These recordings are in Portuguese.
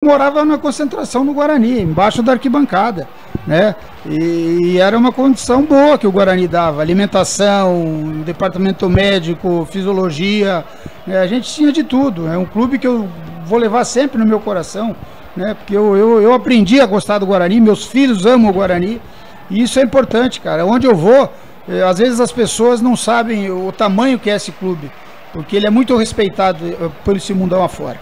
morava na concentração no Guarani, embaixo da arquibancada, né? E era uma condição boa que o Guarani dava, alimentação, departamento médico, fisiologia, né? A gente tinha de tudo. É um clube que eu vou levar sempre no meu coração, né? Porque eu aprendi a gostar do Guarani, meus filhos amam o Guarani, e isso é importante, cara. Onde eu vou, às vezes as pessoas não sabem o tamanho que é esse clube, porque ele é muito respeitado por esse mundão afora.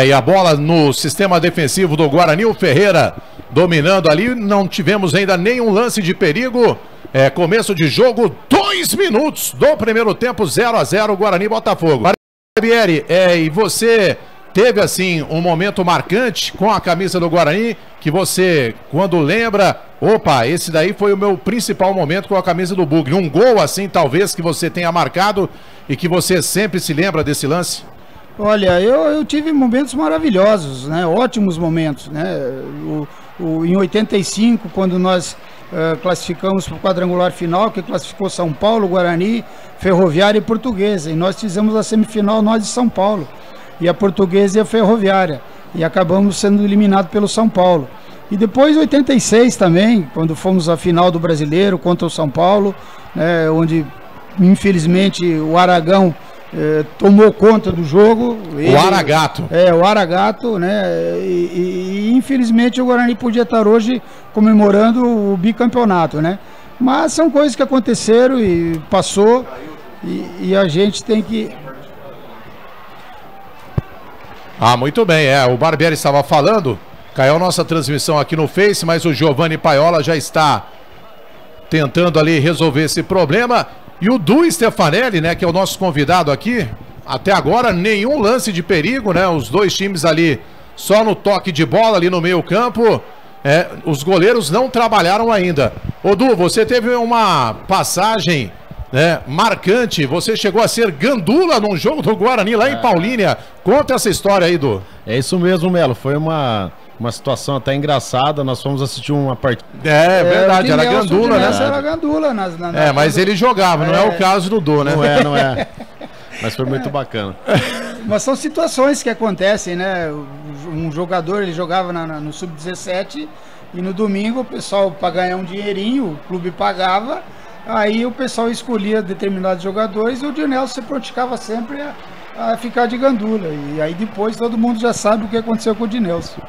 E a bola no sistema defensivo do Guarani, o Ferreira dominando ali, não tivemos ainda nenhum lance de perigo. Começo de jogo, 2 minutos do primeiro tempo, 0-0, Guarani e Botafogo. Barbieri, e você teve assim um momento marcante com a camisa do Guarani, que você, quando lembra, opa, esse daí foi o meu principal momento com a camisa do Bugre. Um gol assim, talvez, que você tenha marcado e que você sempre se lembra desse lance? Olha, eu tive momentos maravilhosos, né? Ótimos momentos, né? Em 85, quando nós classificamos para o quadrangular final, que classificou São Paulo, Guarani, Ferroviária e Portuguesa, e nós fizemos a semifinal nós de São Paulo, e a Portuguesa e a Ferroviária, e acabamos sendo eliminados pelo São Paulo. E depois 86 também, quando fomos à final do Brasileiro contra o São Paulo, né? Onde infelizmente o Aragão tomou conta do jogo. O Aragato. O Aragato, né? E infelizmente o Guarani podia estar hoje comemorando o bicampeonato, né? Mas são coisas que aconteceram e passou, e a gente tem que... Muito bem, o Barbieri estava falando, caiu a nossa transmissão aqui no Face, mas o Giovanni Paiola já está tentando ali resolver esse problema. E o Du Stefanelli, né, que é o nosso convidado aqui, até agora nenhum lance de perigo, né? Os dois times ali só no toque de bola ali no meio campo. Os goleiros não trabalharam ainda. Ô Du, você teve uma passagem, né, marcante, você chegou a ser gandula num jogo do Guarani lá em Paulínia. Conta essa história aí, Du. É isso mesmo, Melo, foi uma situação até engraçada. Nós fomos assistir uma partida. Verdade, era gandula, né? Era gandula mas ele jogava, não é o caso do Du, né? Não é. Mas foi muito bacana. Mas são situações que acontecem, né? Um jogador, ele jogava no Sub-17 e no domingo o pessoal, para ganhar um dinheirinho, o clube pagava, aí o pessoal escolhia determinados jogadores e o Dinelson se praticava sempre a ficar de gandula, e aí depois todo mundo já sabe o que aconteceu com o Dinelson.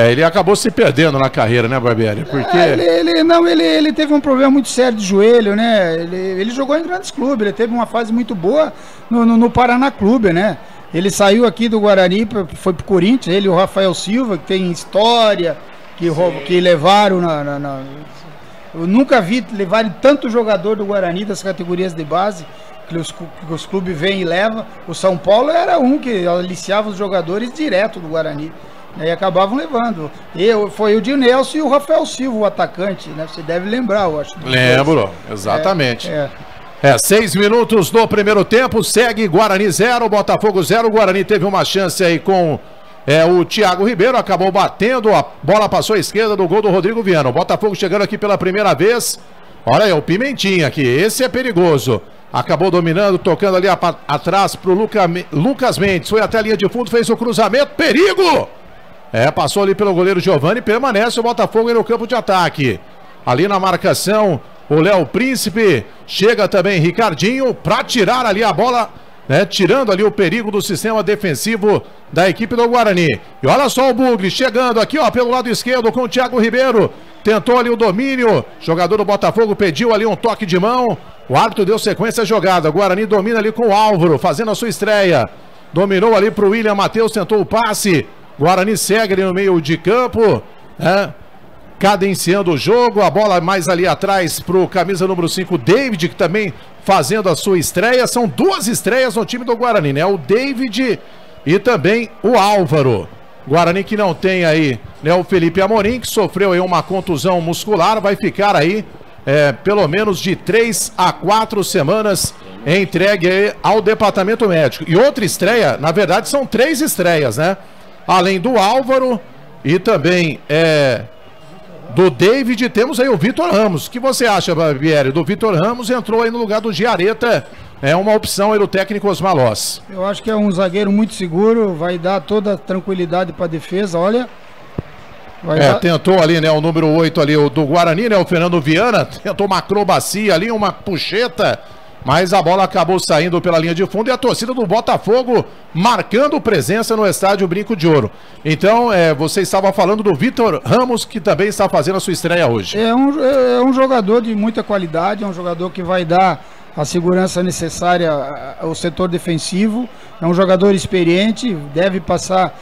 Ele acabou se perdendo na carreira, né, Barbieri? Porque... ele teve um problema muito sério de joelho, né? Ele jogou em grandes clubes, ele teve uma fase muito boa no Paraná Clube, né? Ele saiu aqui do Guarani, foi pro Corinthians, ele e o Rafael Silva, que tem história, que levaram eu nunca vi levarem tanto jogador do Guarani das categorias de base, que os clubes vêm e levam. O São Paulo era um que aliciava os jogadores direto do Guarani, né, e acabavam levando. Foi o Dinelson e o Rafael Silva, o atacante, né? Você deve lembrar, eu acho. Lembro, exatamente. 6 minutos do primeiro tempo, segue Guarani 0, Botafogo 0. O Guarani teve uma chance aí com o Thiago Ribeiro, acabou batendo, a bola passou à esquerda do gol do Rodrigo Viana. O Botafogo chegando aqui pela primeira vez. Olha aí, o Pimentinha aqui, esse é perigoso. Acabou dominando, tocando ali atrás pro Lucas Mendes. Foi até a linha de fundo, fez o cruzamento. Perigo! Passou ali pelo goleiro Giovanni. Permanece o Botafogo aí no campo de ataque. Ali na marcação, o Léo Príncipe. Chega também Ricardinho para tirar ali a bola, né? Tirando ali o perigo do sistema defensivo da equipe do Guarani. E olha só o Bugre chegando aqui, ó, pelo lado esquerdo com o Thiago Ribeiro. Tentou ali o domínio. Jogador do Botafogo pediu ali um toque de mão. O árbitro deu sequência à jogada. O Guarani domina ali com o Álvaro, fazendo a sua estreia. Dominou ali para o William Matheus, tentou o passe. Guarani segue ali no meio de campo, cadenciando o jogo. A bola mais ali atrás para o camisa número 5, David, que também fazendo a sua estreia. São duas estreias no time do Guarani, né? O David e também o Álvaro. Guarani que não tem aí, né, o Felipe Amorim, que sofreu aí uma contusão muscular, vai ficar aí pelo menos de 3 a 4 semanas entregue aí ao departamento médico. E outra estreia, na verdade são 3 estreias, né? Além do Álvaro e também do David, temos aí o Vitor Ramos. O que você acha, Barbieri? Do Vitor Ramos, entrou aí no lugar do Giareta. É uma opção aí do técnico Osmar Loss. Eu acho que é um zagueiro muito seguro, vai dar toda a tranquilidade para a defesa. Olha, Tentou ali, né, o número 8 ali, o do Guarani, né, o Fernando Viana, tentou uma acrobacia ali, uma puxeta, mas a bola acabou saindo pela linha de fundo e a torcida do Botafogo marcando presença no estádio Brinco de Ouro. Então, você estava falando do Vitor Ramos, que também está fazendo a sua estreia hoje. É um jogador de muita qualidade, é um jogador que vai dar a segurança necessária ao setor defensivo, é um jogador experiente, deve passar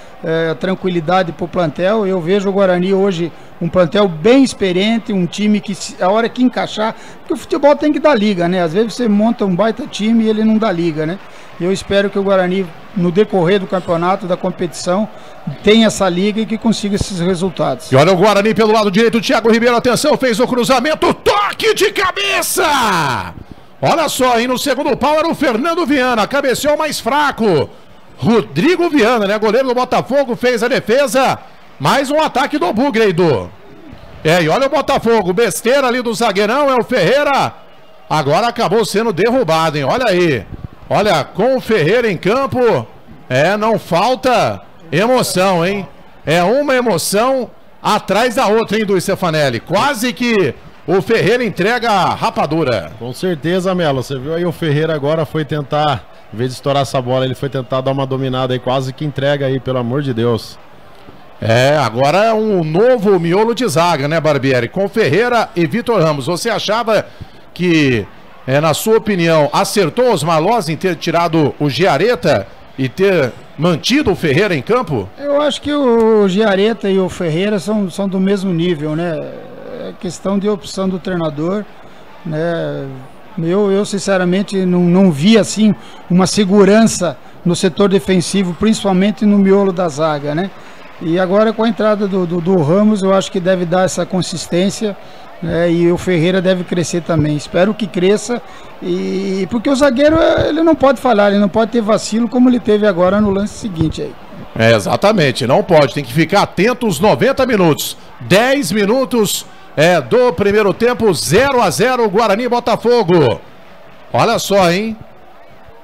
tranquilidade para o plantel. Eu vejo o Guarani hoje um plantel bem experiente, um time que a hora que encaixar, porque o futebol tem que dar liga, né? Às vezes você monta um baita time e ele não dá liga, né? Eu espero que o Guarani, no decorrer do campeonato, da competição, tenha essa liga e que consiga esses resultados. E olha o Guarani pelo lado direito, o Thiago Ribeiro, atenção, fez o cruzamento, toque de cabeça! Olha só, aí no segundo pau era o Fernando Viana, cabeceou mais fraco. Rodrigo Viana, né? Goleiro do Botafogo, fez a defesa. Mais um ataque do Bugre, Edu. E olha o Botafogo, besteira ali do zagueirão, é o Ferreira. Agora acabou sendo derrubado, hein? Olha aí. Olha, com o Ferreira em campo, não falta emoção, hein? É uma emoção atrás da outra, hein, do Stefanelli. Quase que o Ferreira entrega a rapadura. Com certeza, Melo. Você viu aí o Ferreira agora foi tentar, em vez de estourar essa bola, ele foi tentar dar uma dominada aí, quase que entrega aí, pelo amor de Deus. Agora é um novo miolo de zaga, né, Barbieri? Com Ferreira e Vitor Ramos. Você achava que, na sua opinião, acertou Osmar Loz em ter tirado o Giareta e ter mantido o Ferreira em campo? Eu acho que o Giareta e o Ferreira são do mesmo nível, né? É questão de opção do treinador, né? Eu sinceramente não vi assim uma segurança no setor defensivo, principalmente no miolo da zaga, né? E agora com a entrada do Ramos, eu acho que deve dar essa consistência, né? E o Ferreira deve crescer também. Espero que cresça, porque o zagueiro ele não pode falhar, ele não pode ter vacilo como ele teve agora no lance seguinte aí. Exatamente, não pode, tem que ficar atento os 90 minutos. 10 minutos do primeiro tempo, 0-0, Guarani e Botafogo. Olha só, hein?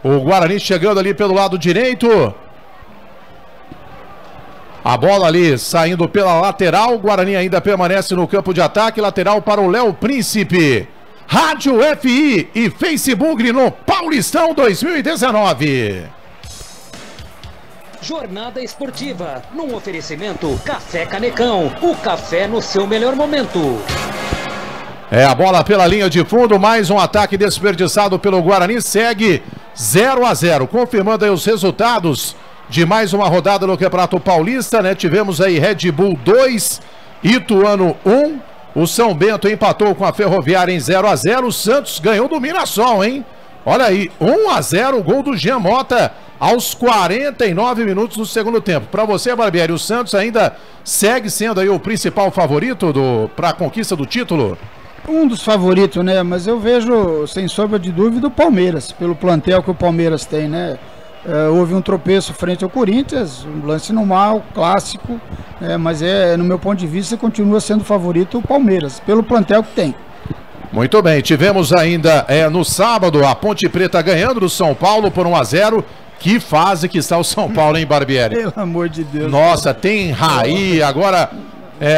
O Guarani chegando ali pelo lado direito. A bola ali saindo pela lateral. O Guarani ainda permanece no campo de ataque. Lateral para o Léo Príncipe. Rádio FI e Facebook no Paulistão 2019. Jornada Esportiva, num oferecimento Café Canecão, o café no seu melhor momento. A bola pela linha de fundo, mais um ataque desperdiçado pelo Guarani, segue 0-0, confirmando aí os resultados de mais uma rodada no Campeonato Paulista, né? Tivemos aí Red Bull 2, Ituano 1, o São Bento empatou com a Ferroviária em 0-0, o Santos ganhou do Mirassol, hein? Olha aí, 1-0, o gol do Jean Mota aos 49 minutos do segundo tempo. Para você, Barbieri, o Santos ainda segue sendo aí o principal favorito para a conquista do título? Um dos favoritos, né? Mas eu vejo, sem sombra de dúvida, o Palmeiras, pelo plantel que o Palmeiras tem, né? Houve um tropeço frente ao Corinthians, um lance normal, clássico, mas no meu ponto de vista continua sendo favorito o Palmeiras, pelo plantel que tem. Muito bem, tivemos ainda no sábado a Ponte Preta ganhando do São Paulo por 1-0. Que fase que está o São Paulo, hein, Barbieri? Pelo amor de Deus. Nossa, tem Raí, agora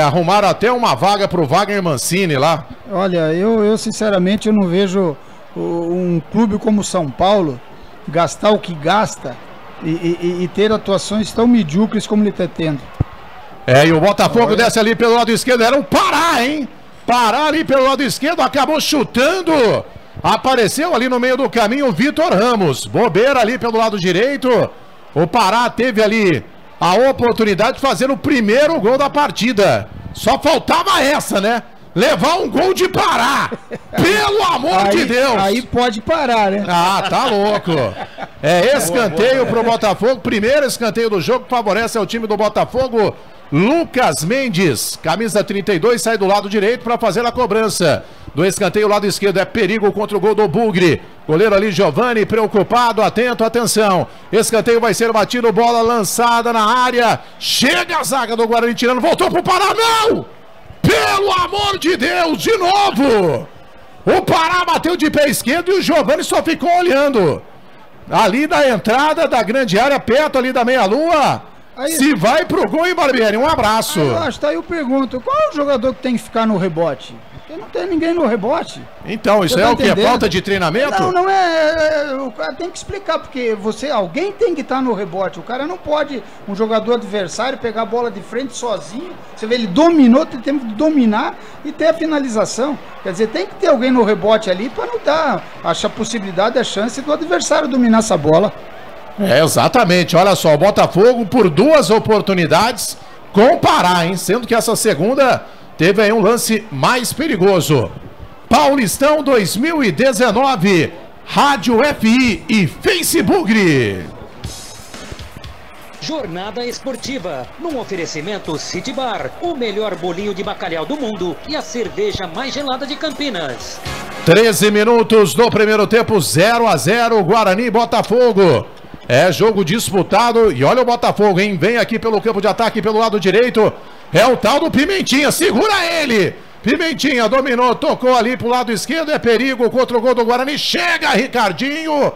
arrumaram até uma vaga para o Wagner Mancini lá. Olha, eu sinceramente eu não vejo um clube como o São Paulo gastar o que gasta e ter atuações tão medíocres como ele está tendo. E o Botafogo desce ali pelo lado esquerdo, era um Pará, hein? Pará ali pelo lado esquerdo, acabou chutando. Apareceu ali no meio do caminho o Vitor Ramos. Bobeira ali pelo lado direito. O Pará teve ali a oportunidade de fazer o primeiro gol da partida. Só faltava essa, né? Levar um gol de Pará. Pelo amor de Deus. Aí pode parar, né? Ah, tá louco. Escanteio pro Botafogo. Primeiro escanteio do jogo, favorece ao time do Botafogo. Lucas Mendes, camisa 32, sai do lado direito para fazer a cobrança do escanteio, lado esquerdo, é perigo contra o gol do Bugre. Goleiro ali, Giovani, preocupado, atento, atenção. Escanteio vai ser batido, bola lançada na área. Chega a zaga do Guarani tirando, voltou pro Pará, não! Pelo amor de Deus, de novo! O Pará bateu de pé esquerdo e o Giovani só ficou olhando. Ali na entrada da grande área, perto ali da meia-lua. Se vai pro gol, hein, Barbieri? Um abraço. Eu acho, tá aí eu pergunto, qual é o jogador que tem que ficar no rebote? Porque não tem ninguém no rebote. Então, isso é o que? É falta de treinamento? Não é. O cara tem que explicar, porque alguém tem que estar no rebote. O cara não pode, um jogador adversário, pegar a bola de frente sozinho. Você vê, ele dominou, tem tempo de dominar e ter a finalização. Quer dizer, tem que ter alguém no rebote ali para não dar a possibilidade, a chance do adversário dominar essa bola. Exatamente, olha só, o Botafogo por 2 oportunidades com Pará, hein? Sendo que essa segunda teve aí um lance mais perigoso. Paulistão 2019, Rádio FI e Facebook. Jornada esportiva, num oferecimento City Bar, o melhor bolinho de bacalhau do mundo e a cerveja mais gelada de Campinas. 13 minutos do primeiro tempo, 0-0, Guarani e Botafogo. É jogo disputado e olha o Botafogo, hein? Vem aqui pelo campo de ataque pelo lado direito. É o tal do Pimentinha, segura ele! Pimentinha dominou, tocou ali pro lado esquerdo, é perigo contra o gol do Guarani. Chega, Ricardinho!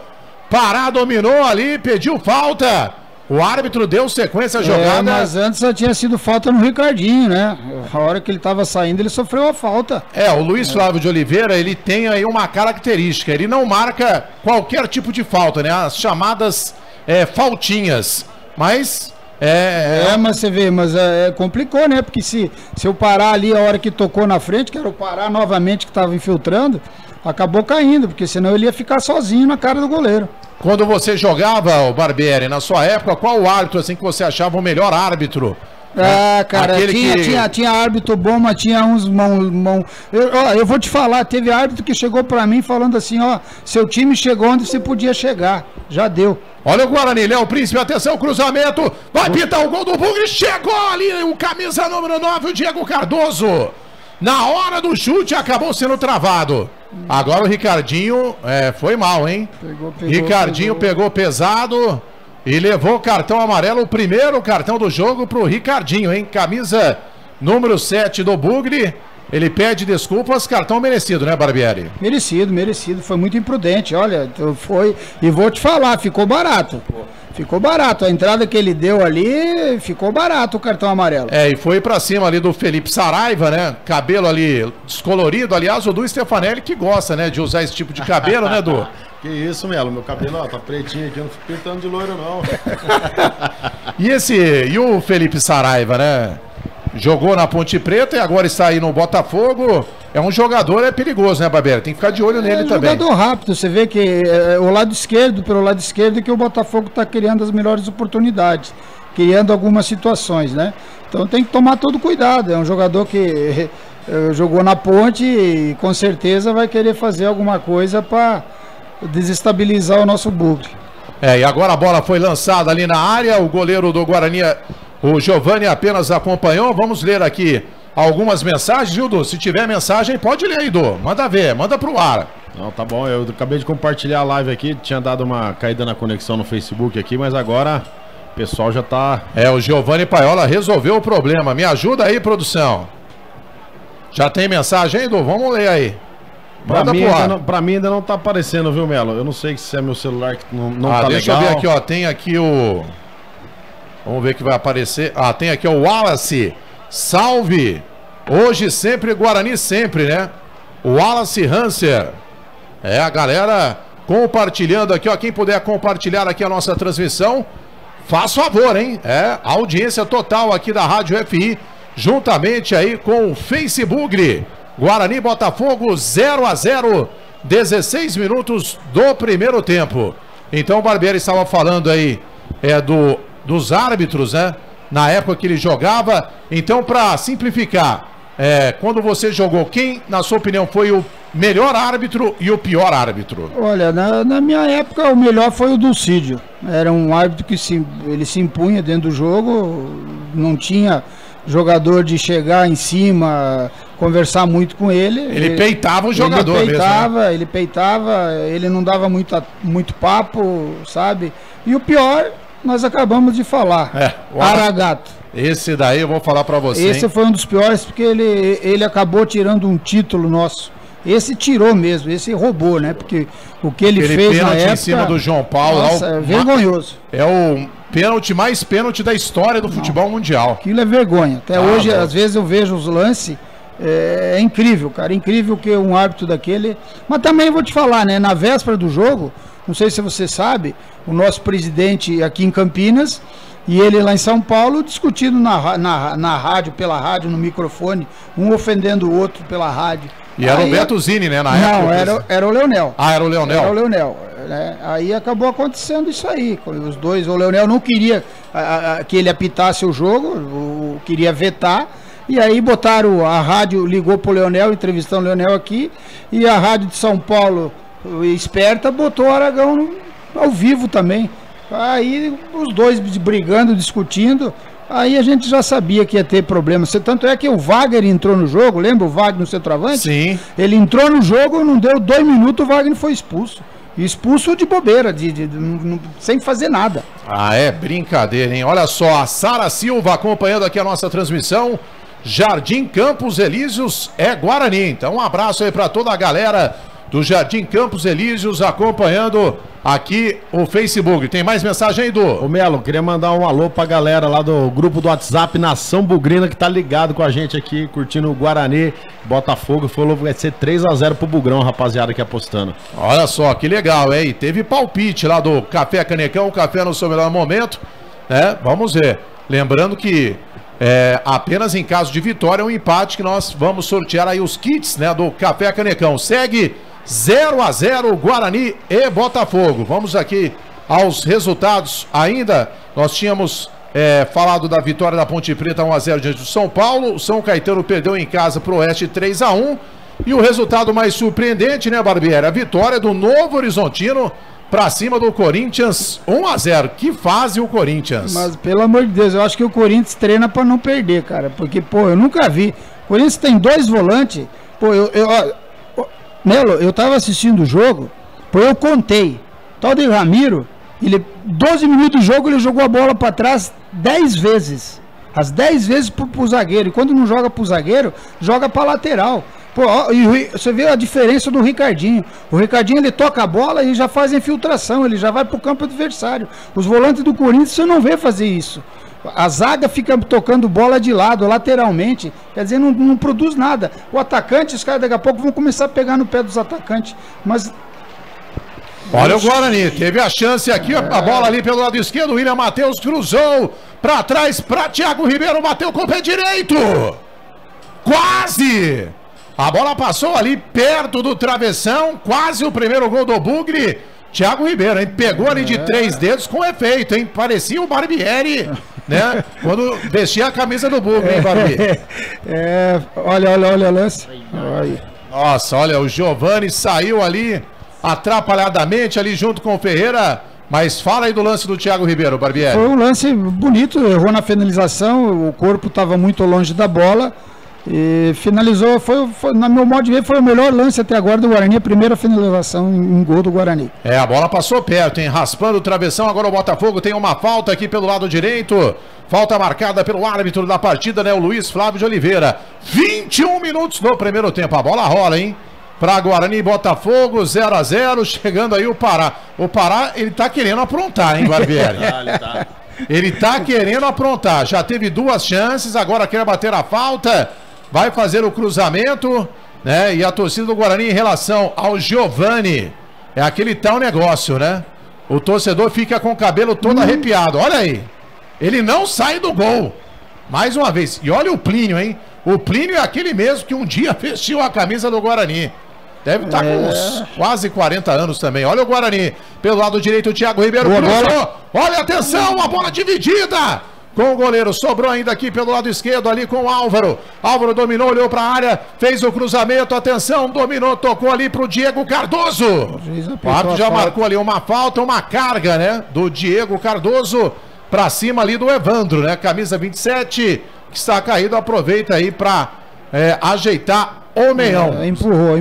Pará, dominou ali, pediu falta. O árbitro deu sequência à jogada. Mas antes já tinha sido falta no Ricardinho, né? A hora que ele estava saindo, ele sofreu a falta. O Luiz Flávio de Oliveira, ele tem aí uma característica. Ele não marca qualquer tipo de falta, né? As chamadas faltinhas. Mas... mas você vê, complicou, né? Porque se eu parar ali a hora que tocou na frente, que era o Pará novamente que estava infiltrando, acabou caindo, porque senão ele ia ficar sozinho na cara do goleiro. Quando você jogava, o Barbieri, na sua época, qual o árbitro assim que você achava o melhor árbitro? Cara, tinha árbitro bom, mas tinha uns eu vou te falar, teve árbitro que chegou pra mim falando assim, seu time chegou onde você podia chegar, já deu. Olha o Guarani, Léo Príncipe, atenção, cruzamento, vai pintar o gol do Bugre, chegou ali o camisa número 9, o Diego Cardoso. Na hora do chute acabou sendo travado. Agora o Ricardinho foi mal, hein? Ricardinho pegou pesado e levou o cartão amarelo, o primeiro cartão do jogo pro Ricardinho, hein? Camisa número 7 do Bugre. Ele pede desculpas, cartão merecido, né, Barbieri? Merecido, foi muito imprudente, olha, e vou te falar, ficou barato. Ficou barato, a entrada que ele deu ali, ficou barato o cartão amarelo. E foi pra cima ali do Felipe Saraiva, né? Cabelo ali descolorido, aliás, o Du Stefanelli que gosta, né, de usar esse tipo de cabelo, né, Du? Que isso, Melo, meu cabelo, tá pretinho aqui, eu não fico pintando de loiro, não. E o Felipe Saraiva, né? Jogou na Ponte Preta e agora está aí no Botafogo. É um jogador perigoso, né, Barbieri? Tem que ficar de olho nele também. É um jogador rápido, você vê que pelo lado esquerdo que o Botafogo está criando as melhores oportunidades, criando algumas situações, né? Então tem que tomar todo cuidado. É um jogador que jogou na Ponte e com certeza vai querer fazer alguma coisa para desestabilizar o nosso Bugre. E agora a bola foi lançada ali na área, o goleiro do Guarani, o Giovani, apenas acompanhou. Vamos ler aqui algumas mensagens, viu, Du? Se tiver mensagem, pode ler aí, Du. Manda ver, manda pro ar. Não, tá bom, eu acabei de compartilhar a live aqui, tinha dado uma caída na conexão no Facebook aqui, mas agora o pessoal já tá... O Giovani Paiola resolveu o problema. Me ajuda aí, produção. Já tem mensagem aí, Du? Vamos ler aí. Manda pra mim ainda não tá aparecendo, viu, Melo? Eu não sei se é meu celular que não tá deixa legal. Eu ver aqui, ó, tem aqui o... Vamos ver que vai aparecer. Tem aqui o Wallace. Salve! Hoje sempre, Guarani sempre, né? O Wallace Hanser. A galera compartilhando aqui, ó. Quem puder compartilhar aqui a nossa transmissão, faz favor, hein? Audiência total aqui da Rádio FI, juntamente aí com o Facebook. Guarani Botafogo 0-0, 16 minutos do primeiro tempo. Então o Barbieri estava falando aí dos árbitros, né? Na época que ele jogava. Então, para simplificar, quando você jogou, quem, na sua opinião, foi o melhor árbitro e o pior árbitro? Olha, na minha época, o melhor foi o Dulcídio. Era um árbitro que ele se impunha dentro do jogo, não tinha jogador de chegar em cima, conversar muito com ele. Ele peitava o jogador mesmo, né? Ele peitava, ele não dava muito papo, sabe? E o pior... nós acabamos de falar. Aragato. Esse daí eu vou falar pra você. Esse foi um dos piores porque ele acabou tirando um título nosso. Esse tirou mesmo, esse roubou, né? Porque o que ele fez na época... em cima do João Paulo. Nossa, vergonhoso. Pênalti, mais pênalti da história do futebol mundial. Aquilo é vergonha. Até hoje, às vezes eu vejo os lances, é incrível, cara. Incrível que um árbitro daquele... Mas também vou te falar, né? Na véspera do jogo, não sei se você sabe, o nosso presidente aqui em Campinas e ele lá em São Paulo discutindo na rádio, pela rádio, no microfone, um ofendendo o outro pela rádio. E era o Beto Zini, né, na época? Não, era o Leonel. Ah, era o Leonel. Era o Leonel. Né? Aí acabou acontecendo isso aí. Os dois, o Leonel não queria que ele apitasse o jogo, queria vetar. E aí botaram, a rádio ligou pro Leonel, entrevistando o Leonel aqui, e a rádio de São Paulo, esperta, botou o Aragão ao vivo também. Aí os dois brigando, discutindo. Aí a gente já sabia que ia ter problema. Tanto é que o Wagner entrou no jogo, lembra o Wagner no centroavante? Sim. Ele entrou no jogo, não deu 2 minutos, o Wagner foi expulso. Expulso de bobeira, sem fazer nada. Ah, é brincadeira, hein? Olha só, a Sara Silva acompanhando aqui a nossa transmissão. Jardim Campos Elíseos é Guarani. Então um abraço aí para toda a galera do Jardim Campos Elíseos acompanhando aqui o Facebook. Tem mais mensagem aí, Du? Ô Melo, queria mandar um alô pra galera lá do grupo do WhatsApp Nação Bugrina, que tá ligado com a gente aqui, curtindo o Guarani, Botafogo. Falou que vai ser 3-0 pro Bugrão, rapaziada, aqui apostando. Olha só, que legal, hein? Teve palpite lá do Café Canecão, café no seu melhor momento, né? Vamos ver. Lembrando que apenas em caso de vitória, um empate, que nós vamos sortear aí os kits, né, do Café Canecão. Segue 0-0 Guarani e Botafogo. Vamos aqui aos resultados ainda. Nós tínhamos falado da vitória da Ponte Preta 1-0 diante do São Paulo. O São Caetano perdeu em casa pro Oeste 3-1. E o resultado mais surpreendente, né, Barbieri? A vitória do Novo Horizontino pra cima do Corinthians 1-0. Que fase o Corinthians? Mas pelo amor de Deus, eu acho que o Corinthians treina pra não perder, cara. Porque, pô, eu nunca vi. O Corinthians tem 2 volantes. Pô, Melo, eu tava assistindo o jogo, pô, eu contei. Tal de Ramiro, 12 minutos de jogo, ele jogou a bola pra trás 10 vezes. As 10 vezes pro zagueiro. E quando não joga pro zagueiro, joga pra lateral. Pô, e você vê a diferença do Ricardinho. O Ricardinho, ele toca a bola e já faz a infiltração, ele já vai pro campo adversário. Os volantes do Corinthians, você não vê fazer isso. A zaga fica tocando bola de lado, lateralmente, quer dizer, não produz nada. O atacante, os caras daqui a pouco vão começar a pegar no pé dos atacantes, mas... Olha o Guarani, teve a chance aqui, a bola ali pelo lado esquerdo, o William Matheus cruzou pra trás, pra Thiago Ribeiro, bateu com o pé direito! Quase! A bola passou ali perto do travessão, quase o primeiro gol do Bugre. Thiago Ribeiro, hein? Pegou ali de 3 dedos com efeito, hein? Parecia o Barbieri, né? Quando vestia a camisa do Bugre, hein, Barbieri? Olha o lance. Nossa, olha, o Giovani saiu ali atrapalhadamente ali junto com o Ferreira. Mas fala aí do lance do Thiago Ribeiro, Barbieri. Foi um lance bonito, errou na finalização, o corpo estava muito longe da bola. E finalizou, na meu modo de ver, foi o melhor lance até agora do Guarani, a primeira finalização em gol do Guarani. A bola passou perto, hein? Raspando o travessão, agora o Botafogo tem uma falta aqui pelo lado direito. Falta marcada pelo árbitro da partida, né? O Luiz Flávio de Oliveira. 21 minutos no primeiro tempo, a bola rola, hein? Pra Guarani e Botafogo, 0-0, chegando aí o Pará. O Pará, ele tá querendo aprontar, hein, Barbieri? Ele tá querendo aprontar, já teve 2 chances, agora quer bater a falta. Vai fazer o cruzamento, né? E a torcida do Guarani em relação ao Giovani. É aquele tal negócio, né? O torcedor fica com o cabelo todo arrepiado. Olha aí. Ele não sai do gol. Mais uma vez. E olha o Plínio, hein? O Plínio é aquele mesmo que um dia vestiu a camisa do Guarani. Deve estar com uns quase 40 anos também. Olha o Guarani. Pelo lado direito, o Thiago Ribeiro cruzou. Olha, atenção, a bola dividida. Com o goleiro, sobrou ainda aqui pelo lado esquerdo ali com o Álvaro. Álvaro dominou, olhou para a área, fez o cruzamento, atenção, dominou, tocou ali para o Diego Cardoso. O árbitro já marcou ali uma falta, uma carga, né, do Diego Cardoso para cima ali do Evandro, né, camisa 27, que está caído, aproveita aí para ajeitar o meião. Empurrou.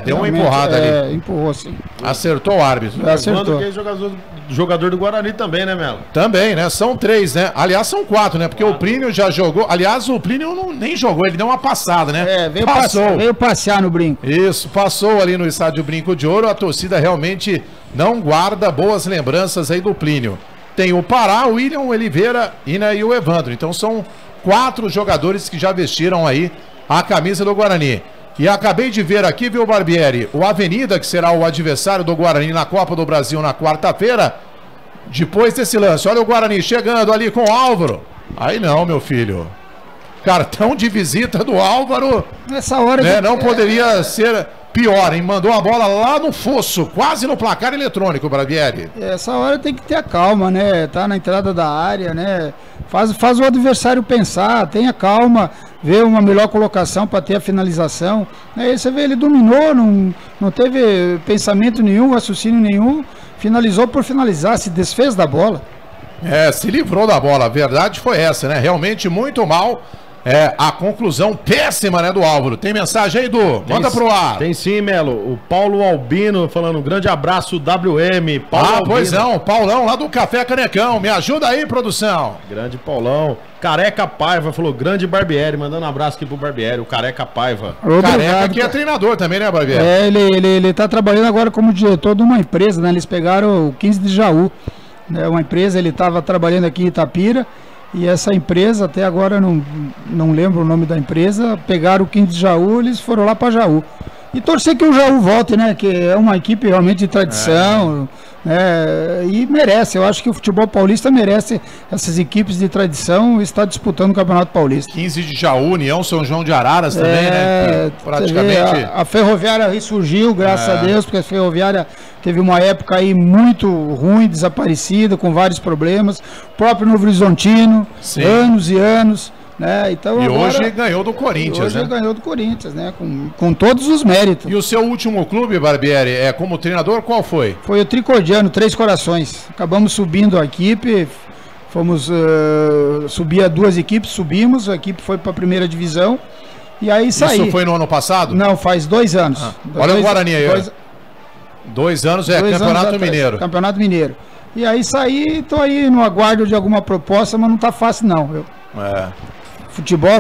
Deu uma empurrada ali. Empurrou, sim. Acertou o árbitro. Acertou. Que é jogador do Guarani também, né, Melo? Também, né? São 3, né? Aliás, são 4, né? Porque o Plínio já jogou. Aliás, o Plínio nem jogou, ele deu uma passada, né? Veio passear no Brinco. Isso, passou ali no estádio Brinco de Ouro. A torcida realmente não guarda boas lembranças aí do Plínio. tem o Pará, o William, o Oliveira e o Evandro. Então são 4 jogadores que já vestiram aí a camisa do Guarani. E acabei de ver aqui, viu, Barbieri, o Avenida, que será o adversário do Guarani na Copa do Brasil na quarta-feira, depois desse lance. Olha o Guarani chegando ali com o Álvaro. Aí não, meu filho. Cartão de visita do Álvaro. Nessa hora, né, não poderia ser pior, hein? Mandou a bola lá no fosso, quase no placar eletrônico, Barbieri. Essa hora tem que ter a calma, né? Tá na entrada da área, né? Faz o adversário pensar, tenha calma, vê uma melhor colocação para ter a finalização. Aí você vê, ele dominou, não teve pensamento nenhum, raciocínio nenhum, finalizou por finalizar, se desfez da bola. Se livrou da bola, a verdade foi essa, né? Realmente muito mal. A conclusão péssima, né, do Álvaro. Tem mensagem aí, Edu? Manda pro ar. Tem sim, Melo. O Paulo Albino falando, um grande abraço, WM. Paulo pois não, Paulão lá do Café Canecão. Me ajuda aí, produção. Grande Paulão. Careca Paiva falou, grande Barbieri. Mandando um abraço aqui pro Barbieri, o Careca Paiva. Careca que é treinador também, né, Barbieri? Ele tá trabalhando agora como diretor de uma empresa, né? Eles pegaram o 15 de Jaú. Né? Uma empresa, ele tava trabalhando aqui em Itapira. E essa empresa, até agora não lembro o nome da empresa, pegaram o 15 de Jaú, eles foram lá para Jaú. E torcer que o Jaú volte, né? Que é uma equipe realmente de tradição, né? E merece. Eu acho que o futebol paulista merece essas equipes de tradição estar disputando o Campeonato Paulista. 15 de Jaú, União São João de Araras também, né? Que praticamente. A Ferroviária ressurgiu, graças a Deus, porque a Ferroviária teve uma época aí muito ruim, desaparecida, com vários problemas. O próprio Novo Horizontino, anos e anos. Né? Então, e agora, hoje ganhou do Corinthians, hoje ganhou do Corinthians, né? Com todos os méritos. E o seu último clube, Barbieri, como treinador, qual foi? Foi o Tricordiano, Três Corações. Acabamos subindo a equipe, fomos subir 2 equipes, subimos, a equipe foi para a primeira divisão e aí saiu. Isso foi no ano passado? Não, faz 2 anos. Olha o Guarani aí. 2 anos Campeonato Mineiro. Campeonato Mineiro. E aí saí, tô aí no aguardo de alguma proposta, mas não tá fácil não.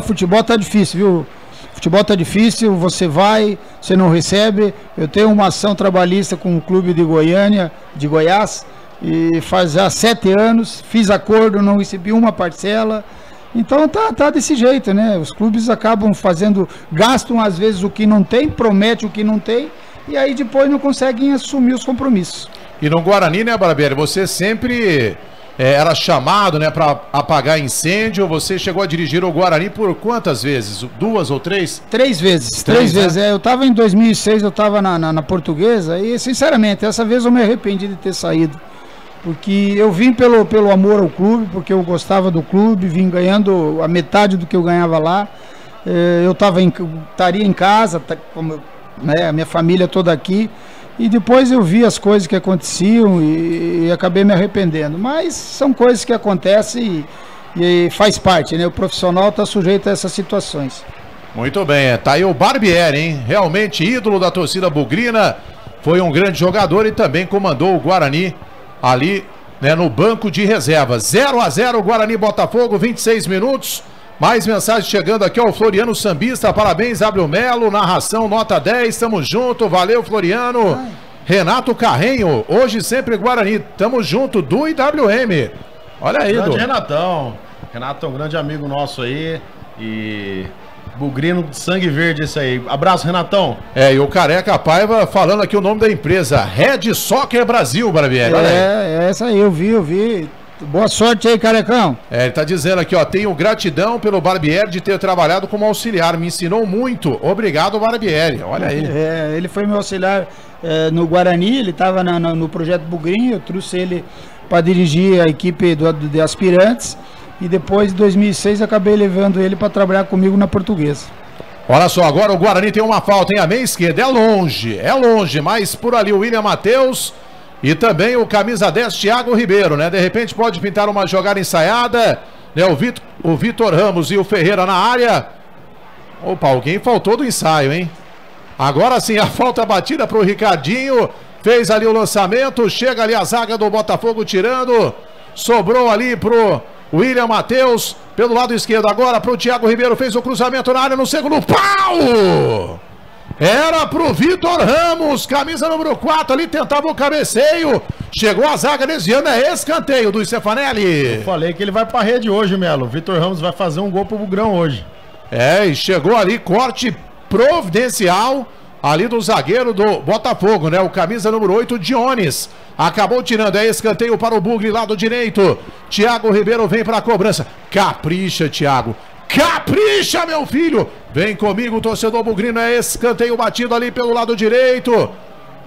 Futebol tá difícil, viu? Futebol tá difícil, você vai, você não recebe. Eu tenho uma ação trabalhista com o clube de Goiânia, de Goiás, e faz já 7 anos, fiz acordo, não recebi uma parcela. Então tá desse jeito, né? Os clubes acabam gastam às vezes o que não tem, promete o que não tem, e aí depois não conseguem assumir os compromissos. E no Guarani, né, Barbieri, você sempre era chamado, né, para apagar incêndio. Você chegou a dirigir o Guarani por quantas vezes? 2 ou 3? 3 vezes. 3 vezes. Eu estava em 2006, eu estava na Portuguesa e, sinceramente, essa vez eu me arrependi de ter saído. Porque eu vim pelo amor ao clube, porque eu gostava do clube, vim ganhando a metade do que eu ganhava lá. Eu estaria em casa, a minha família toda aqui. E depois eu vi as coisas que aconteciam e acabei me arrependendo. Mas são coisas que acontecem e faz parte, né? O profissional está sujeito a essas situações. Muito bem, tá aí o Barbieri, hein? Realmente ídolo da torcida bugrina. Foi um grande jogador e também comandou o Guarani ali, né, no banco de reservas. 0-0 Guarani Botafogo, 26 minutos. Mais mensagem chegando aqui, ó, o Floriano Sambista, parabéns, W Melo, narração nota 10, tamo junto, valeu Floriano. Renato Carrenho, hoje sempre Guarani, tamo junto, do IWM. Olha aí, grande Renatão. Renato é um grande amigo nosso aí e bugrino de sangue verde esse aí. Abraço, Renatão. E o Careca Paiva falando aqui o nome da empresa, Red Soccer Brasil, Barbieri. Essa aí, eu vi. Boa sorte aí, Carecão. Ele tá dizendo aqui, ó, tenho gratidão pelo Barbieri de ter trabalhado como auxiliar, me ensinou muito. Obrigado, Barbieri. Olha aí. Ele foi meu auxiliar no Guarani, ele estava no projeto Bugrinho, eu trouxe ele para dirigir a equipe de aspirantes e depois, em 2006, acabei levando ele para trabalhar comigo na Portuguesa. Olha só, agora o Guarani tem uma falta, hein? A meia esquerda é longe, mas por ali o William Matheus e também o camisa 10, Thiago Ribeiro, né? De repente pode pintar uma jogada ensaiada, né? O Vitor Ramos e o Ferreira na área. Opa, alguém faltou do ensaio, hein? Agora sim, a falta batida para o Ricardinho, fez ali o lançamento, chega ali a zaga do Botafogo tirando, sobrou ali pro William Matheus, pelo lado esquerdo agora pro Thiago Ribeiro, fez o cruzamento na área no segundo pau! Era pro Vitor Ramos, camisa número 4 ali, tentava o cabeceio. Chegou a zaga desviando, é escanteio do Stefanelli. Eu falei que ele vai pra rede hoje, Melo. Vitor Ramos vai fazer um gol pro Bugrão hoje. É, e chegou ali, corte providencial ali do zagueiro do Botafogo, né? O camisa número 8, Dionis. Acabou tirando, é escanteio para o Bugre, lado direito. Thiago Ribeiro vem pra cobrança. Capricha, Thiago. Capricha, meu filho! Vem comigo, torcedor bugrino, é escanteio batido ali pelo lado direito.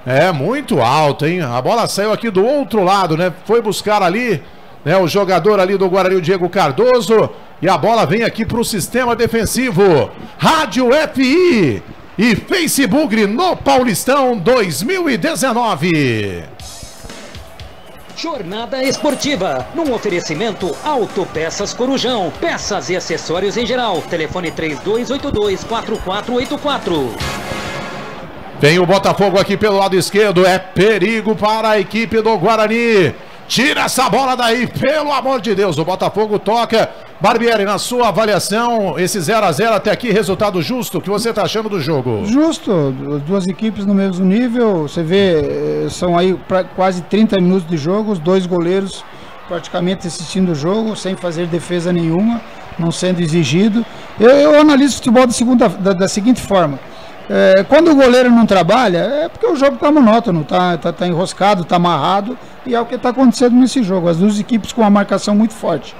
É muito alto, hein? A bola saiu aqui do outro lado, né? Foi buscar ali, né? O jogador ali do Guarani, o Diego Cardoso. E a bola vem aqui para o sistema defensivo. Rádio FI e Facebook no Paulistão 2019. Jornada Esportiva, num oferecimento Autopeças Corujão, peças e acessórios em geral. Telefone 3282-4484. Vem o Botafogo aqui pelo lado esquerdo, é perigo para a equipe do Guarani. Tira essa bola daí, pelo amor de Deus. O Botafogo toca. Barbieri, na sua avaliação, esse 0-0 até aqui, resultado justo, o que você está achando do jogo? Justo, as duas equipes no mesmo nível, você vê, são aí quase 30 minutos de jogo, os dois goleiros praticamente assistindo o jogo, sem fazer defesa nenhuma, não sendo exigido. Eu analiso o futebol da seguinte forma, quando o goleiro não trabalha, é porque o jogo está monótono, tá enroscado, está amarrado, e é o que está acontecendo nesse jogo, as duas equipes com uma marcação muito forte.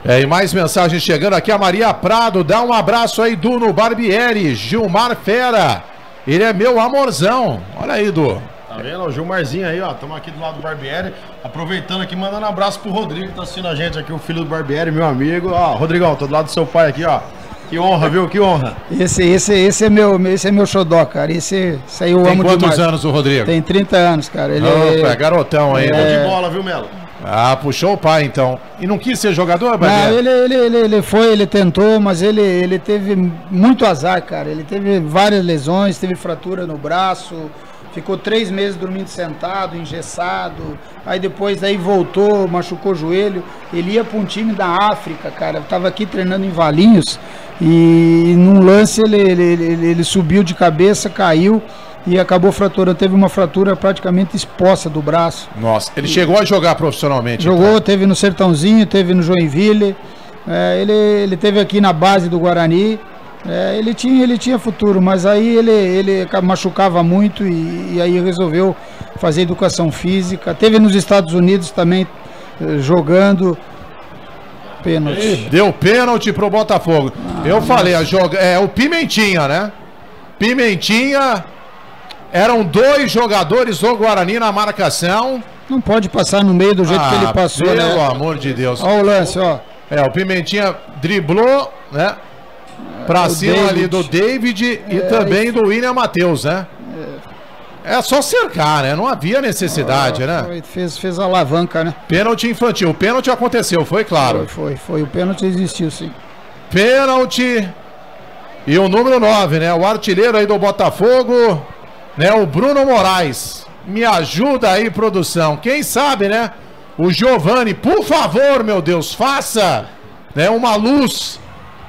E mais mensagens chegando aqui, a Maria Prado, dá um abraço aí, Duno Barbieri, Gilmar Fera, ele é meu amorzão, olha aí, Du. Tá vendo, o Gilmarzinho aí, ó, estamos aqui do lado do Barbieri, aproveitando aqui, mandando um abraço pro Rodrigo, que tá assistindo a gente aqui, o filho do Barbieri, meu amigo, ó, Rodrigão, tô do lado do seu pai aqui, ó, que honra, viu, que honra. Esse é meu xodó, cara, esse aí eu amo demais. Tem quantos anos o Rodrigo? Tem 30 anos, cara. Ele é garotão aí. É de bola, viu, Melo? Ah, puxou o pai, então. E não quis ser jogador, Barbieri? Não, ele tentou, mas ele teve muito azar, cara. Ele teve várias lesões, teve fratura no braço, ficou 3 meses dormindo sentado, engessado. Aí depois daí voltou, machucou o joelho. Ele ia para um time da África, cara. Eu tava aqui treinando em Valinhos e num lance ele subiu de cabeça, caiu e acabou fraturando, teve uma fratura praticamente exposta do braço. Nossa, ele chegou a jogar profissionalmente? Jogou, então. Teve no Sertãozinho, teve no Joinville, ele teve aqui na base do Guarani, ele tinha futuro, mas aí ele machucava muito e aí resolveu fazer educação física, teve nos Estados Unidos também jogando. Pênalti. Deu pênalti pro Botafogo. Eu falei, o Pimentinha, né? Pimentinha... Eram 2 jogadores do Guarani na marcação. Não pode passar no meio do jeito que ele passou, pelo né? Pelo amor de Deus. Olha o lance, ó. O Pimentinha driblou, né? Pra cima David. Ali do David e também do William Matheus, né? É só cercar, né? Não havia necessidade, né? Fez a alavanca, né? Pênalti infantil. O pênalti aconteceu, foi claro. Foi. O pênalti existiu, sim. Pênalti. E o número 9, né? O artilheiro aí do Botafogo... Né, o Bruno Moraes, me ajuda aí, produção. Quem sabe, né? O Giovani, por favor, meu Deus, faça, né, uma luz,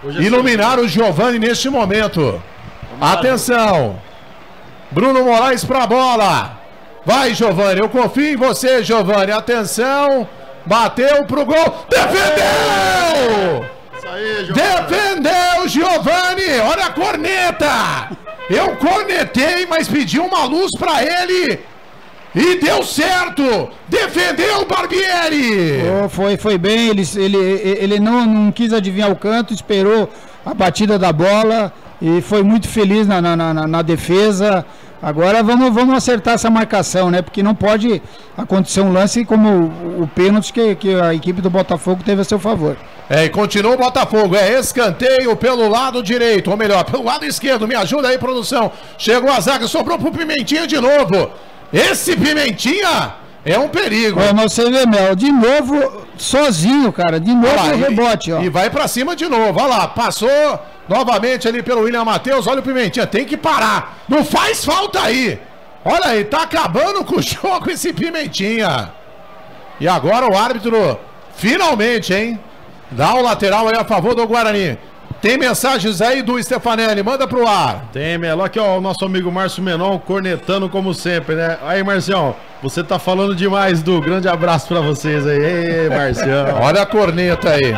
iluminar o Giovani neste momento. Atenção, Bruno Moraes pra bola. Vai, Giovani, eu confio em você, Giovani. Atenção, bateu pro gol, defendeu! Isso aí, Giovani. Defendeu, Giovani, olha a corneta! Eu cornetei, mas pedi uma luz pra ele e deu certo. Defendeu o Barbieri. Foi bem, ele não quis adivinhar o canto, esperou a batida da bola e foi muito feliz na defesa. Agora vamos acertar essa marcação, né? Porque não pode acontecer um lance como o pênalti que a equipe do Botafogo teve a seu favor. E continua o Botafogo, escanteio pelo lado direito, ou melhor, pelo lado esquerdo, me ajuda aí, produção. Chegou a zaga, sobrou pro Pimentinha de novo. Esse Pimentinha é um perigo. Mas você vê, Mel, de novo, sozinho, cara, de novo o rebote, ó. E vai pra cima de novo, olha lá, passou novamente ali pelo William Matheus, olha o Pimentinha, tem que parar, não faz falta aí. Olha aí, tá acabando com o jogo esse Pimentinha. E agora o árbitro, finalmente, hein? Dá o lateral aí a favor do Guarani. Tem mensagens aí do Stefanelli, manda pro ar. Tem, Melo. Aqui, ó, o nosso amigo Márcio Menon cornetando como sempre, né? Aí, Marcião, você tá falando demais, Du. Grande abraço pra vocês aí. Ei, Marcião. Olha a corneta aí.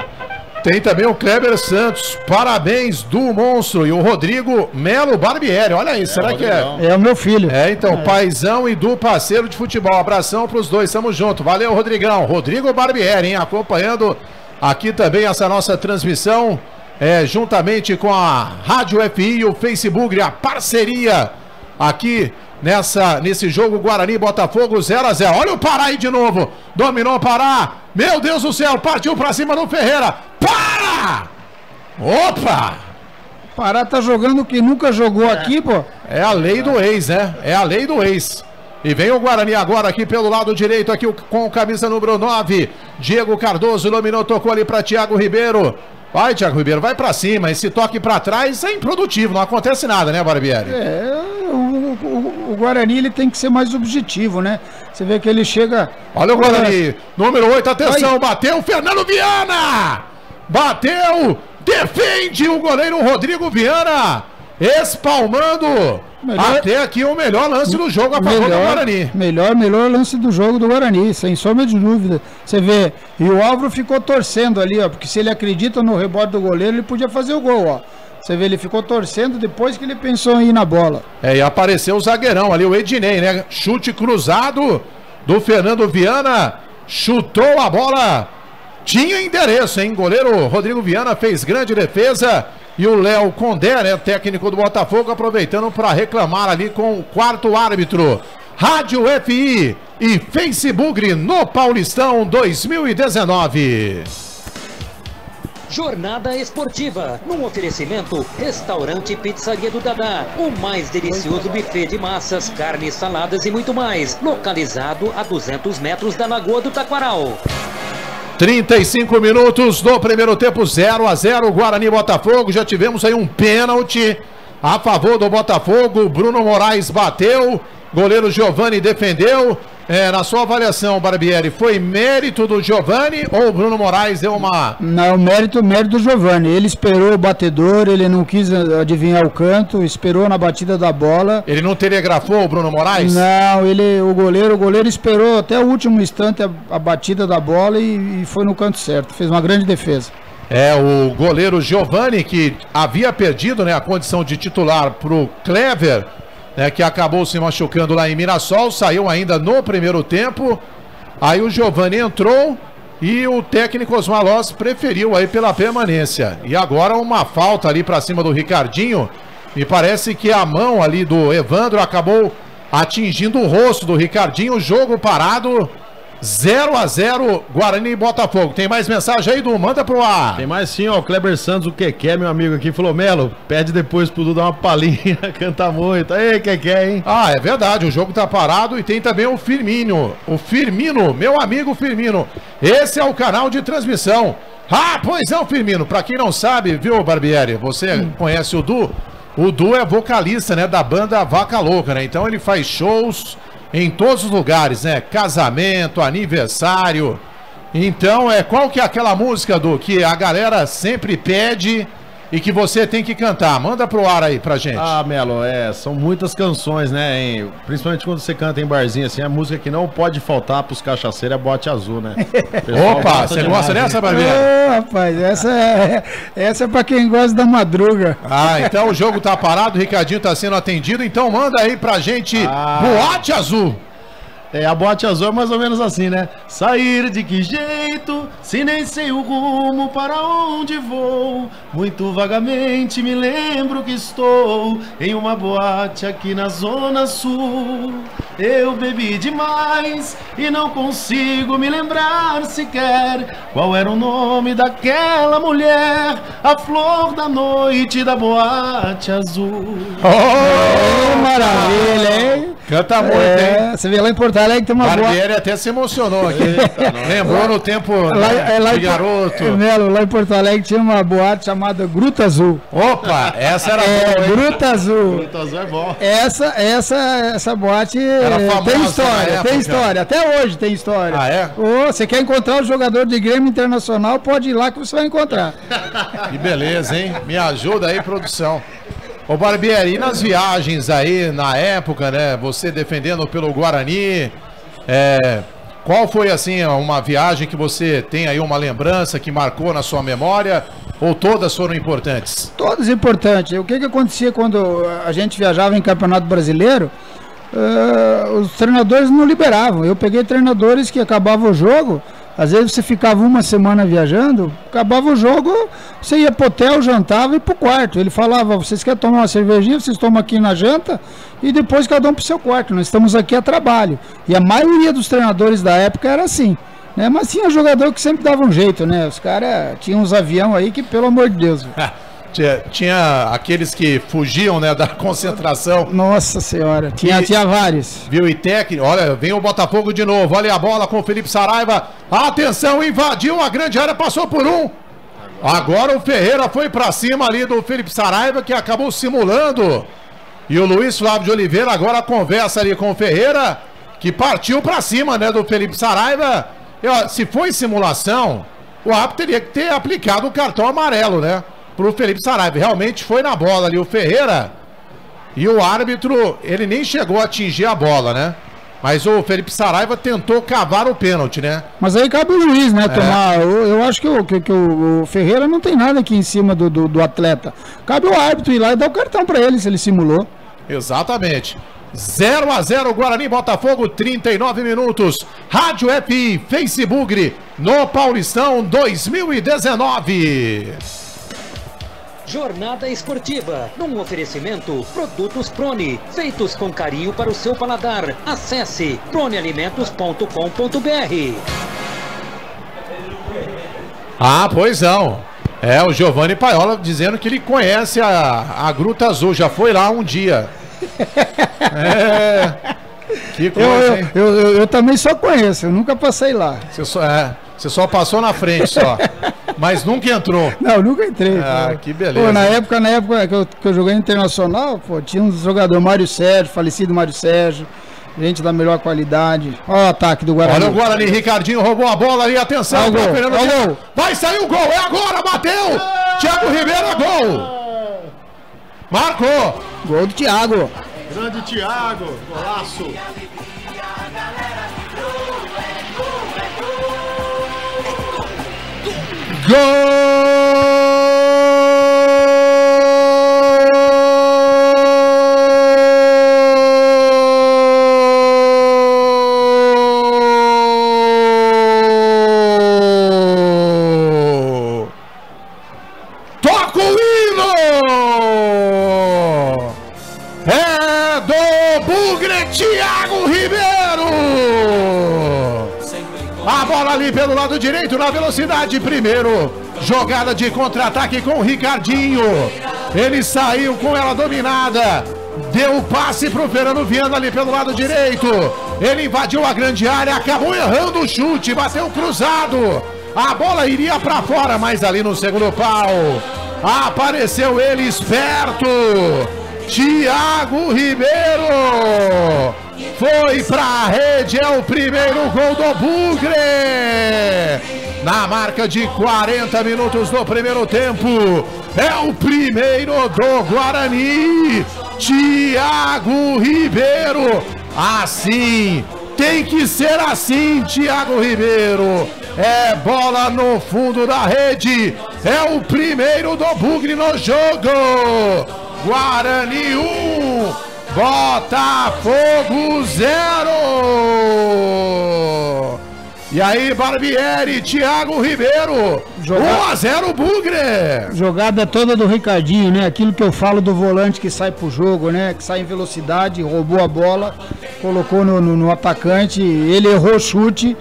Tem também o Kleber Santos, parabéns do monstro. E o Rodrigo Melo Barbieri, olha aí, será que é? É o meu filho. Então, paizão e do parceiro de futebol. Abração pros dois, tamo junto. Valeu, Rodrigão. Rodrigo Barbieri, hein, acompanhando aqui também essa nossa transmissão, juntamente com a Rádio FI e o Facebook, a parceria aqui nesse jogo Guarani e Botafogo 0-0. Olha o Pará aí de novo. Dominou o Pará. Meu Deus do céu, partiu pra cima do Ferreira. Para! Opa! Pará tá jogando o que nunca jogou aqui, pô. É a lei do ex, né? É a lei do ex. E vem o Guarani agora aqui pelo lado direito, aqui com camisa número 9. Diego Cardoso dominou, tocou ali pra Thiago Ribeiro. Vai, Thiago Ribeiro, vai pra cima. Esse toque pra trás é improdutivo, não acontece nada, né, Barbieri? O Guarani ele tem que ser mais objetivo, né? Você vê que ele chega... Olha o Guarani, número 8, atenção, bateu Fernando Viana! Bateu, defende o goleiro Rodrigo Viana, espalmando até aqui o melhor lance do jogo a favor do Guarani. Melhor lance do jogo do Guarani, sem sombra de dúvida. Você vê, e o Álvaro ficou torcendo ali, ó, porque se ele acredita no rebote do goleiro, ele podia fazer o gol, ó. Você vê, ele ficou torcendo depois que ele pensou em ir na bola. E apareceu o zagueirão ali, o Ednei, né? Chute cruzado do Fernando Viana, chutou a bola. Tinha endereço, hein? Goleiro Rodrigo Viana fez grande defesa. E o Léo Condé, né, técnico do Botafogo, aproveitando para reclamar ali com o quarto árbitro. Rádio FI e Facebook no Paulistão 2019. Jornada Esportiva, num oferecimento Restaurante e Pizzaria do Dadá, o mais delicioso buffet de massas, carnes, saladas e muito mais, localizado a 200 metros da Lagoa do Taquaral. 35 minutos do primeiro tempo, 0-0, Guarani e Botafogo. Já tivemos aí um pênalti a favor do Botafogo. Bruno Moraes bateu, goleiro Giovani defendeu. Na sua avaliação, Barbieri, foi mérito do Giovani ou o Bruno Moraes deu uma... Não, mérito do Giovani. Ele esperou o batedor, ele não quis adivinhar o canto, esperou na batida da bola. Ele não telegrafou o Bruno Moraes? Não, o goleiro esperou até o último instante a batida da bola e foi no canto certo. Fez uma grande defesa. O goleiro Giovani, que havia perdido, né, a condição de titular pro Clever, que acabou se machucando lá em Mirassol, saiu ainda no primeiro tempo. Aí o Giovani entrou e o técnico Osmar Loss preferiu aí pela permanência. E agora uma falta ali para cima do Ricardinho. E parece que a mão ali do Evandro acabou atingindo o rosto do Ricardinho. Jogo parado. 0-0, Guarani e Botafogo. Tem mais mensagem aí, Du? Manda pro ar. Tem mais sim, ó. O Kleber Santos, o Keké, meu amigo aqui, falou: Melo, pede depois pro Du dar uma palhinha, canta muito. Aí, Keké, hein? É verdade, o jogo tá parado. E tem também o Firmino. O Firmino, meu amigo Firmino. Esse é o canal de transmissão. Pois é, o Firmino. Pra quem não sabe, viu, Barbieri? Você conhece o Du? O Du é vocalista, né, da banda Vaca Louca, né? Então ele faz shows em todos os lugares, né? Casamento, aniversário. Então, qual que é aquela música, Du, que a galera sempre pede e que você tem que cantar? Manda pro ar aí pra gente. Melo, são muitas canções, né? Hein? Principalmente quando você canta em barzinho, assim, a música que não pode faltar pros cachaceiros é Bote Azul, né? Opa, você gosta dessa, Barbieri? Rapaz, essa é pra quem gosta da madruga. Então o jogo tá parado, o Ricardinho tá sendo atendido, então manda aí pra gente Boate Azul. A Boate Azul é mais ou menos assim, né? Sair de que jeito, se nem sei o rumo para onde vou. Muito vagamente me lembro que estou em uma boate aqui na Zona Sul. Eu bebi demais e não consigo me lembrar sequer qual era o nome daquela mulher, a flor da noite da Boate Azul. Maravilha, hein? Canta muito, hein? Você vê lá em Porto Alegre tem uma Barbieri até se emocionou aqui. Lembrou no tempo de garoto. Melo, lá em Porto Alegre tinha uma boate chamada Gruta Azul. Opa, essa era boa, hein? Gruta Azul. Gruta Azul é bom. Essa boate tem história. Até hoje tem história. Ah, é? Você quer encontrar o jogador de Grêmio Internacional, pode ir lá que você vai encontrar. Que beleza, hein? Me ajuda aí, produção. Ô Barbieri, e nas viagens aí, na época, né? Você defendendo pelo Guarani, qual foi, assim, uma viagem que você tem aí uma lembrança que marcou na sua memória? Ou todas foram importantes? Todas importantes. O que acontecia quando a gente viajava em Campeonato Brasileiro? Os treinadores não liberavam. Eu peguei treinadores que acabavam o jogo. Às vezes você ficava uma semana viajando, acabava o jogo, você ia pro hotel, jantava e pro quarto. Ele falava, vocês querem tomar uma cervejinha, vocês tomam aqui na janta e depois cada um pro seu quarto. Nós estamos aqui a trabalho. E a maioria dos treinadores da época era assim, né? Mas tinha jogador que sempre dava um jeito, né? Os caras tinham uns aviões aí que, pelo amor de Deus... Tinha aqueles que fugiam, né, da concentração. Nossa senhora, tinha vários. Viu, e técnico, olha, vem o Botafogo de novo, olha a bola com o Felipe Saraiva, atenção, invadiu a grande área, passou por um. Agora o Ferreira foi pra cima ali do Felipe Saraiva, que acabou simulando. E o Luiz Flávio de Oliveira agora conversa ali com o Ferreira, que partiu pra cima, né, do Felipe Saraiva. E, ó, se foi simulação, o árbitro teria que ter aplicado o cartão amarelo, né? Pro Felipe Saraiva, realmente foi na bola ali o Ferreira. E o árbitro, ele nem chegou a atingir a bola, né? Mas o Felipe Saraiva tentou cavar o pênalti, né? Mas aí cabe o juiz, né? Tomar. Eu acho que o Ferreira não tem nada aqui em cima do atleta. Cabe o árbitro ir lá e dar o cartão pra ele, se ele simulou. Exatamente. 0-0 Guarani Botafogo, 39 minutos. Rádio FI, Facebook, no Paulistão 2019. Jornada esportiva, num oferecimento, produtos Prone, feitos com carinho para o seu paladar. Acesse pronealimentos.com.br. Ah, pois não. O Giovanni Paiola dizendo que ele conhece a Gruta Azul, já foi lá um dia. Que coisa, hein? Eu também só conheço, eu nunca passei lá. Você só passou na frente, só. Mas nunca entrou. Não, nunca entrei. Que beleza. Pô, na época que eu joguei no Internacional, pô, tinha uns jogadores, Mário Sérgio, falecido Mário Sérgio, gente da melhor qualidade. Olha o ataque do Guarani. Olha o Guarani, Ricardinho roubou a bola ali, atenção. Olha o gol. Vai sair o gol, é agora, bateu! Thiago Ribeiro, gol! Marcou! Gol do Thiago. Grande Thiago, golaço. Gol! Toca o hino! É do Bugre, Thiago Ribeiro! A bola ali pelo lado direito, na velocidade, primeiro. Jogada de contra-ataque com o Ricardinho. Ele saiu com ela dominada. Deu o passe pro Fernando Viana ali pelo lado direito. Ele invadiu a grande área, acabou errando o chute, bateu cruzado. A bola iria para fora, mas ali no segundo pau apareceu ele esperto. Thiago Ribeiro foi pra rede, é o primeiro gol do Bugre. Na marca de 40 minutos do primeiro tempo, é o primeiro do Guarani. Thiago Ribeiro, assim, tem que ser assim, Thiago Ribeiro. É bola no fundo da rede, é o primeiro do Bugre no jogo. Guarani 1, Botafogo 0. E aí, Barbieri, Thiago Ribeiro, 1-0 Bugre. Jogada toda do Ricardinho, né? Aquilo que eu falo do volante que sai pro jogo, né? Que sai em velocidade, roubou a bola, colocou no atacante, ele errou o chute.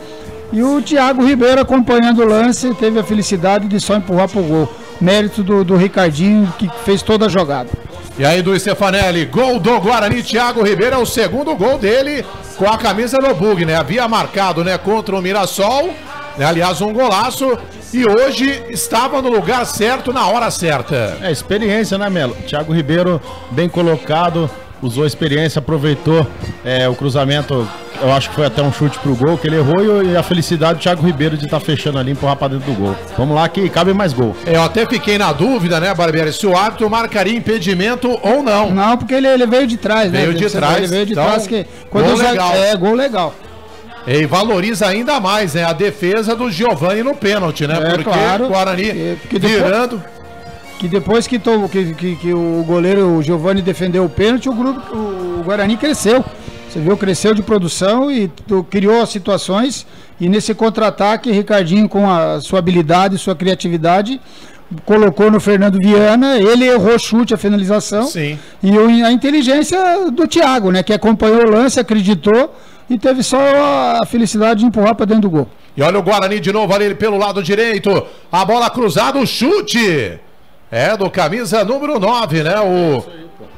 E o Thiago Ribeiro, acompanhando o lance, teve a felicidade de só empurrar pro gol. Mérito do Ricardinho, que fez toda a jogada. E aí do Stefanelli, gol do Guarani, Thiago Ribeiro é o segundo gol dele com a camisa do Bug, né? Havia marcado, né, contra o Mirassol, né? Aliás, um golaço, e hoje estava no lugar certo, na hora certa. É experiência, né, Melo? Thiago Ribeiro bem colocado, usou a experiência, aproveitou o cruzamento, eu acho que foi até um chute pro gol, que ele errou, e a felicidade do Thiago Ribeiro de estar fechando ali e empurrar pra dentro do gol. Vamos lá que cabe mais gol. Eu até fiquei na dúvida, né, Barbieri, se o árbitro marcaria impedimento ou não. Não, porque ele veio de trás, né? Veio de trás. Ele veio de então, trás, que quando gol legal. Gol legal. E valoriza ainda mais, né, a defesa do Giovani no pênalti, né? Porque claro, o Guarani porque virando... Que depois que o goleiro Giovani defendeu o pênalti, o Guarani cresceu. Você viu, cresceu de produção e criou situações. E nesse contra-ataque, Ricardinho, com a sua habilidade, sua criatividade, colocou no Fernando Viana. Ele errou chute, a finalização. Sim. E a inteligência do Thiago, né? Que acompanhou o lance, acreditou e teve só a felicidade de empurrar para dentro do gol. E olha o Guarani de novo ali pelo lado direito. A bola cruzada, o chute. É do camisa número 9, né?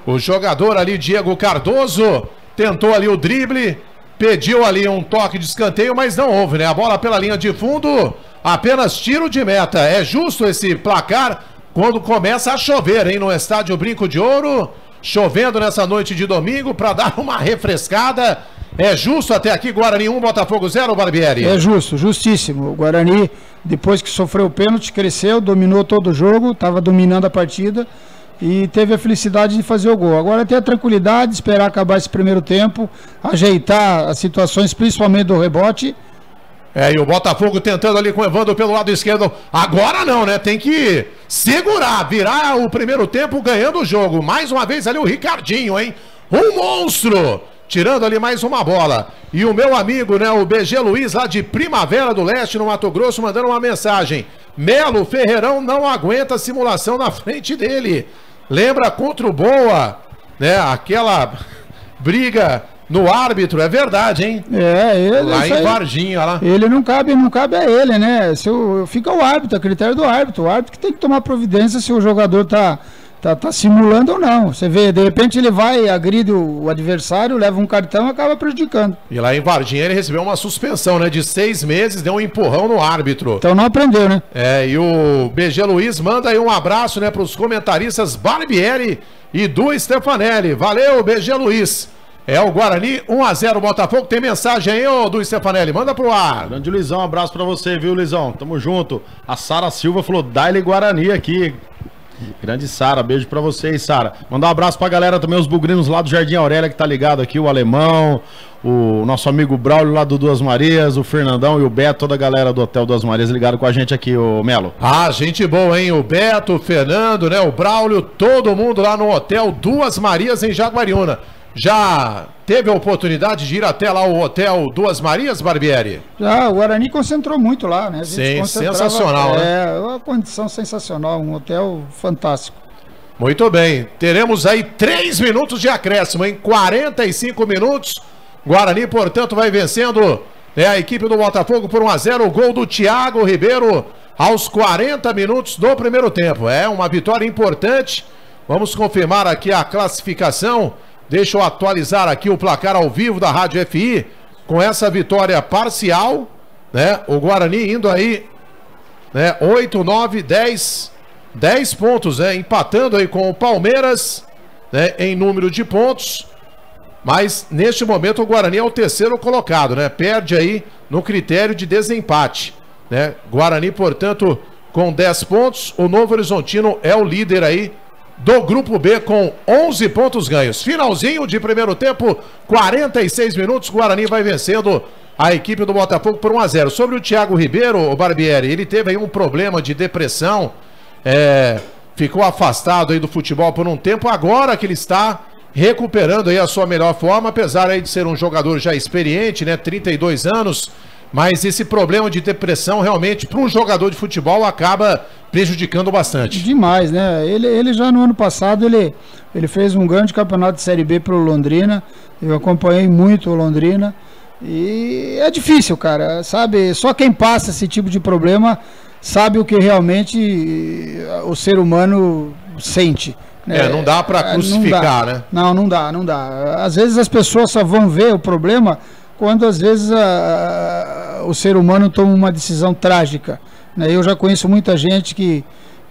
O jogador ali, Diego Cardoso, tentou ali o drible, pediu ali um toque de escanteio, mas não houve, né? A bola pela linha de fundo, apenas tiro de meta. É justo esse placar quando começa a chover, hein? No estádio Brinco de Ouro, chovendo nessa noite de domingo para dar uma refrescada. É justo até aqui, Guarani 1, Botafogo 0, Barbieri? É justo, justíssimo. O Guarani, depois que sofreu o pênalti, cresceu, dominou todo o jogo, estava dominando a partida e teve a felicidade de fazer o gol. Agora tem a tranquilidade, esperar acabar esse primeiro tempo, ajeitar as situações, principalmente do rebote. E o Botafogo tentando ali com o Evandro pelo lado esquerdo. Agora não, né? Tem que segurar, virar o primeiro tempo ganhando o jogo. Mais uma vez ali o Ricardinho, hein? Um monstro! Tirando ali mais uma bola. E o meu amigo, né, o BG Luiz, lá de Primavera do Leste, no Mato Grosso, mandando uma mensagem. Melo Ferreirão não aguenta a simulação na frente dele. Lembra contra o Boa, né, aquela briga no árbitro, é verdade, hein? Ele lá em Varginha, lá. Ele não cabe a ele, né? Fica o árbitro, a critério do árbitro. O árbitro que tem que tomar providência se o jogador tá simulando ou não. Você vê, de repente ele vai, agride o adversário, leva um cartão e acaba prejudicando. E lá em Varginha ele recebeu uma suspensão, né, de 6 meses, deu um empurrão no árbitro. Então não aprendeu, né? E o BG Luiz manda aí um abraço, né, para os comentaristas Barbieri e do Stefanelli. Valeu, BG Luiz. É o Guarani 1-0 Botafogo. Tem mensagem aí, ô, do Stefanelli? Manda pro ar. Grande Luizão, um abraço pra você, viu, Luizão? Tamo junto. A Sara Silva falou, dá-lhe Guarani aqui. Grande Sara, beijo pra vocês, Sara. Mandar um abraço pra galera também, os bugrinos lá do Jardim Aurélia que tá ligado aqui, o Alemão, o nosso amigo Braulio lá do Duas Marias, o Fernandão e o Beto, toda a galera do Hotel Duas Marias ligado com a gente aqui, o Melo. Gente boa, hein? O Beto, o Fernando, né? O Braulio, todo mundo lá no Hotel Duas Marias em Jaguariúna. Já teve a oportunidade de ir até lá o Hotel Duas Marias, Barbieri? Já, o Guarani concentrou muito lá, né? Sim, sensacional, né? Uma condição sensacional, um hotel fantástico. Muito bem, teremos aí 3 minutos de acréscimo, em 45 minutos. Guarani, portanto, vai vencendo a equipe do Botafogo por 1-0. O gol do Thiago Ribeiro aos 40 minutos do primeiro tempo. É uma vitória importante. Vamos confirmar aqui a classificação. Deixa eu atualizar aqui o placar ao vivo da Rádio FI. Com essa vitória parcial, né? O Guarani indo aí, né? 8, 9, 10 pontos, né? Empatando aí com o Palmeiras, né? Em número de pontos. Mas neste momento o Guarani é o terceiro colocado, né? Perde aí no critério de desempate, né? Guarani, portanto, com 10 pontos. O Novo Horizontino é o líder aí do Grupo B com 11 pontos ganhos. Finalzinho de primeiro tempo, 46 minutos, Guarani vai vencendo a equipe do Botafogo por 1-0. Sobre o Thiago Ribeiro, o Barbieri, ele teve aí um problema de depressão, ficou afastado aí do futebol por um tempo, agora que ele está recuperando aí a sua melhor forma, apesar aí de ser um jogador já experiente, né, 32 anos, mas esse problema de depressão realmente para um jogador de futebol acaba prejudicando bastante. Demais, né? Ele já no ano passado ele fez um grande campeonato de Série B pro Londrina. Eu acompanhei muito o Londrina e é difícil, cara, sabe? Só quem passa esse tipo de problema sabe o que realmente o ser humano sente. Não dá para crucificar, né? Não dá. Às vezes as pessoas só vão ver o problema quando às vezes o ser humano toma uma decisão trágica, né? Eu já conheço muita gente que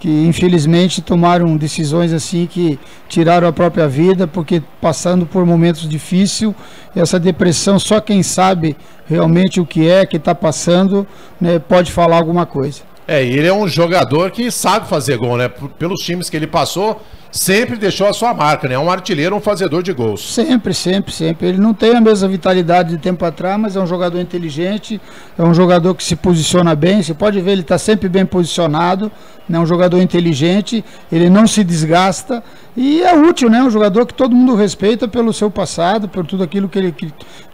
infelizmente tomaram decisões assim que tiraram a própria vida porque passando por momentos difíceis, essa depressão só quem sabe realmente o que está passando, né, pode falar alguma coisa. E ele é um jogador que sabe fazer gol, né? Pelos times que ele passou, sempre deixou a sua marca, né? É um artilheiro, um fazedor de gols. Sempre. Ele não tem a mesma vitalidade de tempo atrás, mas é um jogador inteligente, é um jogador que se posiciona bem. Você pode ver, ele está sempre bem posicionado, né? Um jogador inteligente, ele não se desgasta e é útil, né? Um jogador que todo mundo respeita pelo seu passado, por tudo aquilo que ele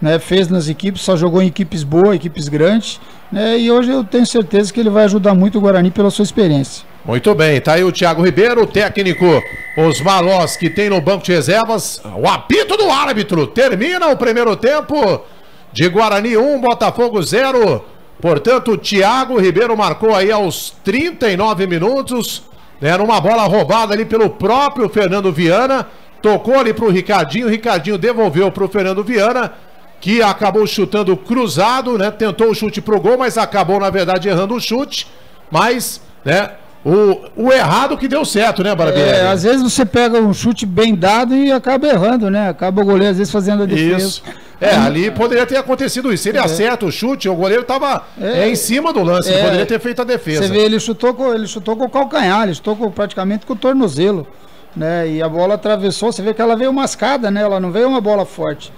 né, fez nas equipes, só jogou em equipes boas, equipes grandes, né? E hoje eu tenho certeza que ele vai ajudar muito o Guarani pela sua experiência. Muito bem, tá aí o Thiago Ribeiro, o técnico Osmar Loss, que tem no banco de reservas o apito do árbitro. Termina o primeiro tempo de Guarani 1, Botafogo 0. Portanto, o Thiago Ribeiro marcou aí aos 39 minutos, né, numa bola roubada ali pelo próprio Fernando Viana. Tocou ali pro Ricardinho, o Ricardinho devolveu pro Fernando Viana, que acabou chutando cruzado, né? Tentou o chute pro gol, mas acabou, na verdade, errando o chute. Mas, né? O errado que deu certo, né, Barbieri? Às vezes você pega um chute bem dado e acaba errando, né? Acaba o goleiro, às vezes, fazendo a defesa. Isso. Ali poderia ter acontecido isso. Se ele acerta o chute, o goleiro estava em cima do lance, ele poderia ter feito a defesa. Você vê, ele chutou com o calcanhar, ele chutou praticamente com o tornozelo, né? E a bola atravessou, você vê que ela veio mascada, né? Ela não veio uma bola forte.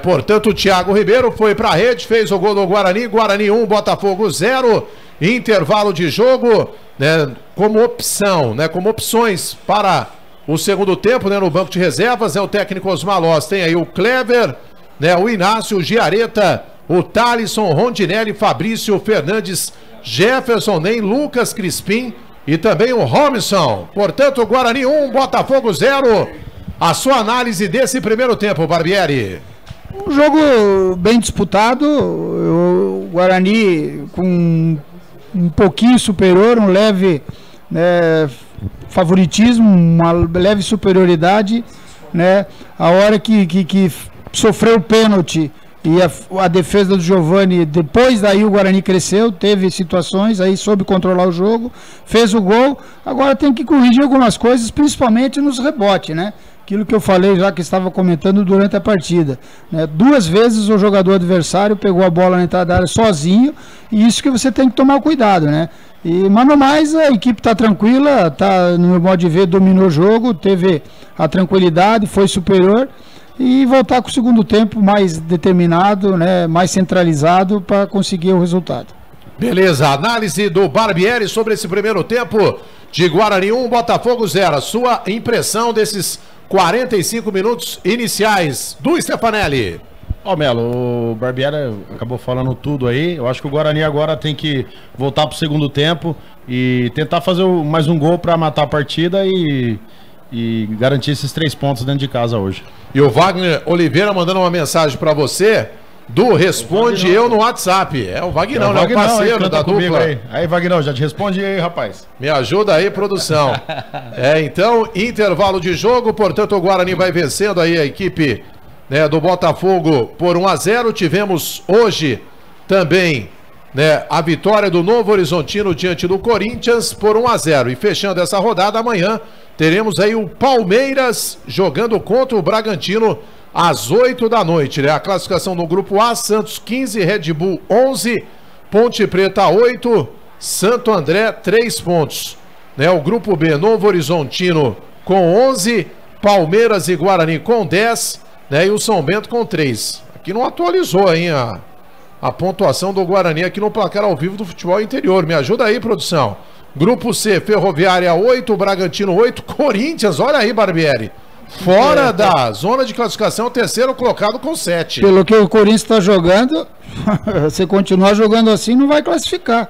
Portanto, o Thiago Ribeiro foi para a rede, fez o gol do Guarani, Guarani 1, Botafogo 0, intervalo de jogo, né, como opção, né, como opções para o segundo tempo, né, no banco de reservas, o técnico Osmar Loss, tem aí o Kleber, né, o Inácio, o Giareta, o Thalisson, Rondinelli, Fabrício, Fernandes, Jefferson, Nem, Lucas Crispim e também o Robinson. Portanto, Guarani 1, Botafogo 0. A sua análise desse primeiro tempo, Barbieri? Um jogo bem disputado, o Guarani com um pouquinho superior, um leve, né, favoritismo, uma leve superioridade, né? A hora que sofreu o pênalti e a defesa do Giovani, depois daí o Guarani cresceu, teve situações, aí soube controlar o jogo, fez o gol. Agora tem que corrigir algumas coisas, principalmente nos rebotes, né? Aquilo que eu falei já, que estava comentando durante a partida, né? 2 vezes o jogador adversário pegou a bola na entrada da área sozinho, e isso que você tem que tomar cuidado, né? Mas no mais, a equipe está tranquila, tá, no meu modo de ver, dominou o jogo, teve a tranquilidade, foi superior, e voltar com o segundo tempo mais determinado, né, mais centralizado para conseguir o resultado. Beleza, análise do Barbieri sobre esse primeiro tempo de Guarani 1, Botafogo 0. A sua impressão desses 45 minutos iniciais do Stefanelli. Melo, o Barbieri acabou falando tudo aí. Eu acho que o Guarani agora tem que voltar pro segundo tempo e tentar fazer mais um gol para matar a partida e garantir esses 3 pontos dentro de casa hoje. E o Wagner Oliveira mandando uma mensagem para você do Responde Eu no WhatsApp. O Vagnão, né? O parceiro da dupla. Aí, Vagnão, já te responde aí, rapaz. Me ajuda aí, produção. Então, intervalo de jogo, portanto o Guarani vai vencendo aí a equipe, né, do Botafogo por 1-0. Tivemos hoje também, né, a vitória do Novo Horizontino diante do Corinthians por 1-0. E fechando essa rodada, amanhã teremos aí o Palmeiras jogando contra o Bragantino às 8 da noite, né? A classificação no grupo A: Santos 15, Red Bull 11, Ponte Preta 8, Santo André 3 pontos, né? O grupo B: Novo Horizontino com 11, Palmeiras e Guarani com 10, né? E o São Bento com 3. Aqui não atualizou aí a pontuação do Guarani aqui no placar ao vivo do futebol interior. Me ajuda aí, produção. Grupo C: Ferroviária 8, Bragantino 8, Corinthians, olha aí, Barbieri, fora da zona de classificação, o terceiro colocado com 7. Pelo que o Corinthians está jogando, você continuar jogando assim, não vai classificar.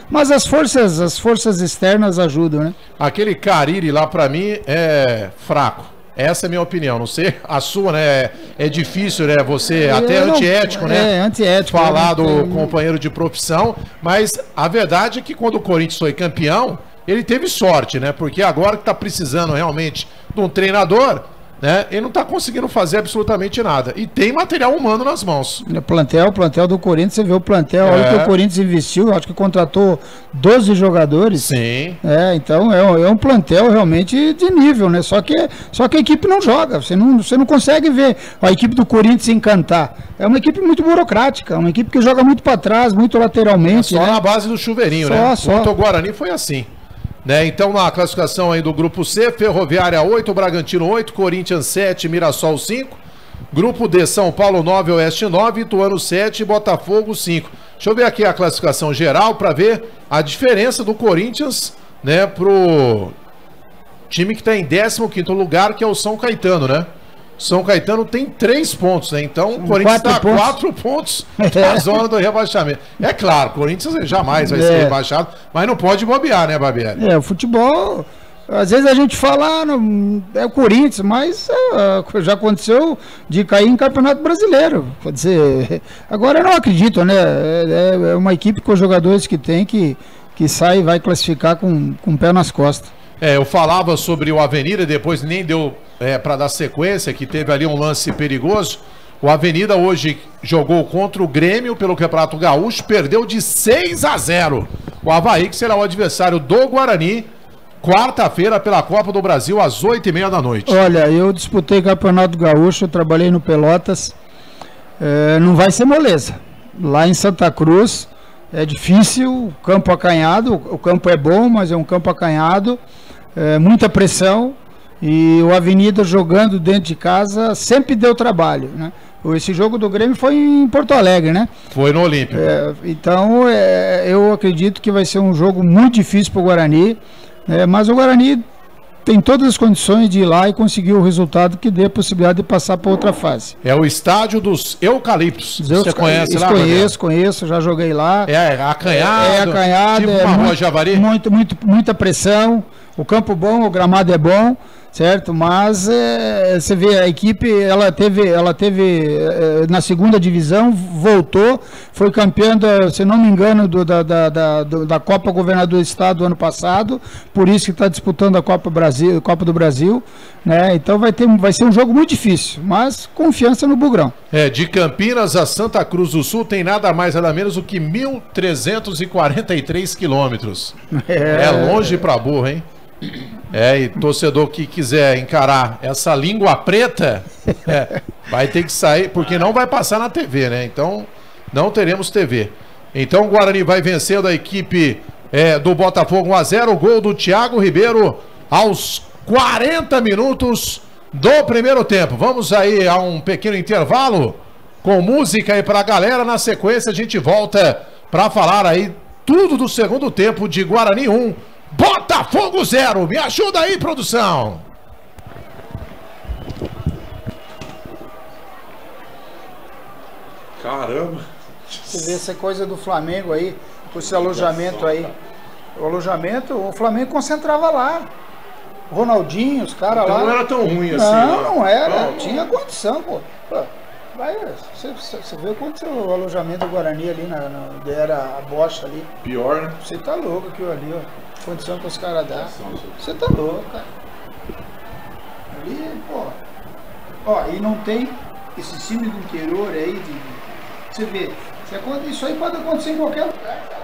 Mas as forças externas ajudam, né? Aquele Cariri lá, para mim, é fraco. Essa é a minha opinião, não sei a sua, né? É difícil, né? Você até antiético, né? Antiético. Falar do companheiro de profissão, mas a verdade é que quando o Corinthians foi campeão, ele teve sorte, né? Porque agora que tá precisando realmente de um treinador, né? Ele não tá conseguindo fazer absolutamente nada. E tem material humano nas mãos. O plantel do Corinthians, você vê o plantel, olha que o Corinthians investiu, acho que contratou 12 jogadores. Sim. Então é um plantel realmente de nível, né? Só que a equipe não joga, você não consegue ver a equipe do Corinthians encantar. É uma equipe muito burocrática, uma equipe que joga muito para trás, muito lateralmente. Só na base do chuveirinho, né? Só. O Guarani foi assim. Né? Então, na classificação aí do grupo C, Ferroviária 8, Bragantino 8, Corinthians 7, Mirassol 5. Grupo D, São Paulo 9, Oeste 9, Ituano 7, Botafogo 5. Deixa eu ver aqui a classificação geral para ver a diferença do Corinthians, né, pro time que está em 15º lugar, que é o São Caetano, né? São Caetano tem 3 pontos, né? Então o Corinthians está a 4 pontos na zona do rebaixamento. É claro, o Corinthians jamais vai ser rebaixado, mas não pode bobear, né, Barbieri? O futebol, às vezes a gente fala, é o Corinthians, mas já aconteceu de cair em Campeonato Brasileiro. Quer dizer, agora eu não acredito, né? É uma equipe com os jogadores que tem que sai e vai classificar com o pé nas costas. Eu falava sobre o Avenida, depois nem deu para dar sequência, que teve ali um lance perigoso. O Avenida hoje jogou contra o Grêmio pelo Campeonato Gaúcho, perdeu de 6-0. O Avaí, que será o adversário do Guarani, quarta-feira pela Copa do Brasil, às 8h30 da noite. Olha, eu disputei Campeonato Gaúcho, eu trabalhei no Pelotas, não vai ser moleza. Lá em Santa Cruz é difícil, campo acanhado, o campo é bom, mas é um campo acanhado, muita pressão, e o Avenida jogando dentro de casa sempre deu trabalho, né? Esse jogo do Grêmio foi em Porto Alegre, né? Foi no Olímpico. Então, eu acredito que vai ser um jogo muito difícil para o Guarani, mas o Guarani tem todas as condições de ir lá e conseguir o resultado que dê a possibilidade de passar para outra fase. É o estádio dos Eucaliptos. Você conhece lá? Conheço, já joguei lá. Acanhado. Acanhado. Tipo uma rua Javari? Muita pressão. O campo bom, o gramado é bom, certo? Mas você vê, a equipe, ela teve na segunda divisão, voltou, foi campeã, se não me engano, da Copa Governador do Estado do ano passado, por isso que está disputando a Copa do Brasil, né? Então vai ser um jogo muito difícil, mas confiança no Bugrão. De Campinas a Santa Cruz do Sul tem nada mais, nada menos do que 1.343 quilômetros. É longe pra burro, hein? E torcedor que quiser encarar essa língua preta, vai ter que sair, porque não vai passar na TV, né? Então, não teremos TV. Então, o Guarani vai vencendo a equipe do Botafogo 1-0. O gol do Thiago Ribeiro aos 40 minutos do primeiro tempo. Vamos aí a um pequeno intervalo com música aí pra galera. Na sequência, a gente volta para falar aí tudo do segundo tempo de Guarani 1. Botafogo 0, me ajuda aí, produção. Caramba. Você vê essa coisa do Flamengo aí, com esse alojamento aí. O Flamengo concentrava lá. O Ronaldinho, os caras lá. Não era tão ruim assim. Não era. Tinha condição, pô. Você vê quanto o alojamento do Guarani ali, era a bocha ali. Pior, né? Você tá louco aquilo ali, ó. Condição que os caras dão. Você tá louco, cara. Ali, pô. E não tem esse time do interior aí você vê. Isso aí pode acontecer em qualquer lugar, cara.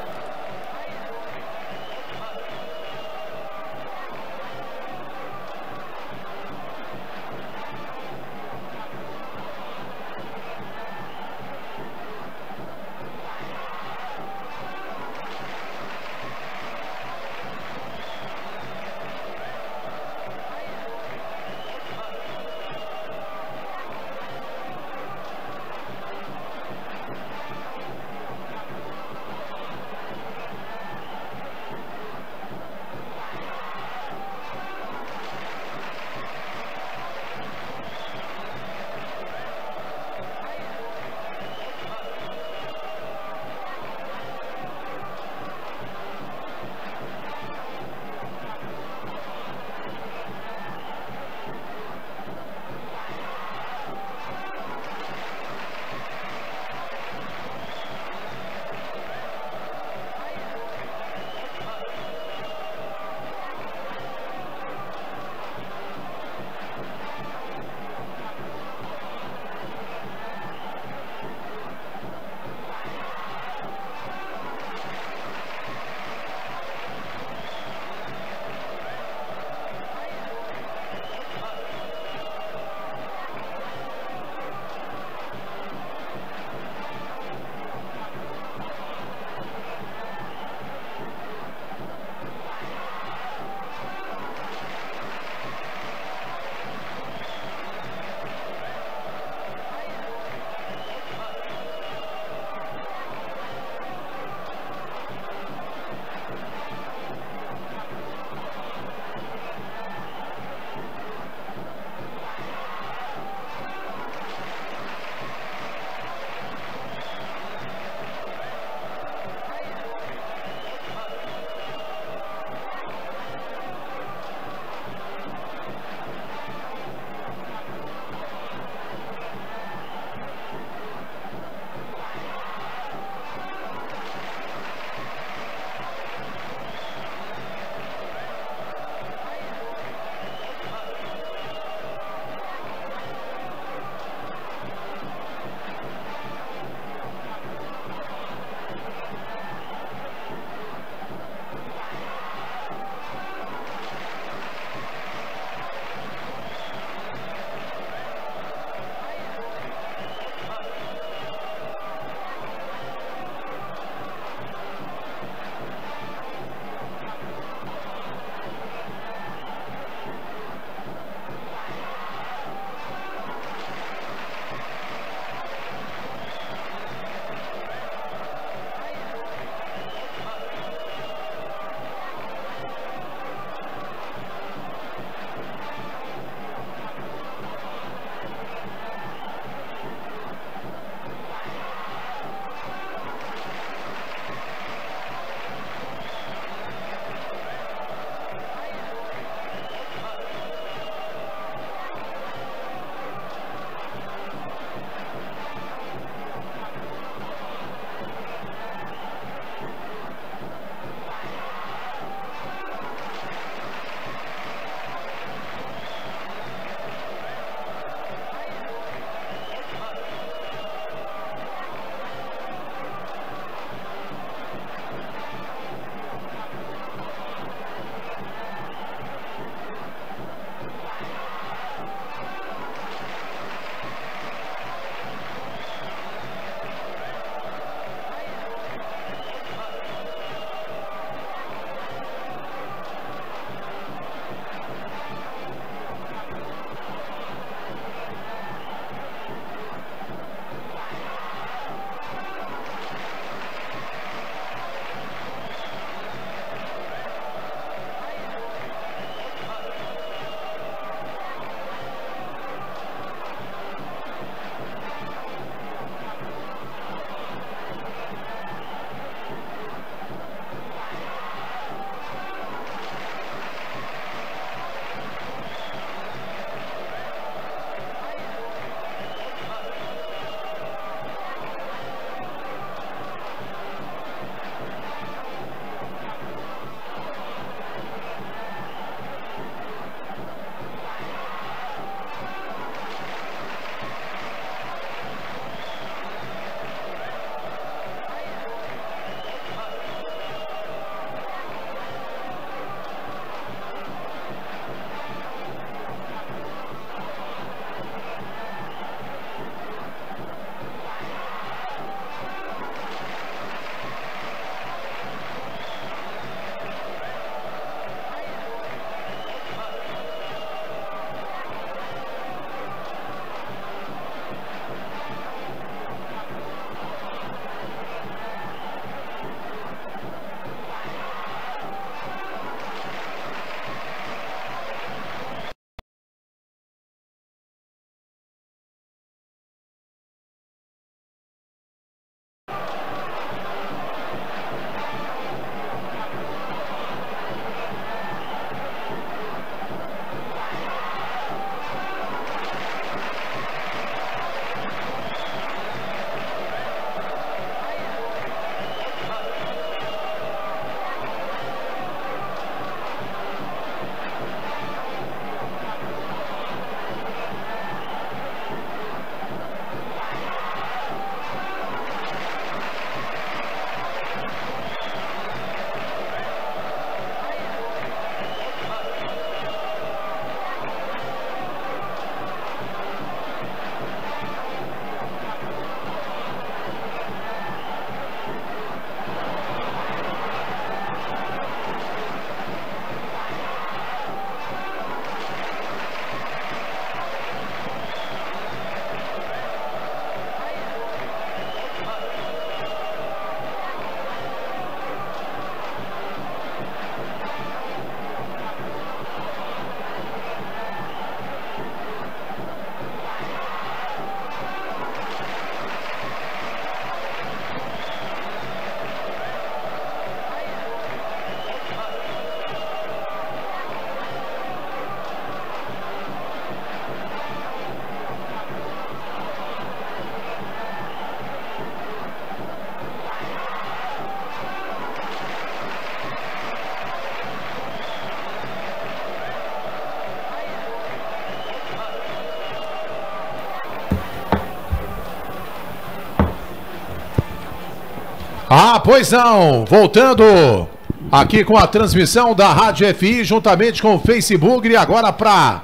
Ah, pois não. Voltando aqui com a transmissão da Rádio FI, juntamente com o Facebook, e agora para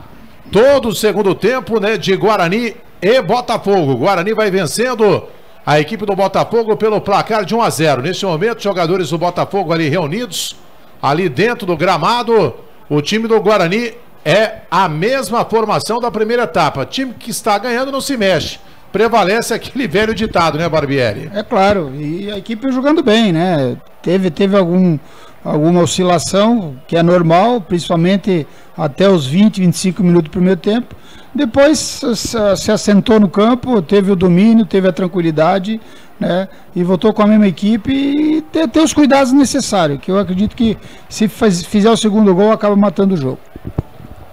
todo o segundo tempo, né, de Guarani e Botafogo. Guarani vai vencendo a equipe do Botafogo pelo placar de 1-0. Neste momento, jogadores do Botafogo ali reunidos, ali dentro do gramado. O time do Guarani é a mesma formação da primeira etapa. Time que está ganhando não se mexe. Prevalece aquele velho ditado, né, Barbieri? É claro, e a equipe jogando bem, né? Teve alguma oscilação, que é normal, principalmente até os 20, 25 minutos do primeiro tempo. Depois se assentou no campo, teve o domínio, teve a tranquilidade, né? E voltou com a mesma equipe e ter os cuidados necessários, que eu acredito que se fizer o segundo gol, acaba matando o jogo.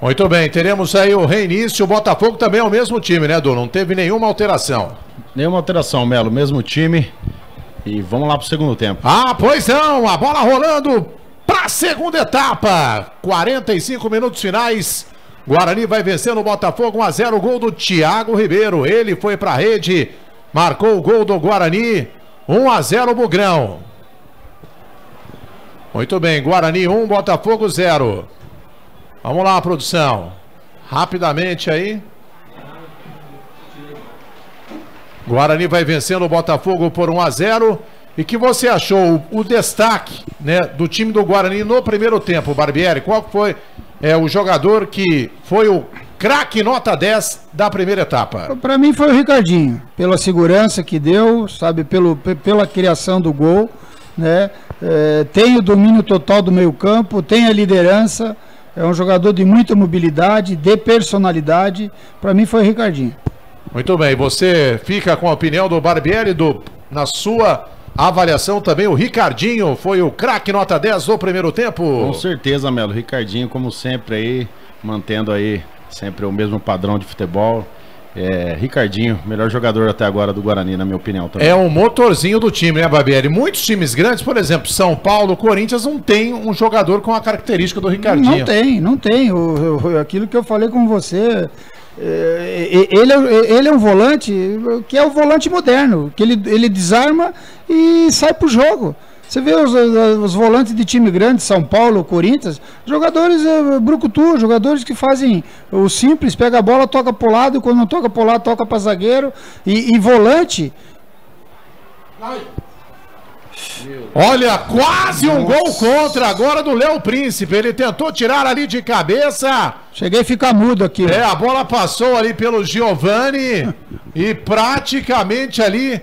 Muito bem, teremos aí o reinício. O Botafogo também é o mesmo time, né, Du? Não teve nenhuma alteração. Nenhuma alteração, Melo, mesmo time. E vamos lá pro segundo tempo. Ah, pois não, a bola rolando pra segunda etapa. 45 minutos finais. Guarani vai vencendo o Botafogo 1-0, gol do Thiago Ribeiro. Ele foi pra rede, marcou o gol do Guarani. 1-0 Bugrão. Muito bem, Guarani 1, Botafogo 0. Vamos lá, produção. Rapidamente aí. Guarani vai vencendo o Botafogo por 1-0. E que você achou o destaque, né, do time do Guarani no primeiro tempo, Barbieri? Qual foi o jogador que foi o craque nota 10 da primeira etapa? Para mim foi o Ricardinho, pela segurança que deu, sabe, pela criação do gol, né? Tem o domínio total do meio-campo, tem a liderança. É um jogador de muita mobilidade, de personalidade. Para mim foi o Ricardinho. Muito bem, você fica com a opinião do Barbieri, na sua avaliação também, o Ricardinho foi o craque nota 10 do primeiro tempo? Com certeza, Melo. Ricardinho, como sempre aí, mantendo aí sempre o mesmo padrão de futebol. Ricardinho, melhor jogador até agora do Guarani, na minha opinião também. É um motorzinho do time, né, Barbieri? Muitos times grandes, por exemplo, São Paulo, Corinthians, não tem um jogador com a característica do Ricardinho. Não tem. Aquilo que eu falei com você, ele é um volante que é o volante moderno, que ele desarma e sai pro jogo. Você vê os volantes de time grande, São Paulo, Corinthians, jogadores brucutu, jogadores que fazem o simples, pega a bola, toca pro lado, quando não toca pro lado, toca pra zagueiro, e volante. Olha, quase um gol contra agora do Léo Príncipe, ele tentou tirar ali de cabeça. Cheguei a ficar mudo aqui. A bola passou ali pelo Giovani e praticamente ali...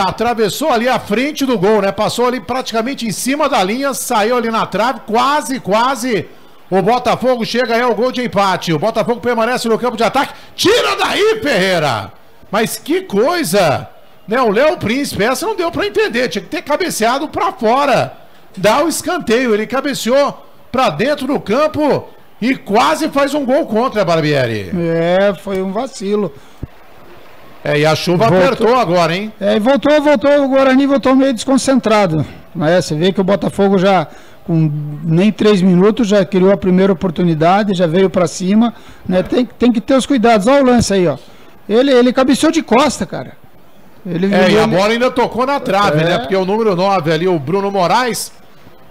atravessou ali a frente do gol, né? Passou ali praticamente em cima da linha, saiu ali na trave, quase. O Botafogo chega aí ao gol de empate. O Botafogo permanece no campo de ataque. Tira daí, Ferreira! Mas que coisa! Né? O Léo Príncipe, essa não deu pra entender. Tinha que ter cabeceado pra fora. Dá o escanteio. Ele cabeceou pra dentro do campo e quase faz um gol contra, Barbieri. Foi um vacilo. E a chuva apertou agora, hein? Voltou, o Guarani voltou meio desconcentrado. Você vê que o Botafogo já, com nem 3 minutos, já criou a primeira oportunidade, já veio pra cima, né? Tem que ter os cuidados. Olha o lance aí, ó. Ele cabeceou de costa, cara. E a bola ainda tocou na trave, né? Porque o número 9 ali, o Bruno Moraes,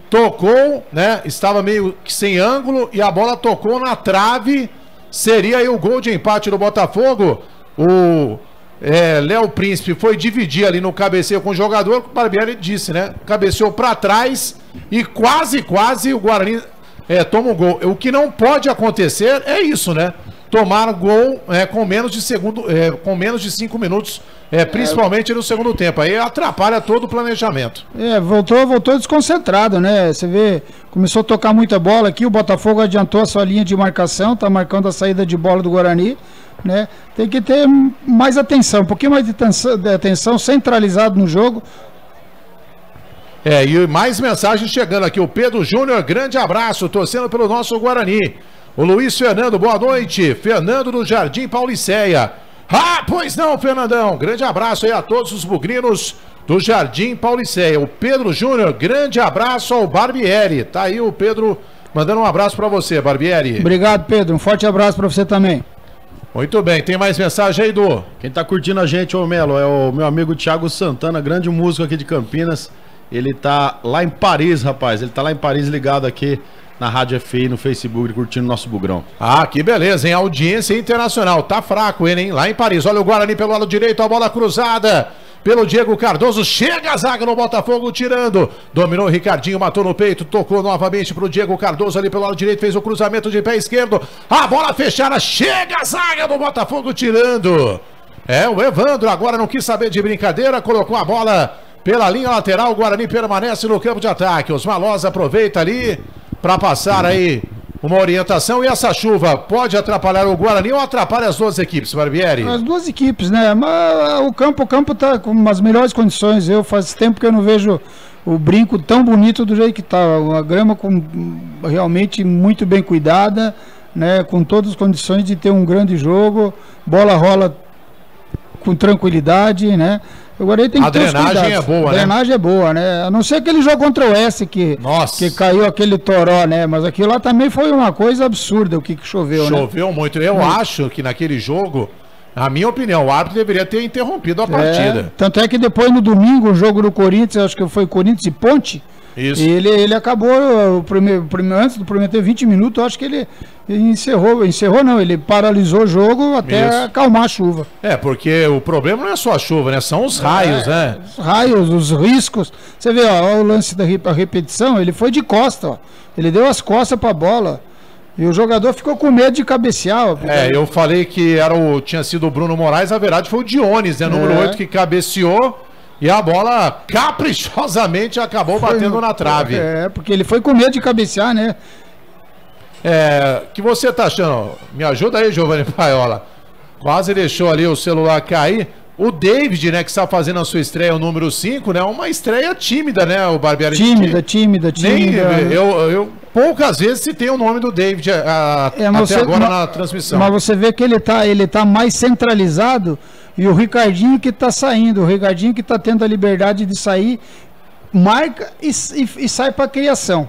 tocou, né? Estava meio que sem ângulo e a bola tocou na trave. Seria aí o gol de empate do Botafogo. O Léo Príncipe foi dividir ali no cabeceio com o jogador, o Barbieri disse, né? Cabeceou para trás e quase o Guarani toma um gol. O que não pode acontecer é isso, né? Tomar gol com menos de 5 minutos, principalmente no segundo tempo. Aí atrapalha todo o planejamento. Voltou desconcentrado, né? Você vê, começou a tocar muita bola aqui, o Botafogo adiantou a sua linha de marcação, tá marcando a saída de bola do Guarani. Né? Tem que ter mais atenção, um pouquinho mais de atenção, centralizado no jogo. E mais mensagens chegando aqui. O Pedro Júnior, grande abraço, torcendo pelo nosso Guarani. O Luiz Fernando, boa noite. Fernando do Jardim Pauliceia. Ah, pois não, Fernandão. Grande abraço aí a todos os bugrinos do Jardim Pauliceia. O Pedro Júnior, grande abraço ao Barbieri. Tá aí o Pedro mandando um abraço para você, Barbieri. Obrigado, Pedro. Um forte abraço para você também. Muito bem, tem mais mensagem aí, Du? Quem tá curtindo a gente, ô Melo, é o meu amigo Thiago Santana, grande músico aqui de Campinas. Ele tá lá em Paris, rapaz. Ele tá lá em Paris ligado aqui na Rádio FI, no Facebook, curtindo nosso bugrão. Ah, que beleza, hein? Audiência internacional. Tá fraco ele, hein? Lá em Paris. Olha o Guarani pelo lado direito, a bola cruzada pelo Diego Cardoso. Chega a zaga no Botafogo, tirando. Dominou o Ricardinho, matou no peito, tocou novamente pro Diego Cardoso ali pelo lado direito, fez o cruzamento de pé esquerdo. A bola fechada, chega a zaga do Botafogo, tirando. O Evandro agora não quis saber de brincadeira, colocou a bola pela linha lateral. O Guarani permanece no campo de ataque. Os Malós aproveita ali para passar aí uma orientação. E essa chuva pode atrapalhar o Guarani ou atrapalha as duas equipes, Barbieri? As duas equipes, né? Mas o campo tá com as melhores condições. Faz tempo que eu não vejo o brinco tão bonito do jeito que tá. Uma grama realmente muito bem cuidada, né? Com todas as condições de ter um grande jogo. Bola rola com tranquilidade, né? Agora ele tem que ter os cuidados. A drenagem é boa, né? A drenagem é boa, né? A não ser aquele jogo contra o S que caiu aquele toró, né? Mas aquilo lá também foi uma coisa absurda o que choveu, né? Choveu muito. Eu acho que naquele jogo, na minha opinião, o árbitro deveria ter interrompido a partida. Tanto é que depois no domingo, o jogo do Corinthians, acho que foi Corinthians e Ponte. Isso. Ele acabou antes do primeiro ter 20 minutos, eu acho que ele ele paralisou o jogo até acalmar a chuva. Porque o problema não é só a chuva, né? São os raios, né? Os raios, os riscos. Você vê, ó, o lance da repetição, ele foi de costa, ó. Ele deu as costas para a bola. E o jogador ficou com medo de cabecear. Eu falei que tinha sido o Bruno Moraes, na verdade foi o Dionis, né? Número 8 que cabeceou. E a bola caprichosamente acabou batendo na trave. Porque ele foi com medo de cabecear, né? Que você tá achando? Me ajuda aí, Giovanni Paiola. Quase deixou ali o celular cair. O David, né, que está fazendo a sua estreia, o número 5, né? Uma estreia tímida, né, o Barbieri? Tímida. Eu poucas vezes citei o nome do David até agora na transmissão. Mas você vê que ele tá mais centralizado. E o Ricardinho que está saindo, o Ricardinho que está tendo a liberdade de sair, marca e sai para a criação.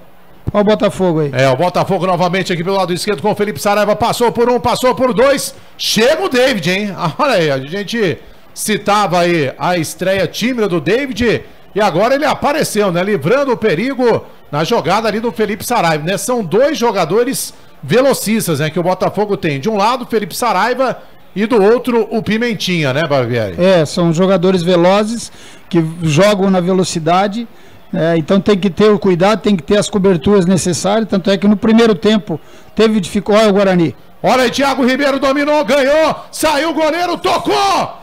Olha o Botafogo aí. O Botafogo novamente aqui pelo lado esquerdo com o Felipe Saraiva, passou por um, passou por dois, chega o David, hein? Olha aí, a gente citava aí a estreia tímida do David e agora ele apareceu, né? Livrando o perigo na jogada ali do Felipe Saraiva, né? São dois jogadores velocistas, né? Que o Botafogo tem. De um lado, o Felipe Saraiva e do outro, o Pimentinha, né, Barbieri? São jogadores velozes que jogam na velocidade, então tem que ter o cuidado, tem que ter as coberturas necessárias, tanto é que no primeiro tempo teve dificuldade. Olha o Guarani. Olha aí, Thiago Ribeiro dominou, ganhou, saiu o goleiro, tocou!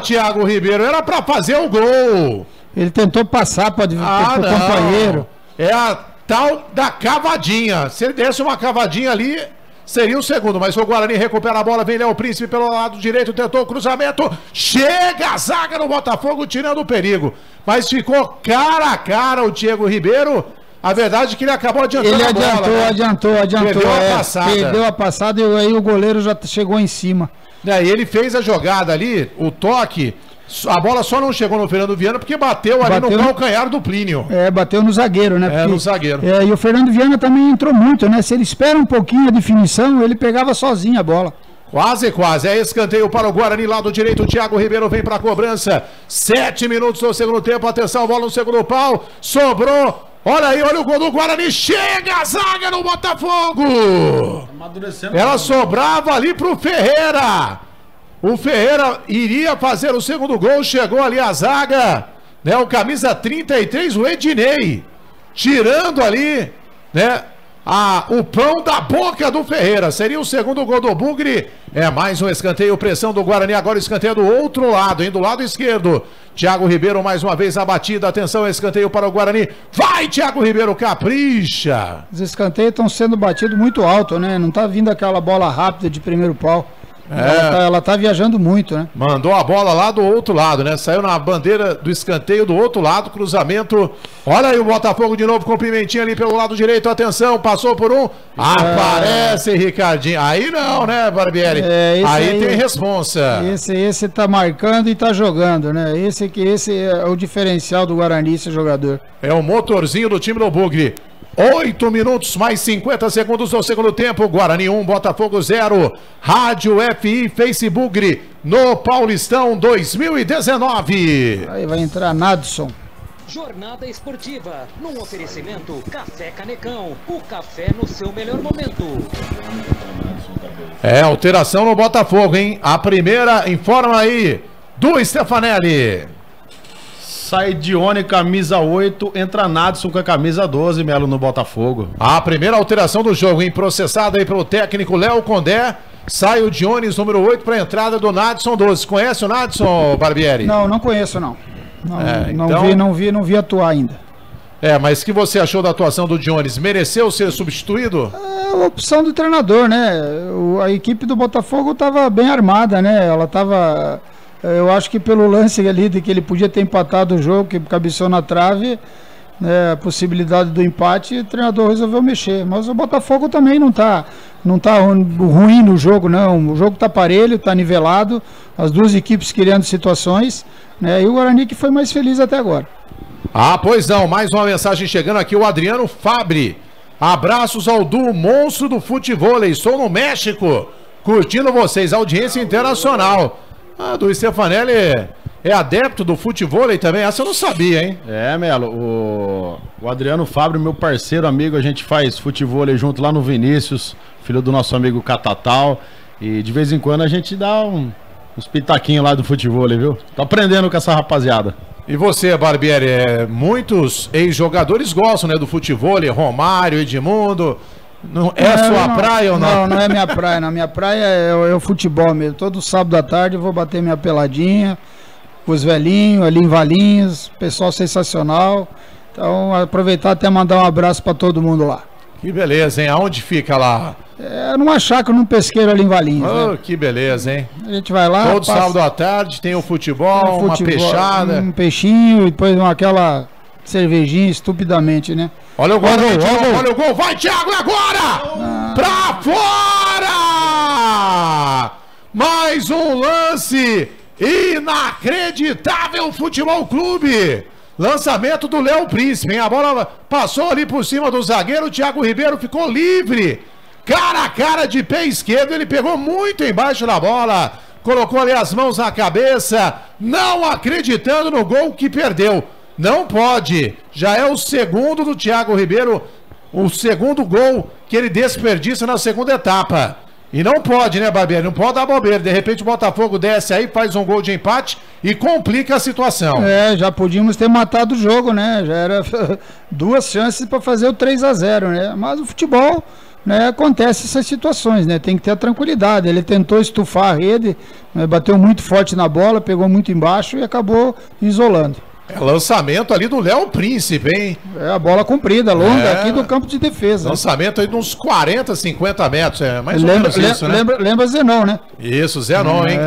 Thiago Ribeiro, era pra fazer o gol. Ele tentou passar pro companheiro. É a tal da cavadinha. Se ele desse uma cavadinha ali, seria o segundo, mas o Guarani recupera a bola, vem Léo Príncipe pelo lado direito, tentou o cruzamento, chega a zaga no Botafogo, tirando o perigo, mas ficou cara a cara o Diego Ribeiro. A verdade é que ele acabou adiantando a bola. Ele adiantou. Perdeu a passada e aí o goleiro já chegou em cima. E ele fez a jogada ali, o toque. A bola só não chegou no Fernando Viana porque bateu ali no calcanhar do Plínio. Bateu no zagueiro, né? No zagueiro. E o Fernando Viana também entrou muito, né? Se ele espera um pouquinho a definição, ele pegava sozinho a bola. Quase. É escanteio para o Guarani, lado direito, o Thiago Ribeiro vem para a cobrança. 7 minutos do segundo tempo, atenção, bola no segundo pau, sobrou. Olha aí, olha o gol do Guarani, chega a zaga no Botafogo. Ela sobrava ali pro Ferreira. O Ferreira iria fazer o segundo gol, chegou ali a zaga, né? O camisa 33, o Ednei, tirando ali, né? O pão da boca do Ferreira. Seria o segundo gol do Bugre. Mais um escanteio, pressão do Guarani. Agora escanteio do outro lado, hein? Do lado esquerdo. Thiago Ribeiro mais uma vez a batida. Atenção, escanteio para o Guarani. Vai, Thiago Ribeiro, capricha. Os escanteios estão sendo batidos muito alto, né? Não tá vindo aquela bola rápida de primeiro pau. Ela tá viajando muito, né? Mandou a bola lá do outro lado, né? Saiu na bandeira do escanteio do outro lado, cruzamento. Olha aí o Botafogo de novo com o Pimentinha ali pelo lado direito. Atenção, passou por um. Aparece Ricardinho. Aí não, né, Barbieri? Aí tem responsa. Esse tá marcando e tá jogando, né? Esse é o diferencial do Guarani, esse jogador. É o motorzinho do time do Bugre. 8 minutos mais 50 segundos do segundo tempo. Guarani 1, Botafogo 0. Rádio FI, Facebook no Paulistão 2019. Aí vai entrar Nadson. Jornada esportiva, num oferecimento Café Canecão, o café no seu melhor momento. Alteração no Botafogo, hein? A primeira, informa aí, do Stefanelli. Sai Dione, camisa 8, entra Nadson com a camisa 12, Melo, no Botafogo. A primeira alteração do jogo, hein? Processada aí pelo técnico Léo Condé. Sai o Dionis, número 8, para a entrada do Nadson 12. Conhece o Nadson, Barbieri? Não conheço, não. Não vi atuar ainda. Mas o que você achou da atuação do Dionis? Mereceu ser substituído? É a opção do treinador, né? A equipe do Botafogo estava bem armada, né? Ela estava... Eu acho que pelo lance ali de que ele podia ter empatado o jogo, que cabeceou na trave, né, a possibilidade do empate, o treinador resolveu mexer. Mas o Botafogo também não tá ruim no jogo, não. O jogo tá parelho, tá nivelado, as duas equipes criando situações, né? E o Guarani que foi mais feliz até agora. Pois não, mais uma mensagem chegando aqui, o Adriano Fabri. Abraços ao duo monstro do futebol. Estou no México, curtindo vocês, audiência internacional. Do Stefanelli é adepto do futebol também, essa eu não sabia, hein? Melo, o Adriano Fabri, meu parceiro, amigo, a gente faz futebol junto lá no Vinícius, filho do nosso amigo Catatal, e de vez em quando a gente dá uns pitaquinhos lá do futebol, viu? Tô aprendendo com essa rapaziada. E você, Barbieri, muitos ex-jogadores gostam, né, do futebol, Romário, Edmundo... Não é sua praia ou não? Não é minha praia, não. Minha praia é o futebol mesmo. Todo sábado à tarde eu vou bater minha peladinha com os velhinhos ali em Valinhos, pessoal sensacional. Então, aproveitar até mandar um abraço para todo mundo lá. Que beleza, hein? Aonde fica lá? Numa chácara, num pesqueiro ali em Valinhos. Né? Que beleza, hein? A gente vai lá. Todo sábado à tarde tem o futebol, uma peixada. Um peixinho e depois aquela cervejinha estupidamente, né? Olha o gol, olha o gol, vai Thiago, agora! Pra fora! Mais um lance inacreditável, Futebol Clube! Lançamento do Léo Príncipe, hein? A bola passou ali por cima do zagueiro, o Thiago Ribeiro ficou livre, cara a cara de pé esquerdo, ele pegou muito embaixo da bola, colocou ali as mãos na cabeça, não acreditando no gol que perdeu. Não pode, já é o segundo do Thiago Ribeiro, o segundo gol que ele desperdiça na segunda etapa. E não pode, né, Barbieri? Não pode dar bobeira. De repente o Botafogo desce aí, faz um gol de empate e complica a situação. Já podíamos ter matado o jogo, né? Já era duas chances para fazer o 3-0, né? Mas o futebol, né, acontece essas situações, né? Tem que ter a tranquilidade. Ele tentou estufar a rede, né, bateu muito forte na bola, pegou muito embaixo e acabou isolando. Lançamento ali do Léo Príncipe, hein? A bola comprida, longa, aqui do campo de defesa. Lançamento aí de uns 40, 50 metros, mais ou menos isso, né? Lembra Zenon, né? Isso, Zenon, hein?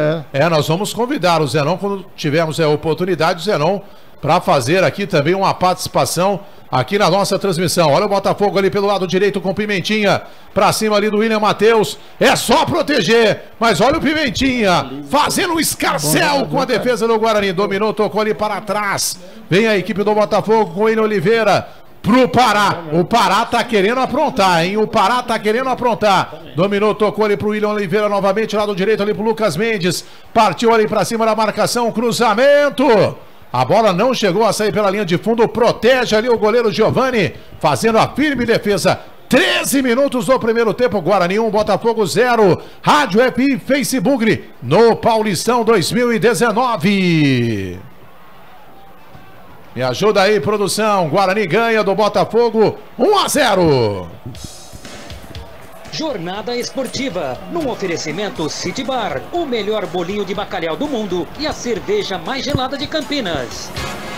Nós vamos convidar o Zenon, quando tivermos a oportunidade, o Zenon, para fazer aqui também uma participação aqui na nossa transmissão. Olha o Botafogo ali pelo lado direito com Pimentinha, pra cima ali do William Matheus, é só proteger, mas olha o Pimentinha, fazendo um escarcel com a defesa do Guarani, dominou, tocou ali para trás, vem a equipe do Botafogo com o William Oliveira, pro Pará, o Pará tá querendo aprontar, hein, o Pará tá querendo aprontar, dominou, tocou ali pro William Oliveira novamente, lado direito ali pro Lucas Mendes, partiu ali pra cima da marcação, cruzamento, a bola não chegou a sair pela linha de fundo, protege ali o goleiro Giovani, fazendo a firme defesa. 13 minutos do primeiro tempo, Guarani 1, Botafogo 0, Rádio FI, Facebook, no Paulistão 2019. Me ajuda aí, produção, Guarani ganha do Botafogo 1-0. Jornada esportiva, num oferecimento City Bar, o melhor bolinho de bacalhau do mundo e a cerveja mais gelada de Campinas.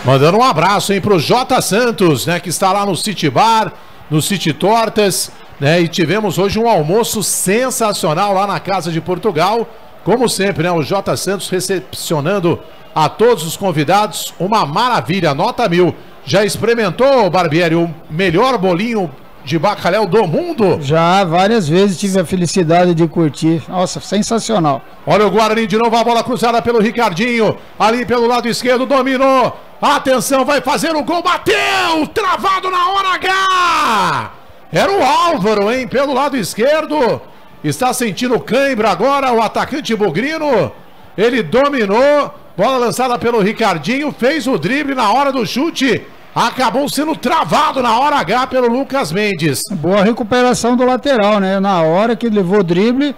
Mandando um abraço, hein, pro J. Santos, né, que está lá no City Bar, no City Tortas, né, e tivemos hoje um almoço sensacional lá na Casa de Portugal, como sempre, né, o J. Santos recepcionando a todos os convidados, uma maravilha, nota 1000. Já experimentou, Barbieri, o melhor bolinho de bacalhau do mundo? Já, várias vezes tive a felicidade de curtir. Nossa, sensacional. Olha o Guarani de novo, a bola cruzada pelo Ricardinho, ali pelo lado esquerdo, dominou. Atenção, vai fazer o gol, bateu, travado na hora H. Era o Álvaro, hein, pelo lado esquerdo. Está sentindo cãibra agora o atacante bugrino. Ele dominou, bola lançada pelo Ricardinho, fez o drible na hora do chute acabou sendo travado na hora H pelo Lucas Mendes. Boa recuperação do lateral, né? Na hora que levou o drible,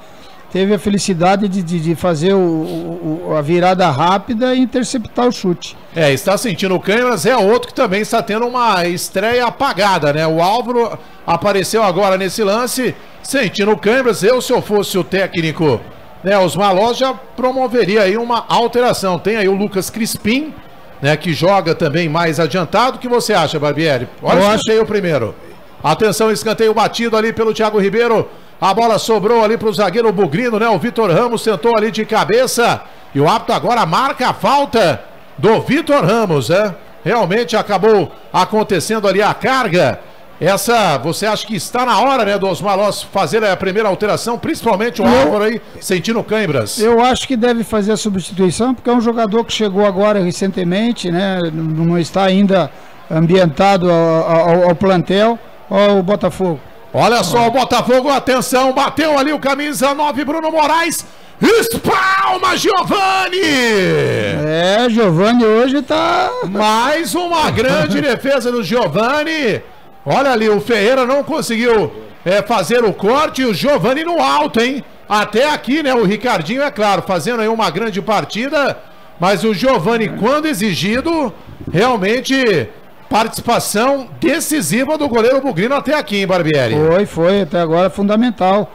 teve a felicidade de fazer a virada rápida e interceptar o chute. Está sentindo o câimbras, é outro que também está tendo uma estreia apagada, né? O Álvaro apareceu agora nesse lance, sentindo o câimbras. Se eu fosse o técnico, né, os Malós, já promoveria aí uma alteração. Tem aí o Lucas Crispim, né, que joga também mais adiantado. O que você acha, Barbieri? Olha o escanteio primeiro. Atenção, escanteio batido ali pelo Thiago Ribeiro. A bola sobrou ali para o zagueiro Bugrino, né? O Vitor Ramos tentou ali de cabeça. E o árbitro agora marca a falta do Vitor Ramos, né? Realmente acabou acontecendo ali a carga. Você acha que está na hora, né, dos Malós fazer a primeira alteração, principalmente o Álvaro aí sentindo câimbras? Eu acho que deve fazer a substituição, porque é um jogador que chegou agora recentemente, né? Não está ainda ambientado ao plantel. Ó, o Botafogo. Olha só o Botafogo, atenção, bateu ali o camisa 9, Bruno Moraes. Espalma, Giovani! Giovani hoje tá... Mais uma grande defesa do Giovani. Olha ali, o Ferreira não conseguiu fazer o corte e o Giovani no alto, hein? Até aqui, né, o Ricardinho, é claro, fazendo aí uma grande partida, mas o Giovani, quando exigido, realmente... Participação decisiva do goleiro Bugrino até aqui, hein, Barbieri? Foi, até agora fundamental.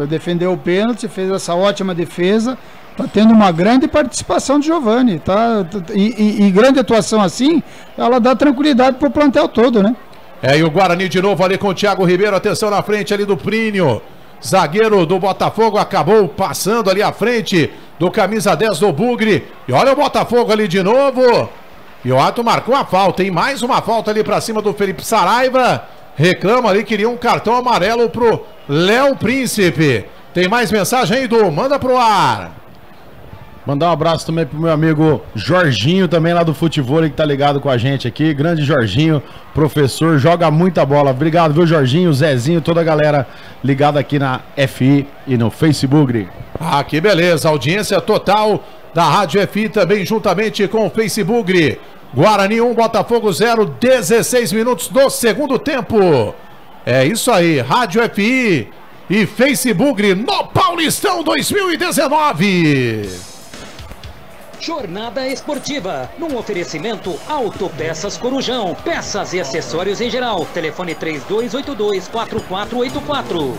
Defendeu o pênalti, fez essa ótima defesa. Tá tendo uma grande participação de Giovani, tá? E grande atuação assim, ela dá tranquilidade pro plantel todo, né? E o Guarani de novo ali com o Thiago Ribeiro, atenção na frente ali do Plínio. Zagueiro do Botafogo acabou passando ali à frente do camisa 10 do Bugre. E olha o Botafogo ali de novo. E o Ato marcou a falta, hein? Mais uma falta ali pra cima do Felipe Saraiva. Reclama ali, queria um cartão amarelo pro Léo Príncipe. Tem mais mensagem aí, Edu? Manda pro ar. Mandar um abraço também pro meu amigo Jorginho, também lá do futebol, que tá ligado com a gente aqui. Grande Jorginho, professor, joga muita bola. Obrigado, viu, Jorginho, Zezinho, toda a galera ligada aqui na FI e no Facebook. Ah, que beleza, audiência total da Rádio FI também juntamente com o Facebook. Guarani 1, Botafogo 0, 16 minutos do segundo tempo. É isso aí, Rádio FI e Facebook no Paulistão 2019. Jornada esportiva, num oferecimento Autopeças Corujão, peças e acessórios em geral. Telefone 3282-4484.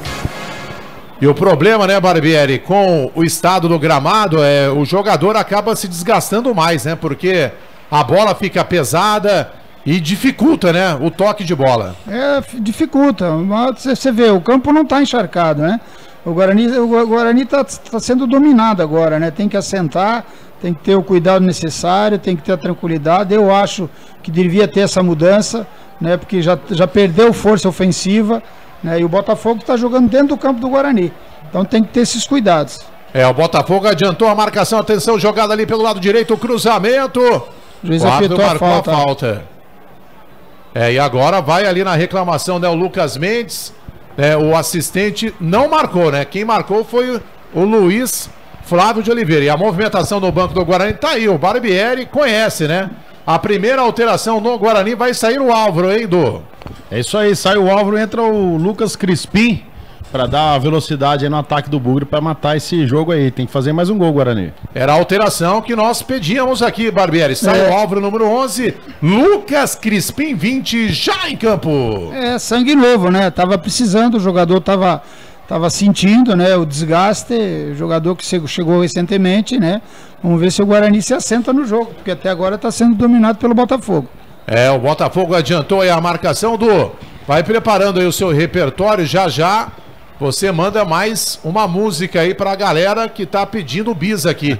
E o problema, né, Barbieri, com o estado do gramado, o jogador acaba se desgastando mais, né? Porque a bola fica pesada e dificulta, né, o toque de bola. Dificulta. Você vê, o campo não está encharcado, né? O Guarani tá sendo dominado agora, né? Tem que assentar, tem que ter o cuidado necessário, tem que ter a tranquilidade. Eu acho que devia ter essa mudança, né? Porque já perdeu força ofensiva, né? E o Botafogo está jogando dentro do campo do Guarani. Então tem que ter esses cuidados. O Botafogo adiantou a marcação. Atenção, jogada ali pelo lado direito, o cruzamento. O juiz apitou a falta. E agora vai ali na reclamação, né, o Lucas Mendes. O assistente não marcou, né? Quem marcou foi o Luiz Flávio de Oliveira. E a movimentação no banco do Guarani tá aí. O Barbieri conhece, né? A primeira alteração no Guarani vai sair o Álvaro, hein, Edu? É isso aí, sai o Álvaro, entra o Lucas Crispim para dar velocidade aí no ataque do Bugre para matar esse jogo aí. Tem que fazer mais um gol, Guarani. Era a alteração que nós pedíamos aqui, Barbieri. Sai o Álvaro, número 11, Lucas Crispim, 20, já em campo. Sangue novo, né? Tava precisando, o jogador tava sentindo, né, o desgaste, jogador que chegou recentemente, né? Vamos ver se o Guarani se assenta no jogo, porque até agora está sendo dominado pelo Botafogo. O Botafogo adiantou aí a marcação do... Vai preparando aí o seu repertório, já você manda mais uma música aí pra galera que tá pedindo bis aqui.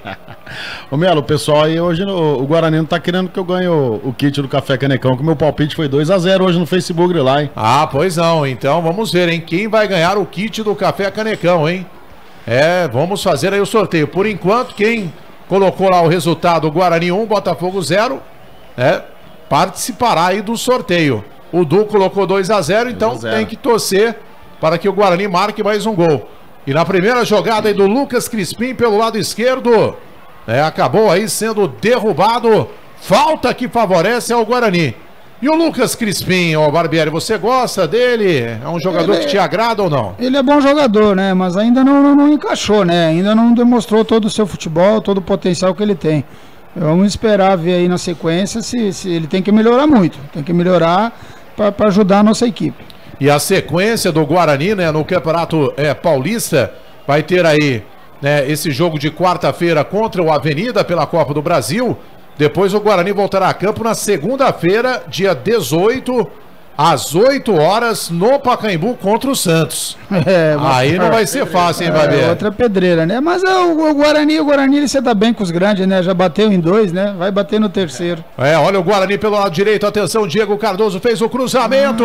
Ô Melo, o pessoal aí hoje, o Guarani não tá querendo que eu ganhe o kit do Café Canecão, que o meu palpite foi 2-0 hoje no Facebook lá, hein? Pois não, então vamos ver, hein? Quem vai ganhar o kit do Café Canecão, hein? Vamos fazer aí o sorteio. Por enquanto, quem colocou lá o resultado, Guarani 1, Botafogo 0, participará aí do sorteio. O Du colocou 2-0, então tem que torcer para que o Guarani marque mais um gol. E na primeira jogada aí do Lucas Crispim pelo lado esquerdo, acabou aí sendo derrubado. Falta que favorece ao Guarani. E o Lucas Crispim, ó, Barbieri, você gosta dele? É um jogador que te agrada ou não? Ele é bom jogador, né? Mas ainda não encaixou, né? Ainda não demonstrou todo o seu futebol, todo o potencial que ele tem. Vamos esperar ver aí na sequência se ele tem que melhorar muito. Tem que melhorar para ajudar a nossa equipe. E a sequência do Guarani, né, no Campeonato Paulista, vai ter aí, né, esse jogo de quarta-feira contra o Avenida pela Copa do Brasil. Depois o Guarani voltará a campo na segunda-feira, dia 18, às 8 horas, no Pacaembu contra o Santos. Aí não vai ser fácil, hein, Barbieri? Outra pedreira, né? Mas o Guarani ele se dá bem com os grandes, né? Já bateu em 2, né? Vai bater no terceiro. Olha o Guarani pelo lado direito, atenção, Diego Cardoso fez o cruzamento.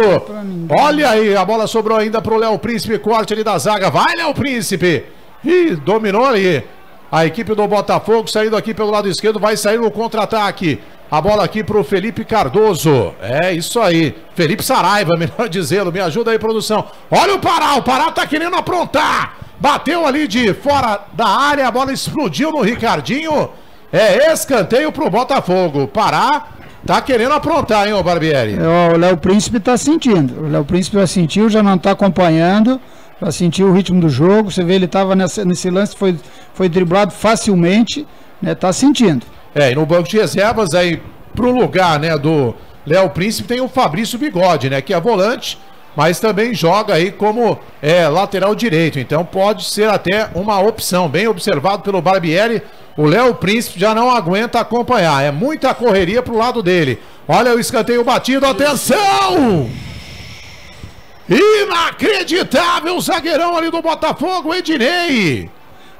Olha aí, a bola sobrou ainda pro Léo Príncipe, corte ali da zaga. Vai, Léo Príncipe! Ih, dominou ali. A equipe do Botafogo saindo aqui pelo lado esquerdo, vai sair no contra-ataque. A bola aqui pro Felipe Cardoso. É isso aí. Felipe Saraiva, melhor dizendo. Me ajuda aí, produção. Olha o Pará tá querendo aprontar. Bateu ali de fora da área, a bola explodiu no Ricardinho. É escanteio pro Botafogo. Pará tá querendo aprontar, hein, ô Barbieri? O Léo Príncipe tá sentindo. O Léo Príncipe já sentiu, já não tá acompanhando. Já sentiu o ritmo do jogo. Você vê, ele tava nesse lance, foi driblado facilmente, né? Tá sentindo. E no banco de reservas aí, pro lugar, né, do Léo Príncipe, tem o Fabrício Bigode, né, que é volante, mas também joga aí como lateral direito. Então pode ser até uma opção, bem observado pelo Barbieri. O Léo Príncipe já não aguenta acompanhar, é muita correria pro lado dele. Olha o escanteio batido, atenção! Inacreditável, o zagueirão ali do Botafogo, Ednei.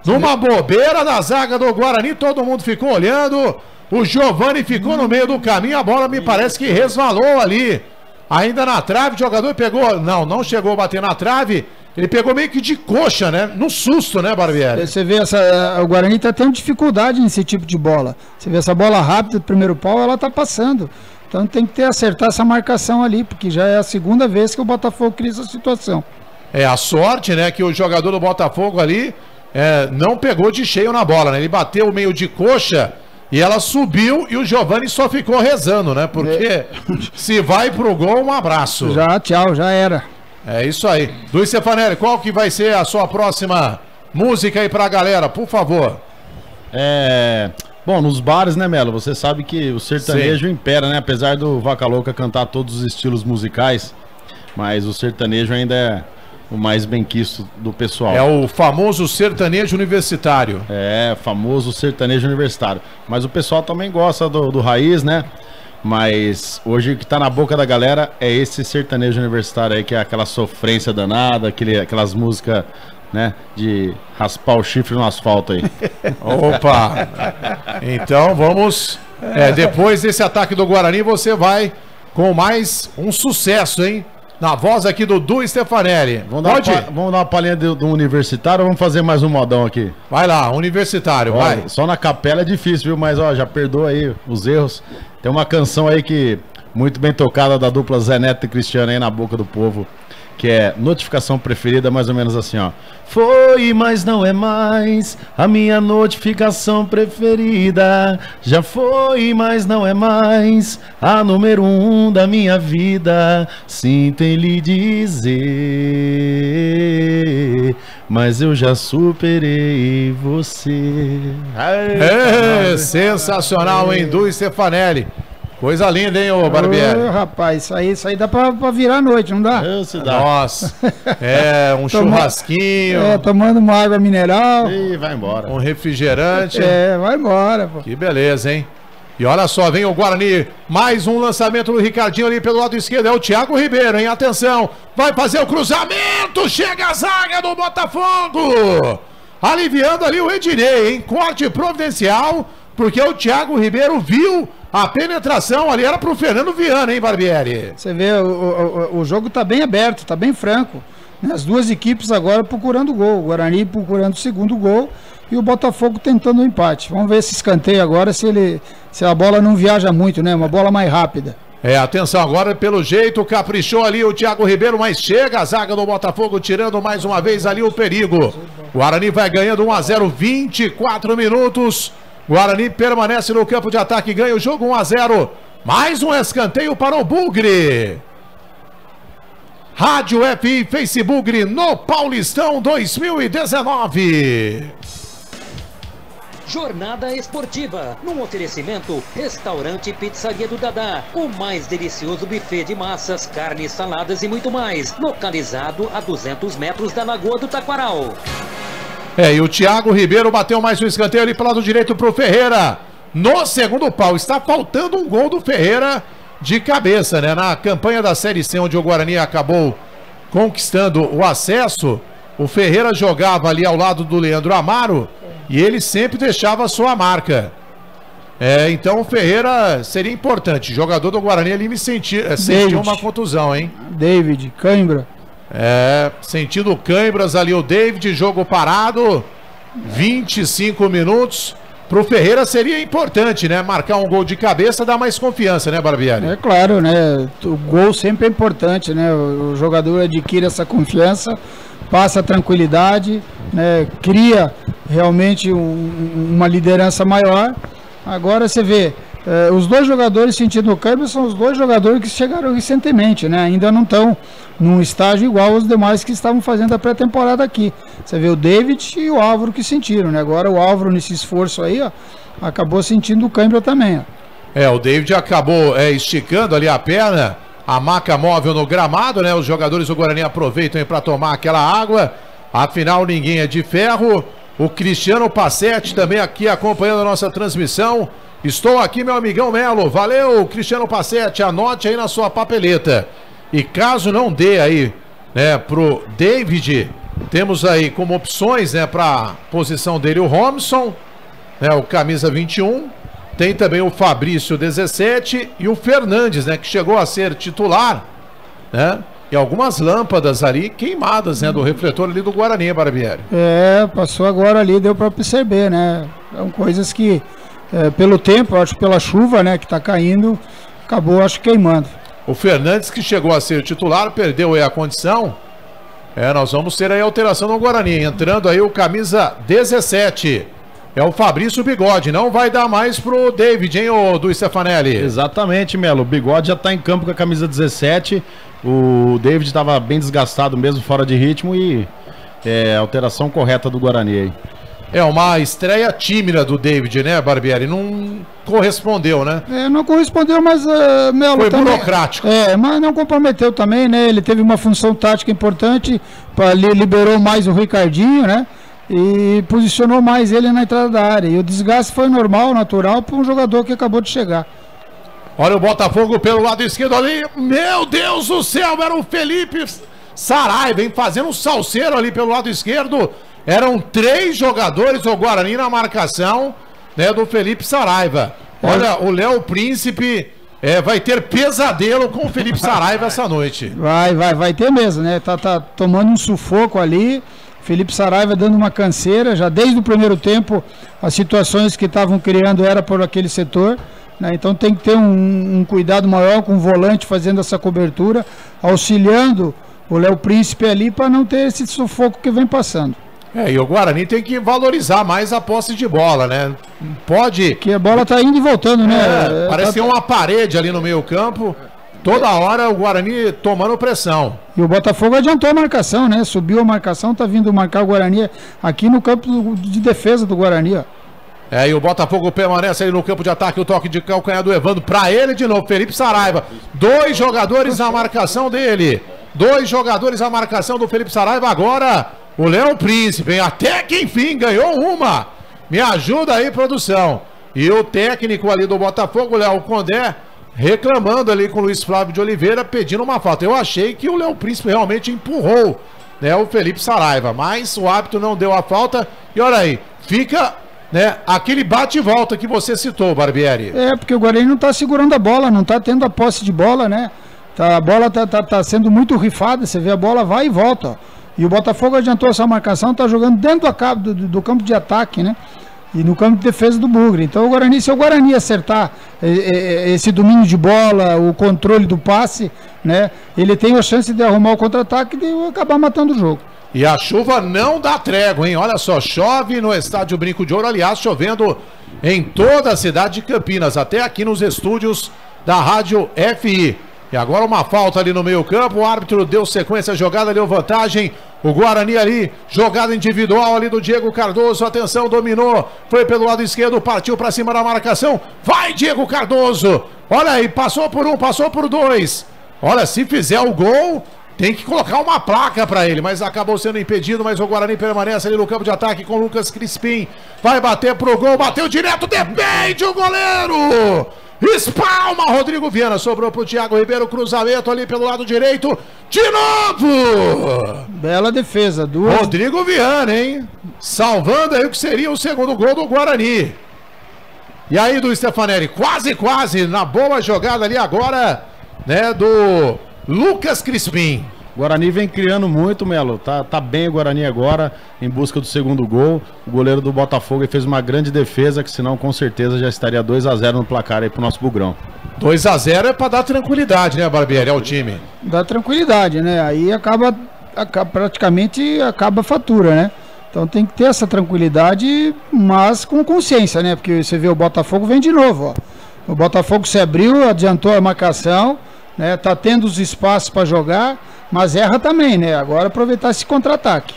Numa bobeira da zaga do Guarani, todo mundo ficou olhando. O Giovani ficou no meio do caminho, a bola me parece que resvalou ali. Ainda na trave, o jogador pegou... Não chegou a bater na trave. Ele pegou meio que de coxa, né? No susto, né, Barbieri? Você vê, o Guarani tá tendo dificuldade nesse tipo de bola. Você vê essa bola rápida do primeiro pau, ela tá passando. Então tem que acertar essa marcação ali, porque já é a segunda vez que o Botafogo cria essa situação. É a sorte, né, que o jogador do Botafogo ali não pegou de cheio na bola, né? Ele bateu meio de coxa e ela subiu e o Giovani só ficou rezando, né? Porque se vai pro gol, um abraço. Tchau, já era. É isso aí. Luiz Stefanelli, qual que vai ser a sua próxima música aí pra galera, por favor? Bom, nos bares, né, Melo? Você sabe que o sertanejo impera, né? Apesar do Vaca Louca cantar todos os estilos musicais, mas o sertanejo ainda é o mais benquisto do pessoal. É o famoso sertanejo universitário. Famoso sertanejo universitário. Mas o pessoal também gosta do raiz, né? Mas hoje o que tá na boca da galera é esse sertanejo universitário aí, que é aquela sofrência danada, aquelas músicas, né, de raspar o chifre no asfalto aí. Opa! Então vamos... depois desse ataque do Guarani, você vai com mais um sucesso, hein? Na voz aqui do Du Stefanelli. Vamos dar uma palhinha do universitário ou vamos fazer mais um modão aqui? Vai lá, universitário, vai. Só na capela é difícil, viu? Mas já perdoa aí os erros. Tem uma canção aí que muito bem tocada da dupla Zé Neto e Cristiano aí na boca do povo, que é notificação preferida, mais ou menos assim, ó. Foi, mas não é mais a minha notificação preferida. Já foi, mas não é mais a número 1 da minha vida. Sinto em lhe dizer, mas eu já superei você. Sensacional, hein, Du Stefanelli. Coisa linda, hein, ô Barbieri? Rapaz, isso aí dá pra virar a noite, não dá? Nossa, um churrasquinho. Tomando uma água mineral. E vai embora. Um refrigerante. Vai embora, pô. Que beleza, hein? E olha só, vem o Guarani, mais um lançamento do Ricardinho ali pelo lado esquerdo, é o Thiago Ribeiro, hein? Atenção, vai fazer o cruzamento, chega a zaga do Botafogo! Aliviando ali o Ednei, hein? Corte providencial, porque o Thiago Ribeiro viu a penetração ali, era pro Fernando Viana, hein, Barbieri? Você vê, o jogo tá bem aberto, tá bem franco. As duas equipes agora procurando gol, o Guarani procurando o segundo gol e o Botafogo tentando o empate. Vamos ver esse escanteio agora, se a bola não viaja muito, né? Uma bola mais rápida. Atenção agora, pelo jeito, caprichou ali o Thiago Ribeiro, mas chega a zaga do Botafogo, tirando mais uma vez ali o perigo. O Guarani vai ganhando 1-0, 24 minutos. Guarani permanece no campo de ataque, ganha o jogo 1-0 Mais um escanteio para o Bugre. Rádio FI Facebook no Paulistão 2019. Jornada esportiva, num oferecimento Restaurante Pizzaria do Dadá, o mais delicioso buffet de massas, carnes, saladas e muito mais, localizado a 200 metros da Lagoa do Taquaral. E o Thiago Ribeiro bateu mais um escanteio ali pro lado direito pro Ferreira. No segundo pau, está faltando um gol do Ferreira de cabeça, né? Na campanha da Série C, onde o Guarani acabou conquistando o acesso, o Ferreira jogava ali ao lado do Leandro Amaro e ele sempre deixava a sua marca. Então o Ferreira seria importante. Jogador do Guarani ali sentiu uma contusão, hein? David, cãibra. Sentindo cãibras ali o David, jogo parado, 25 minutos. Pro Ferreira seria importante, né? Marcar um gol de cabeça dá mais confiança, né, Barbieri? É claro, né? O gol sempre é importante, né? O jogador adquire essa confiança, passa tranquilidade, né? Cria realmente uma liderança maior. Agora você vê, os dois jogadores sentindo o câmbio são os dois jogadores que chegaram recentemente, né? Ainda não estão num estágio igual aos demais que estavam fazendo a pré-temporada aqui. Você vê o David e o Álvaro que sentiram, né? Agora o Álvaro nesse esforço aí, ó, acabou sentindo o câmbio também, ó. O David acabou esticando ali a perna, a maca móvel no gramado, né? Os jogadores do Guarani aproveitam para tomar aquela água. Afinal, ninguém é de ferro. O Cristiano Passetti também aqui acompanhando a nossa transmissão. Estou aqui, meu amigão Melo. Valeu, Cristiano Passetti. Anote aí na sua papeleta. E caso não dê aí, né, pro David, temos aí como opções, né, para posição dele o Robson, né, o camisa 21. Tem também o Fabrício 17 e o Fernandes, né, que chegou a ser titular, né? E algumas lâmpadas ali queimadas, né, do refletor ali do Guarani, Barbieri. Passou agora ali, deu para perceber, né? São coisas que, pelo tempo, acho que pela chuva, né, que tá caindo, acabou, acho, queimando. O Fernandes, que chegou a ser titular, perdeu aí a condição. Nós vamos ter aí alteração no Guarani. Entrando aí o camisa 17. É o Fabrício Bigode. Não vai dar mais pro David, hein, do Stefanelli? Exatamente, Melo. O Bigode já tá em campo com a camisa 17. O David estava bem desgastado mesmo, fora de ritmo, e alteração correta do Guarani aí. Uma estreia tímida do David, né, Barbieri? Não correspondeu, né? Não correspondeu, mas Melo foi também, burocrático. Mas não comprometeu também, né? Ele teve uma função tática importante, liberou mais o Ricardinho, né? E posicionou mais ele na entrada da área. E o desgaste foi normal, natural, para um jogador que acabou de chegar. Olha o Botafogo pelo lado esquerdo ali. Meu Deus do céu, era o Felipe Saraiva, vem fazendo um salseiro ali pelo lado esquerdo. Eram 3 jogadores do Guarani na marcação, né, do Felipe Saraiva. Olha, o Léo Príncipe vai ter pesadelo com o Felipe Saraiva essa noite. Vai ter mesmo, né? Tá tomando um sufoco ali. Felipe Saraiva dando uma canseira. Já desde o primeiro tempo, as situações que estavam criando era por aquele setor. Então tem que ter um cuidado maior com o volante fazendo essa cobertura, auxiliando o Léo Príncipe ali para não ter esse sufoco que vem passando. E o Guarani tem que valorizar mais a posse de bola, né? Pode... Que a bola tá indo e voltando, né? Parece uma parede ali no meio campo. Toda hora o Guarani tomando pressão. E o Botafogo adiantou a marcação, né? Subiu a marcação, tá vindo marcar o Guarani aqui no campo de defesa do Guarani, ó. E o Botafogo permanece aí no campo de ataque, o toque de calcanhar do Evandro para ele de novo, Felipe Saraiva. 2 jogadores na marcação dele. 2 jogadores na marcação do Felipe Saraiva. Agora o Léo Príncipe, hein? Até que enfim ganhou uma. Me ajuda aí, produção. E o técnico ali do Botafogo, o Léo Condé, reclamando ali com o Luiz Flávio de Oliveira, pedindo uma falta. Eu achei que o Léo Príncipe realmente empurrou, né, o Felipe Saraiva, mas o árbitro não deu a falta. E olha aí, fica... né, aquele bate e volta que você citou, Barbieri. Porque o Guarani não está segurando a bola, não está tendo a posse de bola, né? A bola tá sendo muito rifada, você vê a bola vai e volta, ó. E o Botafogo adiantou essa marcação, está jogando dentro do campo de ataque, né? E no campo de defesa do Bugre. Então o Guarani, se o Guarani acertar esse domínio de bola, o controle do passe, né? Ele tem a chance de arrumar o contra-ataque e de acabar matando o jogo. E a chuva não dá trégua, hein? Olha só, chove no estádio Brinco de Ouro, aliás, chovendo em toda a cidade de Campinas, até aqui nos estúdios da Rádio FI. E agora uma falta ali no meio campo, o árbitro deu sequência à jogada, deu vantagem, o Guarani ali, jogada individual ali do Diego Cardoso, atenção, dominou, foi pelo lado esquerdo, partiu para cima da marcação, vai Diego Cardoso, olha aí, passou por um, passou por dois, olha, se fizer o gol, tem que colocar uma placa para ele, mas acabou sendo impedido, mas o Guarani permanece ali no campo de ataque com o Lucas Crispim, vai bater pro gol, bateu direto, defende o goleiro! Espalma, Rodrigo Viana, sobrou pro Thiago Ribeiro, cruzamento ali pelo lado direito, de novo! Bela defesa, Rodrigo Viana, hein? Salvando aí o que seria o segundo gol do Guarani. E aí do Stefanelli, quase, na boa jogada ali agora, né, do Lucas Crispim. O Guarani vem criando muito, Melo. Tá bem o Guarani agora, em busca do segundo gol. O goleiro do Botafogo fez uma grande defesa, que senão com certeza já estaria 2-0 no placar aí pro nosso Bugrão. 2-0 é pra dar tranquilidade, né, Barbieri, ao time? Dá tranquilidade, né? Aí praticamente acaba a fatura, né? Então tem que ter essa tranquilidade, mas com consciência, né? Porque você vê o Botafogo vem de novo, ó. O Botafogo se abriu, adiantou a marcação, né? Tá tendo os espaços para jogar, mas erra também, né? Agora aproveitar esse contra-ataque.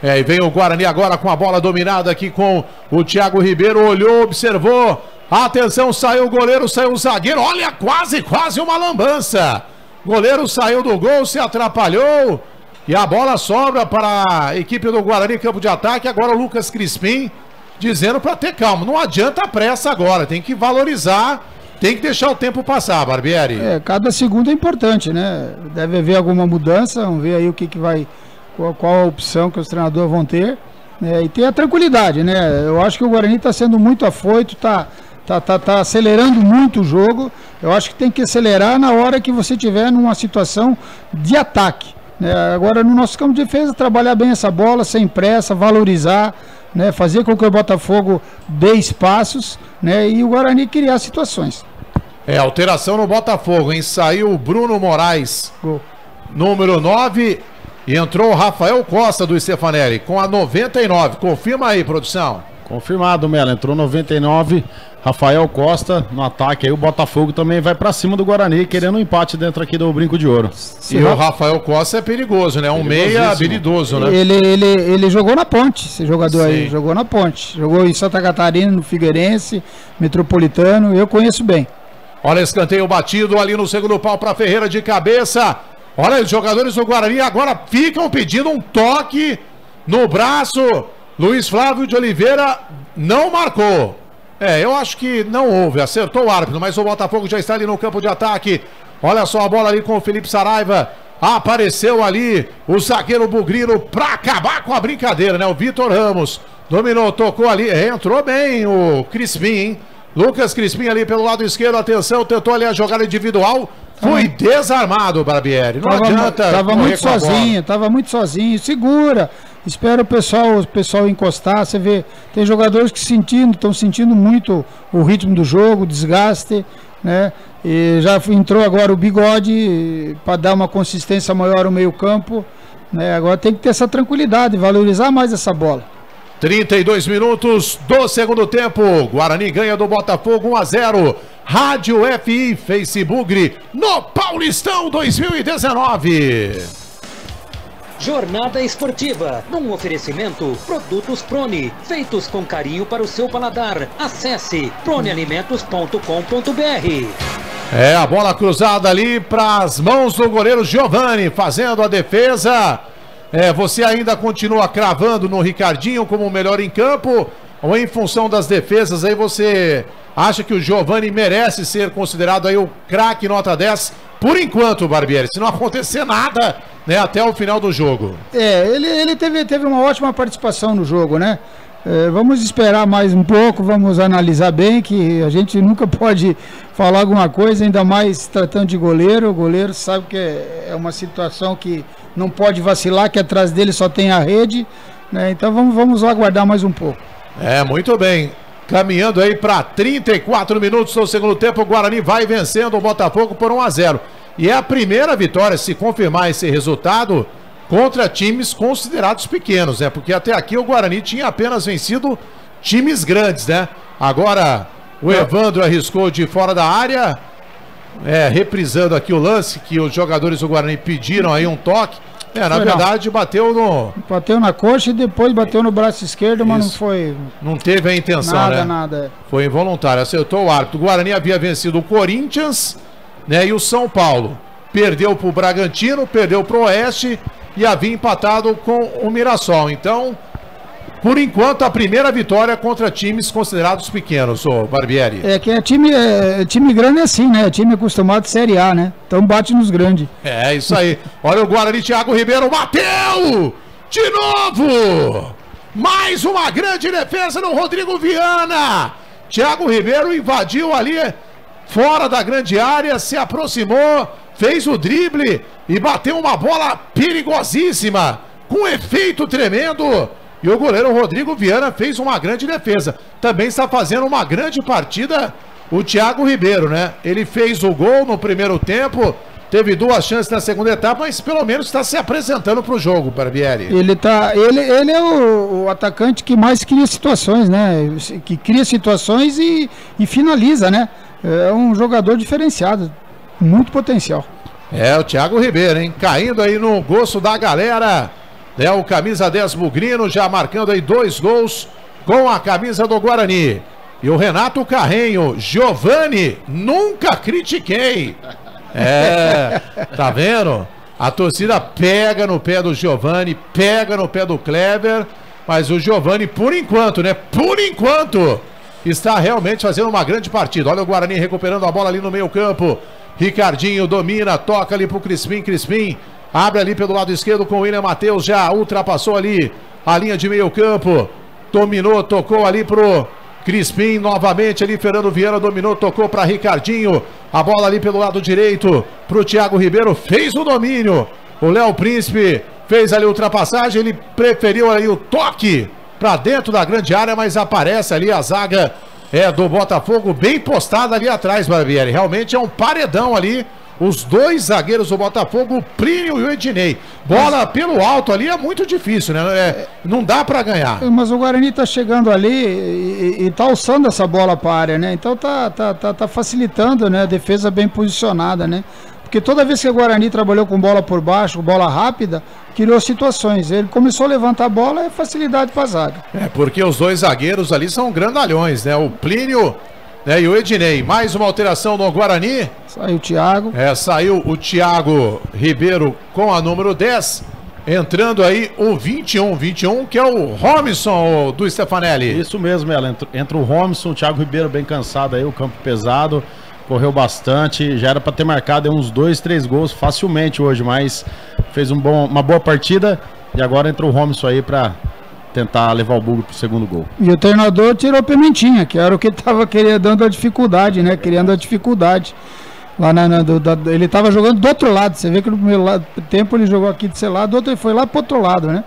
E vem o Guarani agora com a bola dominada aqui com o Thiago Ribeiro, olhou, observou, atenção, saiu o goleiro, saiu o zagueiro, olha, quase uma lambança. Goleiro saiu do gol, se atrapalhou e a bola sobra para a equipe do Guarani, campo de ataque. Agora o Lucas Crispim dizendo para ter calma, não adianta pressa agora, tem que valorizar. Tem que deixar o tempo passar, Barbieri. Cada segundo é importante, né? Deve haver alguma mudança, vamos ver aí o que vai, qual a opção que os treinadores vão ter, né? E ter a tranquilidade, né? Eu acho que o Guarani está sendo muito afoito, tá acelerando muito o jogo. Eu acho que tem que acelerar na hora que você tiver numa situação de ataque, né? Agora no nosso campo de defesa, trabalhar bem essa bola, sem pressa, valorizar, né? Fazer com que o Botafogo dê espaços, né? E o Guarani criar situações. Alteração no Botafogo, hein? Saiu o Bruno Moraes, número 9, e entrou o Rafael Costa do Stefanelli com a 99. Confirma aí, produção. Confirmado, Melo. Entrou 99, Rafael Costa no ataque. Aí o Botafogo também vai pra cima do Guarani, querendo um empate dentro aqui do Brinco de Ouro. E o Rafael Costa é perigoso, né? Um meia habilidoso, né? Ele jogou na Ponte, esse jogador aí. Jogou na Ponte. Jogou em Santa Catarina, no Figueirense, Metropolitano. Eu conheço bem. Olha, escanteio batido ali no segundo pau para Ferreira de cabeça. Olha, os jogadores do Guarani agora ficam pedindo um toque no braço. Luiz Flávio de Oliveira não marcou. Eu acho que não houve, acertou o árbitro, mas o Botafogo já está ali no campo de ataque. Olha só a bola ali com o Felipe Saraiva. Apareceu ali o zagueiro Bugrino para acabar com a brincadeira, né? O Vitor Ramos dominou, tocou ali, entrou bem o Crispim, hein? Lucas Crispim ali pelo lado esquerdo, atenção, tentou ali a jogada individual, foi desarmado, Barbieri. Não adianta. Tava muito sozinho, segura, espera o pessoal encostar. Você vê, tem jogadores que estão sentindo muito o ritmo do jogo, o desgaste, né? E já entrou agora o Bigode para dar uma consistência maior no meio-campo, né? Agora tem que ter essa tranquilidade, valorizar mais essa bola. 32 minutos do segundo tempo. Guarani ganha do Botafogo 1-0. Rádio FI Facebook no Paulistão 2019. Jornada esportiva, num oferecimento, produtos Prone, feitos com carinho para o seu paladar. Acesse pronealimentos.com.br. A bola cruzada ali para as mãos do goleiro Giovani, fazendo a defesa. Você ainda continua cravando no Ricardinho como o melhor em campo? Ou em função das defesas aí você acha que o Giovani merece ser considerado aí o craque nota 10? Por enquanto, Barbieri, se não acontecer nada, né, até o final do jogo. Ele teve uma ótima participação no jogo, né? Vamos esperar mais um pouco, vamos analisar bem, que a gente nunca pode falar alguma coisa, ainda mais tratando de goleiro. O goleiro sabe que é uma situação que não pode vacilar, que atrás dele só tem a rede, né? Então vamos aguardar mais um pouco. Muito bem. Caminhando aí para 34 minutos do segundo tempo, o Guarani vai vencendo o Botafogo por 1-0. E é a primeira vitória, se confirmar esse resultado, contra times considerados pequenos, né? Porque até aqui o Guarani tinha apenas vencido times grandes, né? Agora o Evandro arriscou de fora da área reprisando aqui o lance, que os jogadores do Guarani pediram aí um toque. Na verdade, bateu na coxa e depois bateu no braço esquerdo, mas não foi... Não teve a intenção, Nada. Foi involuntário, acertou o árbitro. O Guarani havia vencido o Corinthians, né, e o São Paulo. Perdeu pro Bragantino, perdeu pro Oeste e havia empatado com o Mirassol. Então, por enquanto, a primeira vitória contra times considerados pequenos, ô Barbieri. Time grande é assim, né? Time acostumado de Série A, né? Então bate nos grandes. É isso aí. Olha o Guarani, Thiago Ribeiro bateu! De novo! Mais uma grande defesa do Rodrigo Viana. Thiago Ribeiro invadiu ali fora da grande área, se aproximou, fez o drible e bateu uma bola perigosíssima, com efeito tremendo. E o goleiro Rodrigo Viana fez uma grande defesa. Também está fazendo uma grande partida o Thiago Ribeiro, né? Ele fez o gol no primeiro tempo, teve 2 chances na segunda etapa, mas pelo menos está se apresentando para o jogo, Barbieri. Ele é o atacante que mais cria situações, né? Que cria situações e finaliza, né? É um jogador diferenciado, muito potencial. O Thiago Ribeiro, hein? Caindo aí no gosto da galera. O camisa 10 Bugrino já marcando aí 2 gols com a camisa do Guarani. E o Renato Carrenho, Giovani, nunca critiquei. Tá vendo? A torcida pega no pé do Giovani, pega no pé do Kleber, mas o Giovani, por enquanto, né? Por enquanto, está realmente fazendo uma grande partida. Olha o Guarani recuperando a bola ali no meio campo. Ricardinho domina, toca ali pro Crispim. Abre ali pelo lado esquerdo com o William Matheus, já ultrapassou ali a linha de meio campo. Dominou, tocou ali pro Crispim, novamente ali Fernando Viana dominou, tocou para Ricardinho. A bola ali pelo lado direito pro Thiago Ribeiro, fez o domínio. O Léo Príncipe fez ali a ultrapassagem, ele preferiu ali o toque para dentro da grande área, mas aparece ali a zaga do Botafogo bem postada ali atrás, Barbieri. Realmente é um paredão ali. Os 2 zagueiros do Botafogo, o Plínio e o Ednei. Bola pelo alto ali é muito difícil, né? Não dá para ganhar. Mas o Guarani tá chegando ali e tá alçando essa bola para a área, né? Então tá facilitando, né? A defesa bem posicionada, né? Porque toda vez que o Guarani trabalhou com bola por baixo, bola rápida, criou situações. Ele começou a levantar a bola, é facilidade para a zaga. Porque os 2 zagueiros ali são grandalhões, né? O Plínio... e o Ednei, mais uma alteração no Guarani. Saiu o Thiago. Saiu o Thiago Ribeiro com a número 10. Entrando aí o 21, que é o Robinson do Stefanelli. Isso mesmo, entra o Robinson, o Thiago Ribeiro bem cansado aí, o campo pesado. Correu bastante, já era para ter marcado uns 2, 3 gols facilmente hoje, mas fez uma boa partida. E agora entra o Robinson aí para tentar levar o Bugre pro segundo gol. E o treinador tirou o Pimentinha, que era o que ele estava dando a dificuldade, né? Criando a dificuldade. Lá ele estava jogando do outro lado. Você vê que no primeiro tempo ele jogou aqui desse lado, outro ele foi lá pro outro lado, né?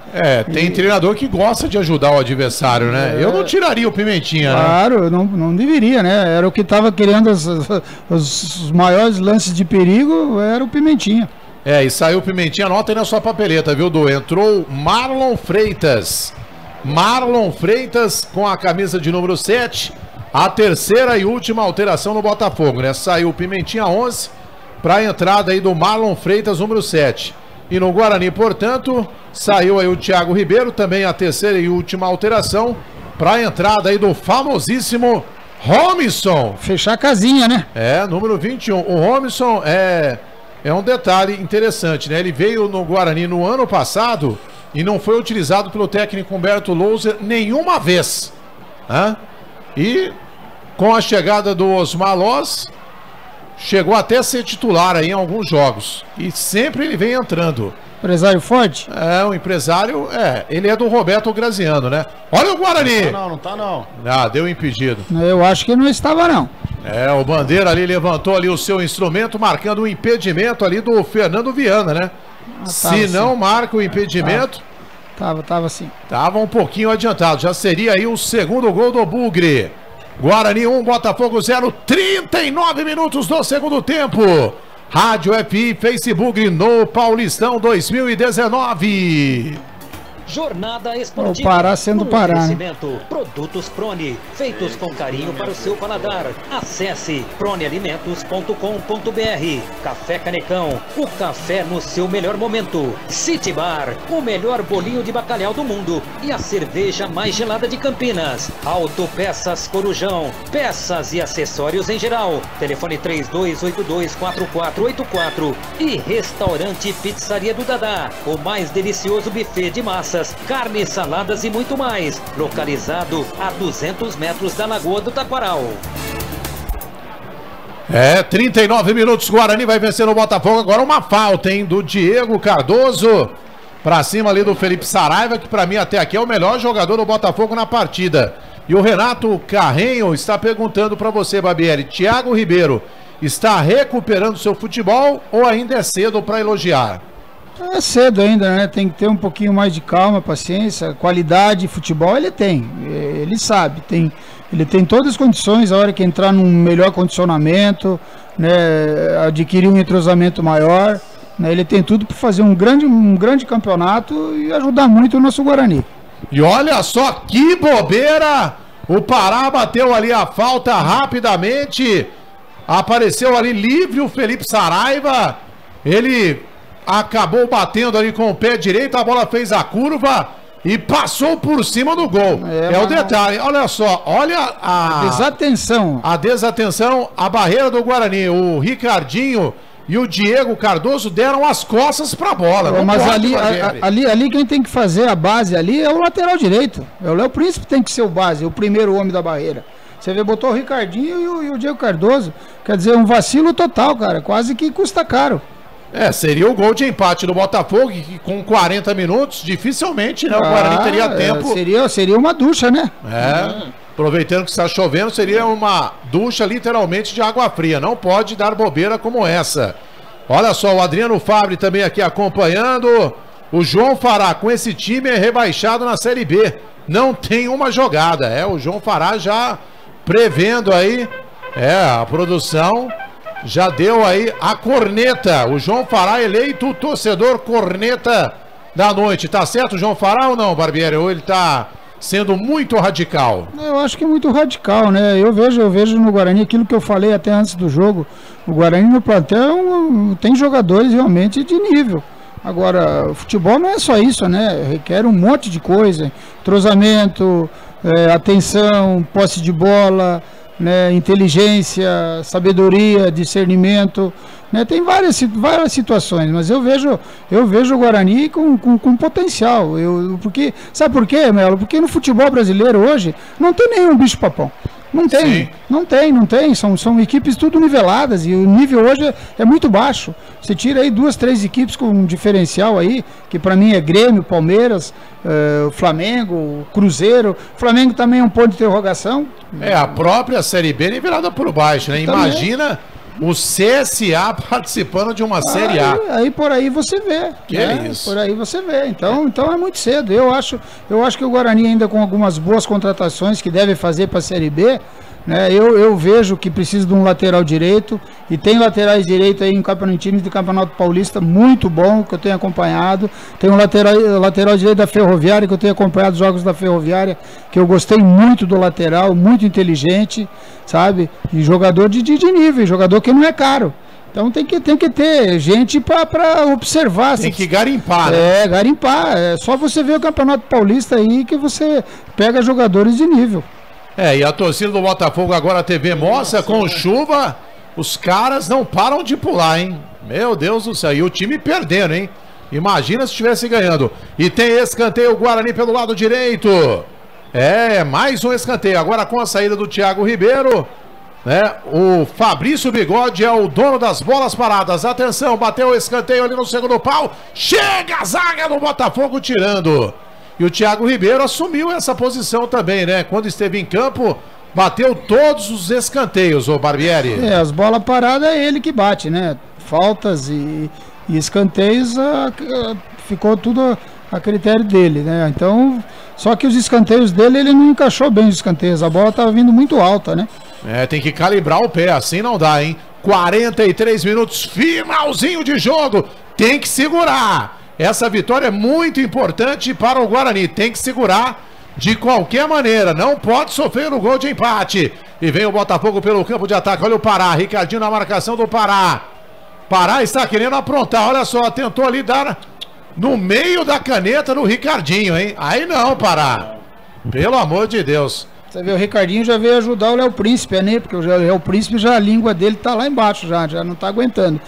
Tem treinador que gosta de ajudar o adversário, né? Eu não tiraria o Pimentinha, claro, né? Não deveria, né? Era o que estava criando os maiores lances de perigo, era o Pimentinha. E saiu o Pimentinha, anota aí na sua papeleta, viu, Du? Entrou Marlon Freitas. Marlon Freitas com a camisa de número 7, a terceira e última alteração no Botafogo, né? Saiu o Pimentinha 11 para a entrada aí do Marlon Freitas, número 7. E no Guarani, portanto, saiu aí o Thiago Ribeiro, também a terceira e última alteração para a entrada aí do famosíssimo Robinson. Fechar a casinha, né? Número 21. O Robinson é um detalhe interessante, né? Ele veio no Guarani no ano passado e não foi utilizado pelo técnico Humberto Louser nenhuma vez. E com a chegada do Osmar Loz, chegou até a ser titular aí em alguns jogos. E sempre ele vem entrando. Empresário forte? O empresário, ele é do Roberto Graziano, né? Olha o Guarani! Não tá não. Deu impedido. Eu acho que não estava não. O Bandeira ali levantou ali o seu instrumento, marcando o impedimento ali do Fernando Viana, né? Se não marca o impedimento... Tava sim. Tava um pouquinho adiantado. Já seria aí o segundo gol do Bugre. Guarani 1, Botafogo 0. 39 minutos do segundo tempo. Rádio FI, Facebook no Paulistão 2019. Jornada Esportiva. O Pará sendo Pará, né? Produtos Prone, feitos com carinho para o seu paladar. Acesse pronealimentos.com.br. Café Canecão, o café no seu melhor momento. City Bar, o melhor bolinho de bacalhau do mundo e a cerveja mais gelada de Campinas. Autopeças Corujão, peças e acessórios em geral. Telefone 3282-4484. E Restaurante Pizzaria do Dadá, o mais delicioso buffet de massa, carnes, saladas e muito mais, localizado a 200 metros da Lagoa do Taquaral. 39 minutos, Guarani vai vencer o Botafogo. Agora uma falta, hein, do Diego Cardoso pra cima ali do Felipe Saraiva, que pra mim até aqui é o melhor jogador do Botafogo na partida. E o Renato Carrenho está perguntando pra você, Barbieri, Thiago Ribeiro está recuperando seu futebol ou ainda é cedo pra elogiar? É cedo ainda, né? Tem que ter um pouquinho mais de calma, paciência, qualidade, futebol ele tem, ele sabe, ele tem todas as condições, a hora que entrar num melhor condicionamento, né, adquirir um entrosamento maior, né, ele tem tudo para fazer um grande campeonato e ajudar muito o nosso Guarani. E olha só que bobeira, o Pará bateu ali a falta rapidamente, apareceu ali livre o Felipe Saraiva, ele acabou batendo ali com o pé direito, a bola fez a curva e passou por cima do gol. É o detalhe, olha só, olha a desatenção. A desatenção, a barreira do Guarani. O Ricardinho e o Diego Cardoso deram as costas para a bola. Mas ali quem tem que fazer a base ali é o lateral direito. É o Léo Príncipe tem que ser o base, o primeiro homem da barreira. Você vê, botou o Ricardinho e o Diego Cardoso. Quer dizer, um vacilo total, cara. Quase que custa caro. Seria o gol de empate do Botafogo, que com 40 minutos, dificilmente, né, o Guarani teria tempo. Seria uma ducha, né? Aproveitando que está chovendo, seria uma ducha literalmente de água fria. Não pode dar bobeira como essa. Olha só, o Adriano Fabre também aqui acompanhando. O João Fará, com esse time, é rebaixado na Série B. Não tem uma jogada. O João Fará já prevendo aí, a produção já deu aí a corneta. O João Fará eleito o torcedor corneta da noite. Tá certo o João Fará ou não, Barbieri? Ou ele tá sendo muito radical? Eu acho que é muito radical, né? Eu vejo no Guarani aquilo que eu falei até antes do jogo. O Guarani no plantel tem jogadores realmente de nível. Agora, o futebol não é só isso, né? Requer um monte de coisa. Entrosamento, atenção, posse de bola, né, inteligência, sabedoria, discernimento, né, tem várias situações, mas eu vejo o Guarani com potencial. Sabe por quê, Melo? Porque no futebol brasileiro hoje não tem nenhum bicho-papão. Não tem. São equipes tudo niveladas e o nível hoje é muito baixo. Você tira aí 2, 3 equipes com um diferencial aí, que para mim é Grêmio, Palmeiras, Flamengo, Cruzeiro. Flamengo também é um ponto de interrogação. A própria Série B nivelada por baixo, né? Imagina o CSA participando de uma Série A. Aí por aí você vê. Isso? Por aí você vê. Então é muito cedo. Eu acho que o Guarani ainda com algumas boas contratações que deve fazer para a Série B, né? Eu vejo que precisa de um lateral direito e tem laterais direitos aí em times do Campeonato Paulista muito bom, que eu tenho acompanhado. Tem um lateral direito da Ferroviária, que eu tenho acompanhado os jogos da Ferroviária, que eu gostei muito do lateral, muito inteligente, sabe? E jogador de nível, jogador que não é caro. Então tem que ter gente para observar. Tem que garimpar, né? Garimpar. É só você ver o Campeonato Paulista aí que você pega jogadores de nível. E a torcida do Botafogo agora a TV mostra, com chuva, os caras não param de pular, hein? Meu Deus do céu, e o time perdendo, hein? Imagina se estivesse ganhando. E tem escanteio Guarani pelo lado direito. Mais um escanteio, agora com a saída do Thiago Ribeiro, né? O Fabrício Bigode é o dono das bolas paradas. Atenção, bateu o escanteio ali no segundo pau. Chega a zaga do Botafogo tirando. E o Thiago Ribeiro assumiu essa posição também, né? Quando esteve em campo, bateu todos os escanteios, o Barbieri. As bolas paradas é ele que bate, né? Faltas e escanteios, ficou tudo a critério dele, né? Então, só que os escanteios dele, ele não encaixou bem os escanteios. A bola estava vindo muito alta, né? Tem que calibrar o pé, assim não dá, hein? 43 minutos, finalzinho de jogo. Tem que segurar. Essa vitória é muito importante para o Guarani. Tem que segurar de qualquer maneira. Não pode sofrer o gol de empate. E vem o Botafogo pelo campo de ataque. Olha o Pará. Ricardinho na marcação do Pará. Pará está querendo aprontar. Olha só, tentou ali dar no meio da caneta do Ricardinho, hein? Aí não, Pará. Pelo amor de Deus. Você vê, o Ricardinho já veio ajudar o Léo Príncipe, né? Porque o Léo Príncipe já, a língua dele tá lá embaixo, já não tá aguentando.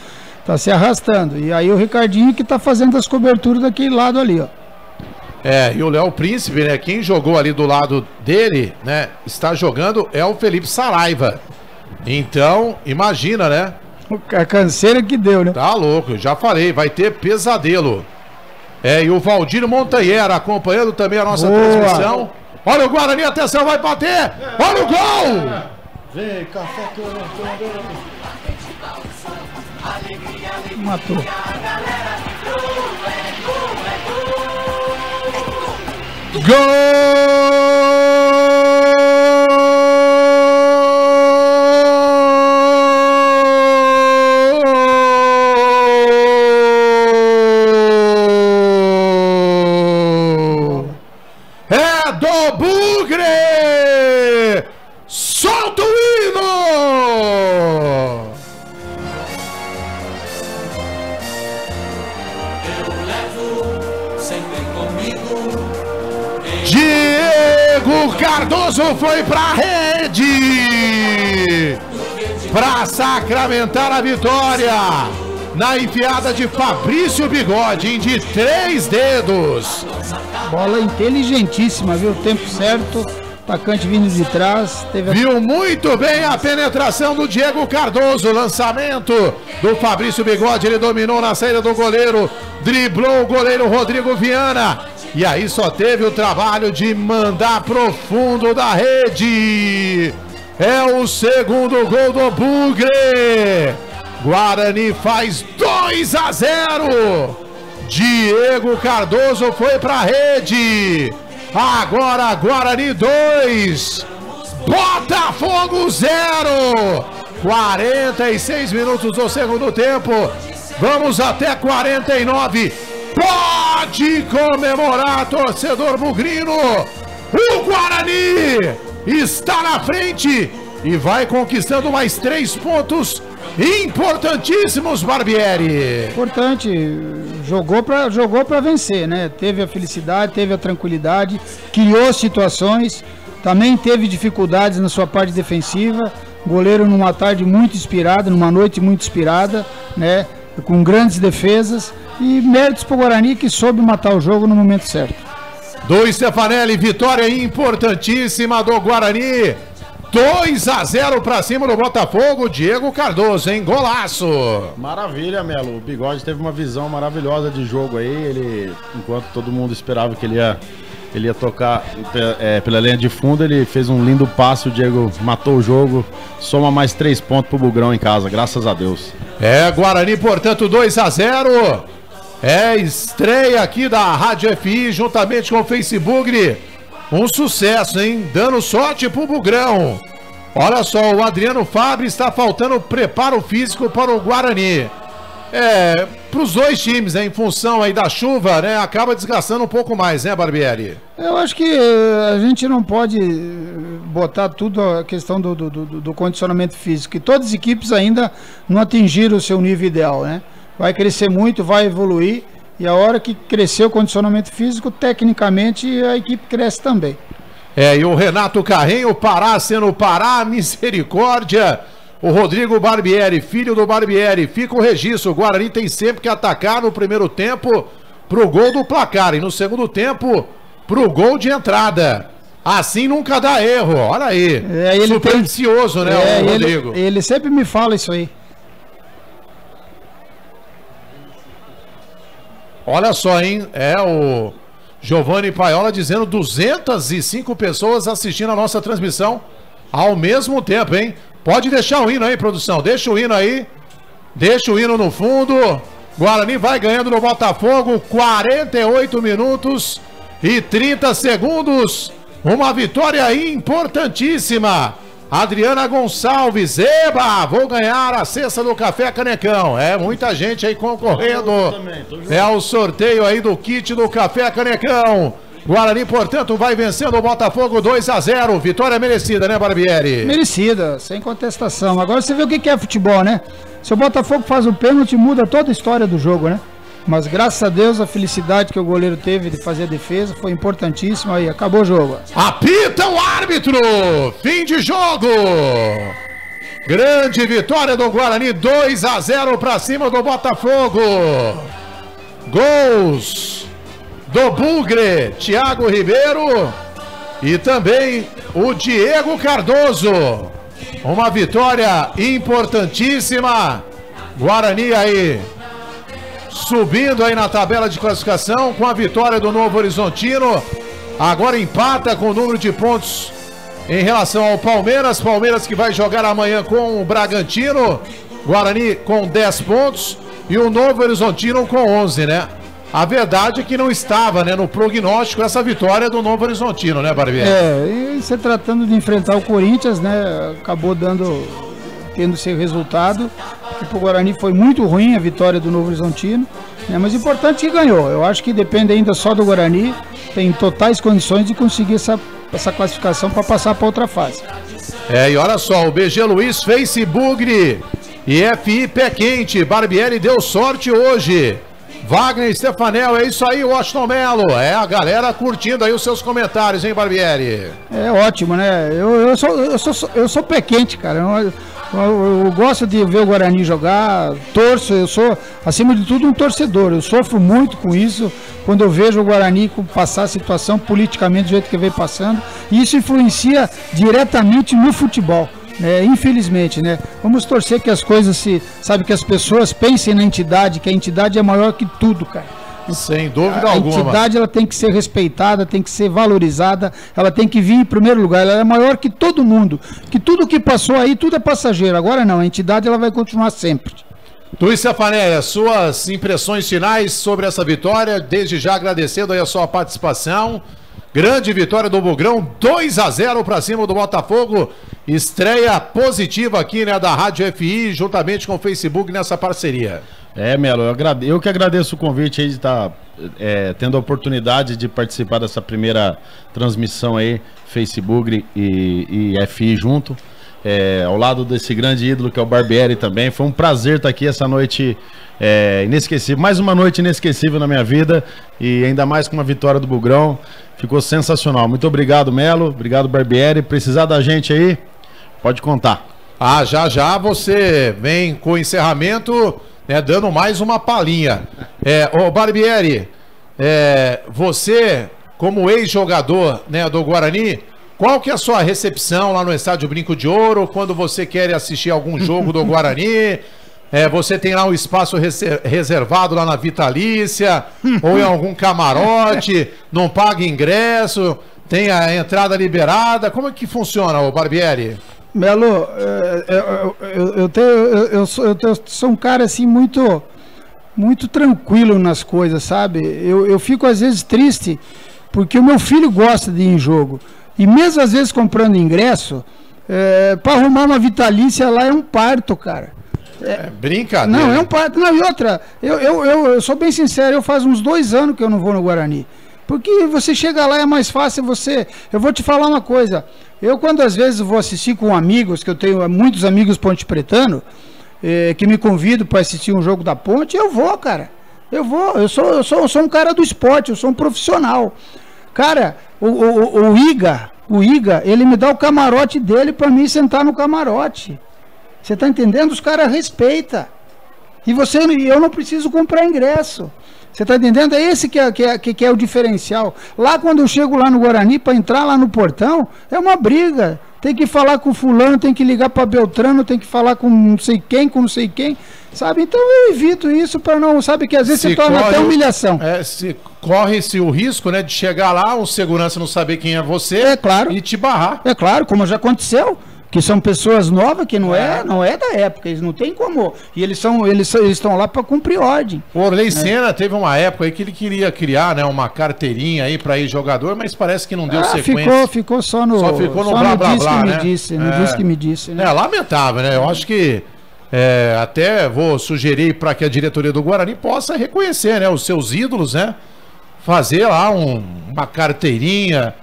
Tá se arrastando. E aí o Ricardinho que tá fazendo as coberturas daquele lado ali, ó. E o Léo Príncipe, né? Quem jogou ali do lado dele, né? Está jogando é o Felipe Saraiva. Então, imagina, né? A canseira que deu, né? Tá louco, já falei, vai ter pesadelo. E o Valdir Montanhera acompanhando também a nossa transmissão. Olha o Guarani, atenção, vai bater! Olha o gol! Vem, café que eu não tô. Matou. É do Bugre! Solta o hino! Diego Cardoso foi pra rede para sacramentar a vitória na enfiada de Fabrício Bigode de 3 dedos. Bola inteligentíssima, viu? O tempo certo, atacante vindo de trás. Viu muito bem a penetração do Diego Cardoso, lançamento do Fabrício Bigode, ele dominou na saída do goleiro, driblou o goleiro Rodrigo Viana. E aí só teve o trabalho de mandar pro fundo da rede. É o segundo gol do Bugre. Guarani faz 2-0. Diego Cardoso foi pra rede. Agora Guarani 2. Botafogo 0. 46 minutos do segundo tempo. Vamos até 49. Pode comemorar, torcedor bugrino. O Guarani está na frente e vai conquistando mais 3 pontos importantíssimos, Barbieri. Importante, jogou para vencer, né? Teve a felicidade, teve a tranquilidade, criou situações, também teve dificuldades na sua parte defensiva. Goleiro numa tarde muito inspirada, numa noite muito inspirada, né? Com grandes defesas. E méritos para o Guarani, que soube matar o jogo no momento certo. Do Stefanelli, vitória importantíssima do Guarani. 2-0 para cima do Botafogo. Diego Cardoso, hein? Golaço. Maravilha, Melo. O Bigode teve uma visão maravilhosa de jogo aí. Ele, enquanto todo mundo esperava que ele ia tocar pela linha de fundo, ele fez um lindo passe. O Diego matou o jogo. Soma mais 3 pontos pro Bugrão em casa, graças a Deus. Guarani, portanto, 2-0. Estreia aqui da Rádio FI, juntamente com o Facebook. Um sucesso, hein? Dando sorte pro Bugrão. Olha só, o Adriano Fabre está faltando preparo físico para o Guarani. Para os dois times, em função aí da chuva, né? Acaba desgastando um pouco mais, né, Barbieri? Eu acho que a gente não pode botar tudo a questão do condicionamento físico, que todas as equipes ainda não atingiram o seu nível ideal, né? Vai crescer muito, vai evoluir, e a hora que crescer o condicionamento físico, tecnicamente a equipe cresce também. E o Renato Carrenho, Pará sendo Pará, misericórdia. O Rodrigo Barbieri, filho do Barbieri, fica o registro. O Guarani tem sempre que atacar no primeiro tempo pro gol do placar e no segundo tempo pro gol de entrada. Assim nunca dá erro, olha aí. Supersticioso, né, o Rodrigo? Ele sempre me fala isso aí. Olha só, hein? O Giovanni Paiola dizendo 205 pessoas assistindo a nossa transmissão ao mesmo tempo, hein? Pode deixar o hino aí, produção. Deixa o hino aí. Deixa o hino no fundo. Guarani vai ganhando no Botafogo. 48 minutos e 30 segundos. Uma vitória importantíssima Adriana Gonçalves, eba, vou ganhar a cesta do Café Canecão. É, muita gente aí concorrendo. É o sorteio aí do kit do Café Canecão. Guarani, portanto, vai vencendo o Botafogo 2-0. Vitória merecida, né, Barbieri? Merecida, sem contestação. Agora você vê o que é futebol, né? Se o Botafogo faz um pênalti, muda toda a história do jogo, né? Mas graças a Deus a felicidade que o goleiro teve de fazer a defesa foi importantíssima. Aí acabou o jogo. Apita o árbitro! Fim de jogo! Grande vitória do Guarani, 2-0 para cima do Botafogo. Gols do Bugre, Thiago Ribeiro e também o Diego Cardoso. Uma vitória importantíssima. Guarani aí subindo aí na tabela de classificação com a vitória do Novo Horizontino. Agora empata com o número de pontos em relação ao Palmeiras. Palmeiras que vai jogar amanhã com o Bragantino. Guarani com 10 pontos e o Novo Horizontino com 11, né? A verdade é que não estava, né, no prognóstico essa vitória do Novo Horizontino, né, Barbieri? E se tratando de enfrentar o Corinthians, né, acabou tendo seu resultado. O Guarani foi muito ruim a vitória do Novo Horizontino, né, mas o importante é que ganhou. Eu acho que depende ainda só do Guarani, tem totais condições de conseguir essa classificação para passar para outra fase. E olha só, o BG Luiz fez Bugre e FI Pé Quente. Barbieri deu sorte hoje. Wagner Stefanel, é isso aí, Washington Melo. É a galera curtindo aí os seus comentários, hein, Barbieri? É ótimo, né? Eu sou pé quente, cara. Eu gosto de ver o Guarani jogar, torço, eu sou, acima de tudo, um torcedor. Eu sofro muito com isso, quando eu vejo o Guarani passar a situação politicamente do jeito que vem passando. E isso influencia diretamente no futebol. Infelizmente, né? Vamos torcer que as coisas que as pessoas pensem na entidade, que a entidade é maior que tudo, cara. Sem dúvida alguma. A entidade ela tem que ser respeitada, tem que ser valorizada, ela tem que vir em primeiro lugar, ela é maior que todo mundo, que tudo que passou aí, tudo é passageiro. Agora não, a entidade ela vai continuar sempre. Luiz Stefanel, suas impressões finais sobre essa vitória, desde já agradecendo aí a sua participação. Grande vitória do Bugrão, 2-0 para cima do Botafogo. Estreia positiva aqui, né, da Rádio FI, juntamente com o Facebook nessa parceria. Melo, eu que agradeço o convite aí de estar tendo a oportunidade de participar dessa primeira transmissão aí, Facebook e FI junto. Ao lado desse grande ídolo que é o Barbieri também. Foi um prazer estar aqui essa noite inesquecível, mais uma noite inesquecível na minha vida, e ainda mais com uma vitória do Bugrão. Ficou sensacional. Muito obrigado, Melo, obrigado, Barbieri. Precisar da gente aí, pode contar. Já você vem com o encerramento, né, dando mais uma palhinha. Ô Barbieri, você como ex-jogador, né, do Guarani, qual que é a sua recepção lá no Estádio Brinco de Ouro, quando você quer assistir algum jogo do Guarani? Você tem lá um espaço reservado lá na Vitalícia, ou em algum camarote, não paga ingresso, tem a entrada liberada, como é que funciona, o Barbieri? Melo, eu sou um cara assim muito tranquilo nas coisas, sabe? Eu fico às vezes triste, porque o meu filho gosta de ir em jogo. E mesmo às vezes comprando ingresso, para arrumar uma vitalícia lá é um parto, cara. Brincadeira. Não, é um parto. Não, e outra, eu sou bem sincero, eu faz uns 2 anos que eu não vou no Guarani. Porque você chega lá, é mais fácil eu vou te falar uma coisa. Eu, quando às vezes vou assistir com amigos, que eu tenho muitos amigos ponte pretano, que me convidam para assistir um jogo da Ponte, eu vou, cara. Eu sou um cara do esporte, eu sou um profissional. Cara, o Iga, ele me dá o camarote dele para mim sentar no camarote. Você tá entendendo? Os caras respeitam. E eu não preciso comprar ingresso. Você tá entendendo? É esse que é o diferencial. Lá quando eu chego lá no Guarani, para entrar lá no portão, é uma briga. Tem que falar com fulano, tem que ligar para Beltrano, tem que falar com não sei quem, sabe? Então eu evito isso para não, sabe, que às vezes se torna até humilhação. Corre-se o risco, né, de chegar lá, o segurança não saber quem é você, claro, e te barrar. É claro, como já aconteceu. Que são pessoas novas que não é da época, eles não tem como. E eles estão lá para cumprir ordem. O Orley Senna teve uma época aí que ele queria criar, né, uma carteirinha aí para ir jogador, mas parece que não deu sequência. Ficou só no blá blá blá, né? No disco que me disse, né? É lamentável, né? Eu acho que até vou sugerir para que a diretoria do Guarani possa reconhecer, né, os seus ídolos, né? Fazer lá uma carteirinha,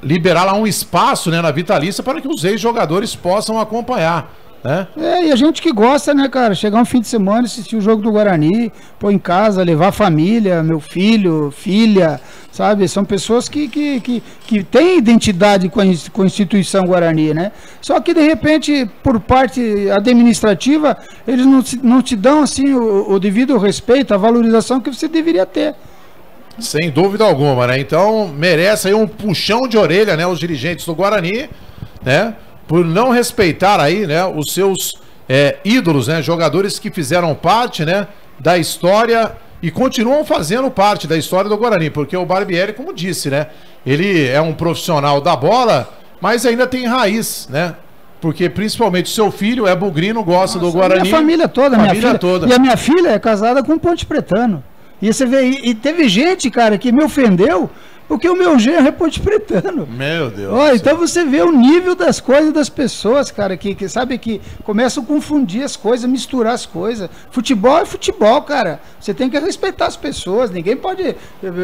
liberar lá um espaço, né, na Vitalícia para que os ex-jogadores possam acompanhar, né? E a gente que gosta, né, cara, chegar um fim de semana, assistir o jogo do Guarani, pôr em casa, levar a família, meu filho, filha, sabe? São pessoas que têm identidade com a instituição Guarani, né? Só que, de repente, por parte administrativa, eles não te dão, assim, o devido respeito, a valorização que você deveria ter. Sem dúvida alguma, né? Então merece aí um puxão de orelha, né, os dirigentes do Guarani, né, por não respeitar aí, né, os seus ídolos, né, jogadores que fizeram parte, né, da história e continuam fazendo parte da história do Guarani, porque o Barbieri, como disse, né, ele é um profissional da bola, mas ainda tem raiz, né? Porque principalmente seu filho é bugrino, gosta do Guarani. Minha família toda, toda. E a minha filha é casada com um ponte pretano. E você vê, e teve gente, cara, que me ofendeu porque o meu genro é ponte pretano. Meu Deus. Então você vê o nível das coisas das pessoas, cara, que sabe que começam a confundir as coisas, misturar as coisas. Futebol é futebol, cara. Você tem que respeitar as pessoas. Ninguém pode,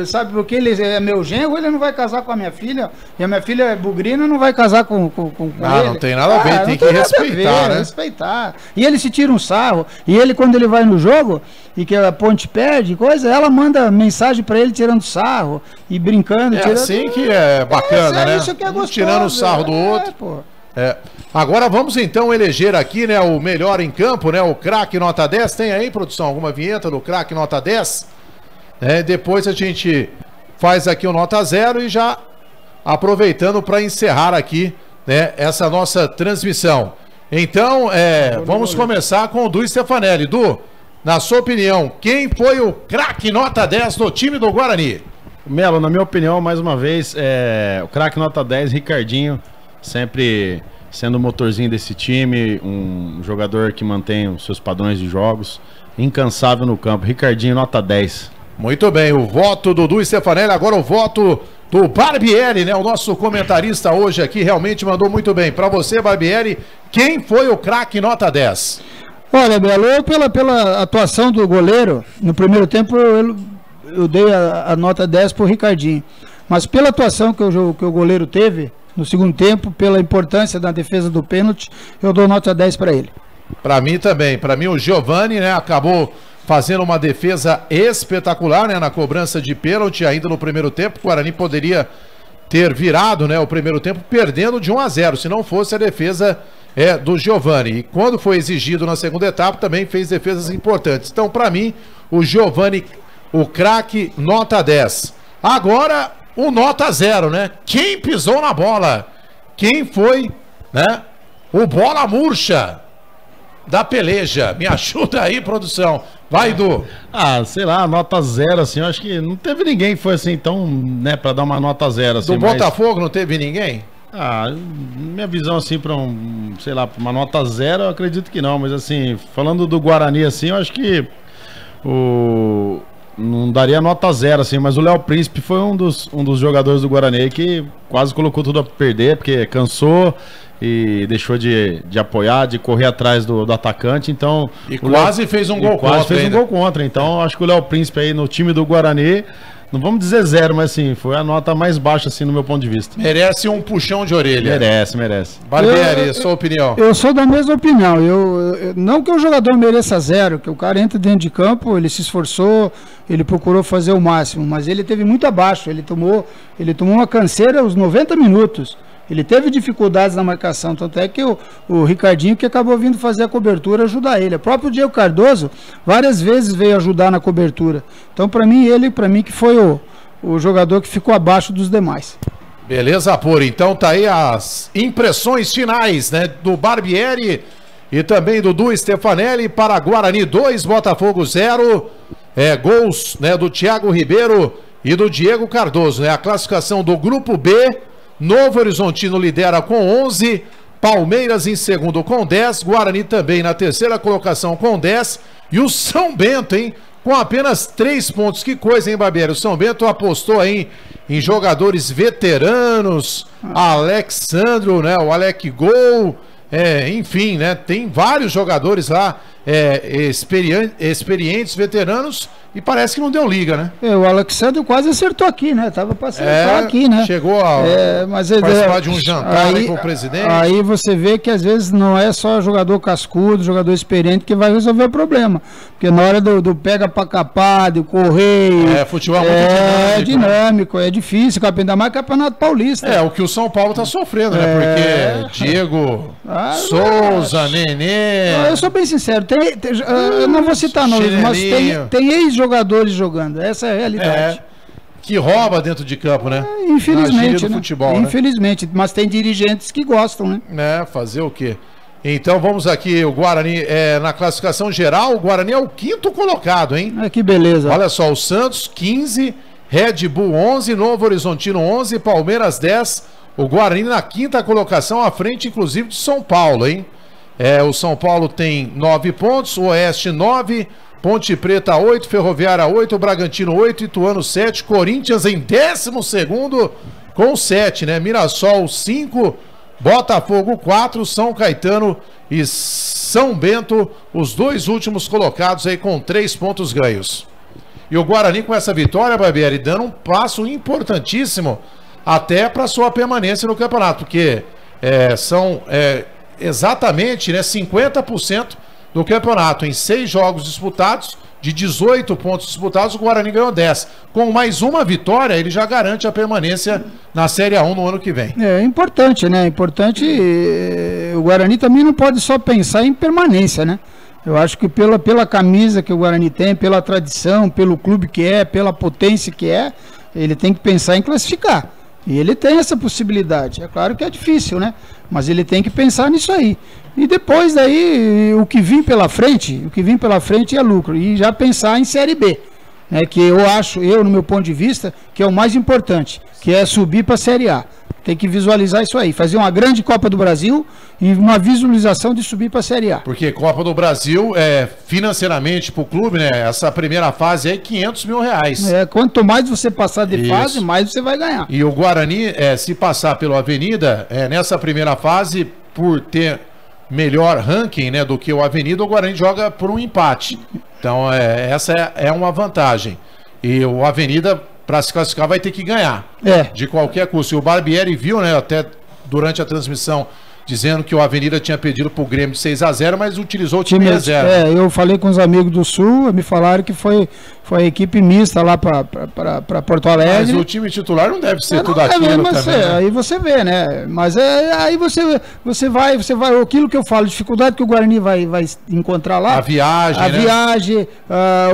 sabe, porque ele é meu genro, ele não vai casar com a minha filha. E a minha filha é bugrina, não vai casar com ele. Não tem nada a ver, tem que respeitar, né? Respeitar. E ele se tira um sarro. E ele, quando ele vai no jogo, e que a ponte perde, coisa, ela manda mensagem pra ele tirando sarro e brincando. Assim que é bacana, né? Isso que é gostoso, tirando o sarro do outro. Agora vamos então eleger aqui, né, o melhor em campo, né, o craque nota 10. Tem aí, produção, alguma vinheta do craque nota 10? Depois a gente faz aqui o nota 0 e já aproveitando para encerrar aqui, né, essa nossa transmissão. Então, vamos começar com o Du Stefanelli. Du, na sua opinião, quem foi o craque nota 10 do time do Guarani? Melo, na minha opinião, mais uma vez, o craque nota 10, Ricardinho, sempre sendo o motorzinho desse time, um jogador que mantém os seus padrões de jogos, incansável no campo. Ricardinho, nota 10. Muito bem, o voto do Du Stefanelli, agora o voto do Barbieri, né? O nosso comentarista hoje aqui realmente mandou muito bem. Para você, Barbieri, quem foi o craque nota 10? Olha, Belo, eu pela atuação do goleiro, no primeiro tempo eu dei a nota 10 pro Ricardinho. Mas pela atuação que o goleiro teve no segundo tempo, pela importância da defesa do pênalti, eu dou nota 10 para ele. Para mim também. Para mim o Giovani, né, acabou fazendo uma defesa espetacular, né, na cobrança de pênalti ainda no primeiro tempo. O Guarani poderia ter virado, né, o primeiro tempo perdendo de 1-0, se não fosse a defesa do Giovani. E quando foi exigido na segunda etapa também fez defesas importantes. Então, para mim, o Giovani, o craque, nota 10. Agora, o nota 0, né? Quem pisou na bola? Quem foi, né? O bola murcha da peleja. Me ajuda aí, produção. Vai, Du. Sei lá, nota 0, assim, eu acho que não teve ninguém que foi assim tão, né, pra dar uma nota 0, assim. Do Botafogo não teve ninguém? Minha visão, assim, pra sei lá, pra uma nota 0, eu acredito que não, mas assim, falando do Guarani, assim, eu acho que não daria nota 0, assim, mas o Léo Príncipe foi um dos jogadores do Guarani que quase colocou tudo a perder, porque cansou e deixou de apoiar, de correr atrás do atacante, então... E quase fez um gol contra. Quase fez um gol contra, então acho que o Léo Príncipe aí no time do Guarani, não vamos dizer 0, mas assim, foi a nota mais baixa, assim, no meu ponto de vista. Merece um puxão de orelha. Merece. Barbieri, sua opinião. Eu sou da mesma opinião. Não que o jogador mereça 0, que o cara entra dentro de campo, ele se esforçou, ele procurou fazer o máximo, mas ele teve muito abaixo, ele tomou uma canseira aos 90 minutos. Ele teve dificuldades na marcação, tanto é que o Ricardinho que acabou vindo fazer a cobertura ajudar ele. O próprio Diego Cardoso várias vezes veio ajudar na cobertura. Então, para mim que foi o jogador que ficou abaixo dos demais. Beleza, Pura. Então tá aí as impressões finais, né, do Barbieri e também do Du Stefanelli para Guarani 2, Botafogo 0. Gols, né, do Thiago Ribeiro e do Diego Cardoso, né? A classificação do grupo B, Novo Horizontino lidera com 11, Palmeiras em segundo com 10, Guarani também na terceira colocação com 10, e o São Bento, hein, com apenas 3 pontos. Que coisa, hein, Barbieri? O São Bento apostou aí em jogadores veteranos, Alexandro, né, o Alec Gol, enfim, né, tem vários jogadores lá experientes, veteranos, e parece que não deu liga, né? O Alexandre quase acertou aqui, né? Tava pra acertar aqui, né? Chegou a participar de um jantar aí com o presidente. Aí você vê que às vezes não é só jogador cascudo, jogador experiente que vai resolver o problema. Porque na hora do pega pra capar, do correio... futebol é muito dinâmico, é difícil, ainda mais Campeonato Paulista. O que o São Paulo tá sofrendo, né? Porque Diego Souza, Nenê... Eu sou bem sincero, eu não vou citar nomes, mas tem ex-jogadores jogando, essa é a realidade. Que rouba dentro de campo, né? Infelizmente, do futebol, infelizmente, né? Mas tem dirigentes que gostam, né? Fazer o quê? Então vamos aqui, o Guarani na classificação geral, o Guarani é o 5º colocado, hein? Que beleza. Olha só, o Santos 15, Red Bull 11, Novo Horizontino 11, Palmeiras 10, o Guarani na 5ª colocação, à frente inclusive de São Paulo, hein? O São Paulo tem 9 pontos, o Oeste 9, Ponte Preta 8, Ferroviária 8, Bragantino 8, Ituano 7, Corinthians em 12º com 7, né? Mirassol 5, Botafogo 4, São Caetano e São Bento, os 2 últimos colocados aí com 3 pontos ganhos. E o Guarani com essa vitória, Barbieri, dando um passo importantíssimo até para sua permanência no campeonato, porque são exatamente, né, 50% do campeonato. Em 6 jogos disputados, de 18 pontos disputados, o Guarani ganhou 10. Com mais uma vitória, ele já garante a permanência na Série A1 no ano que vem. É importante, né? Importante. O Guarani também não pode só pensar em permanência, né? Eu acho que pela camisa que o Guarani tem, pela tradição, pelo clube que pela potência que ele tem que pensar em classificar. E ele tem essa possibilidade. É claro que é difícil, né? Mas ele tem que pensar nisso aí. E depois daí, o que vir pela frente é lucro. E já pensar em Série B, né? Que eu acho, no meu ponto de vista, que é o mais importante, que é subir para a Série A. Tem que visualizar isso aí, fazer uma grande Copa do Brasil e uma visualização de subir para a Série A. Porque Copa do Brasil, financeiramente para o clube, né? Essa primeira fase é R$500 mil. Quanto mais você passar de fase, mais você vai ganhar. E o Guarani, se passar pela Avenida, nessa primeira fase, por ter melhor ranking, né, do que o Avenida, o Guarani joga por um empate. Então, essa é uma vantagem. E o Avenida, para se classificar, vai ter que ganhar. De qualquer custo. E o Barbieri viu, né, até durante a transmissão, dizendo que o Avenida tinha pedido pro Grêmio de 6-0, mas utilizou o time reserva. Eu falei com os amigos do Sul, me falaram que foi a equipe mista lá para Porto Alegre. Mas o time titular não deve ser tudo aquilo mas também, né? Aí você vê, né? Mas aí você vai, aquilo que eu falo, dificuldade que o Guarani vai encontrar lá. A viagem,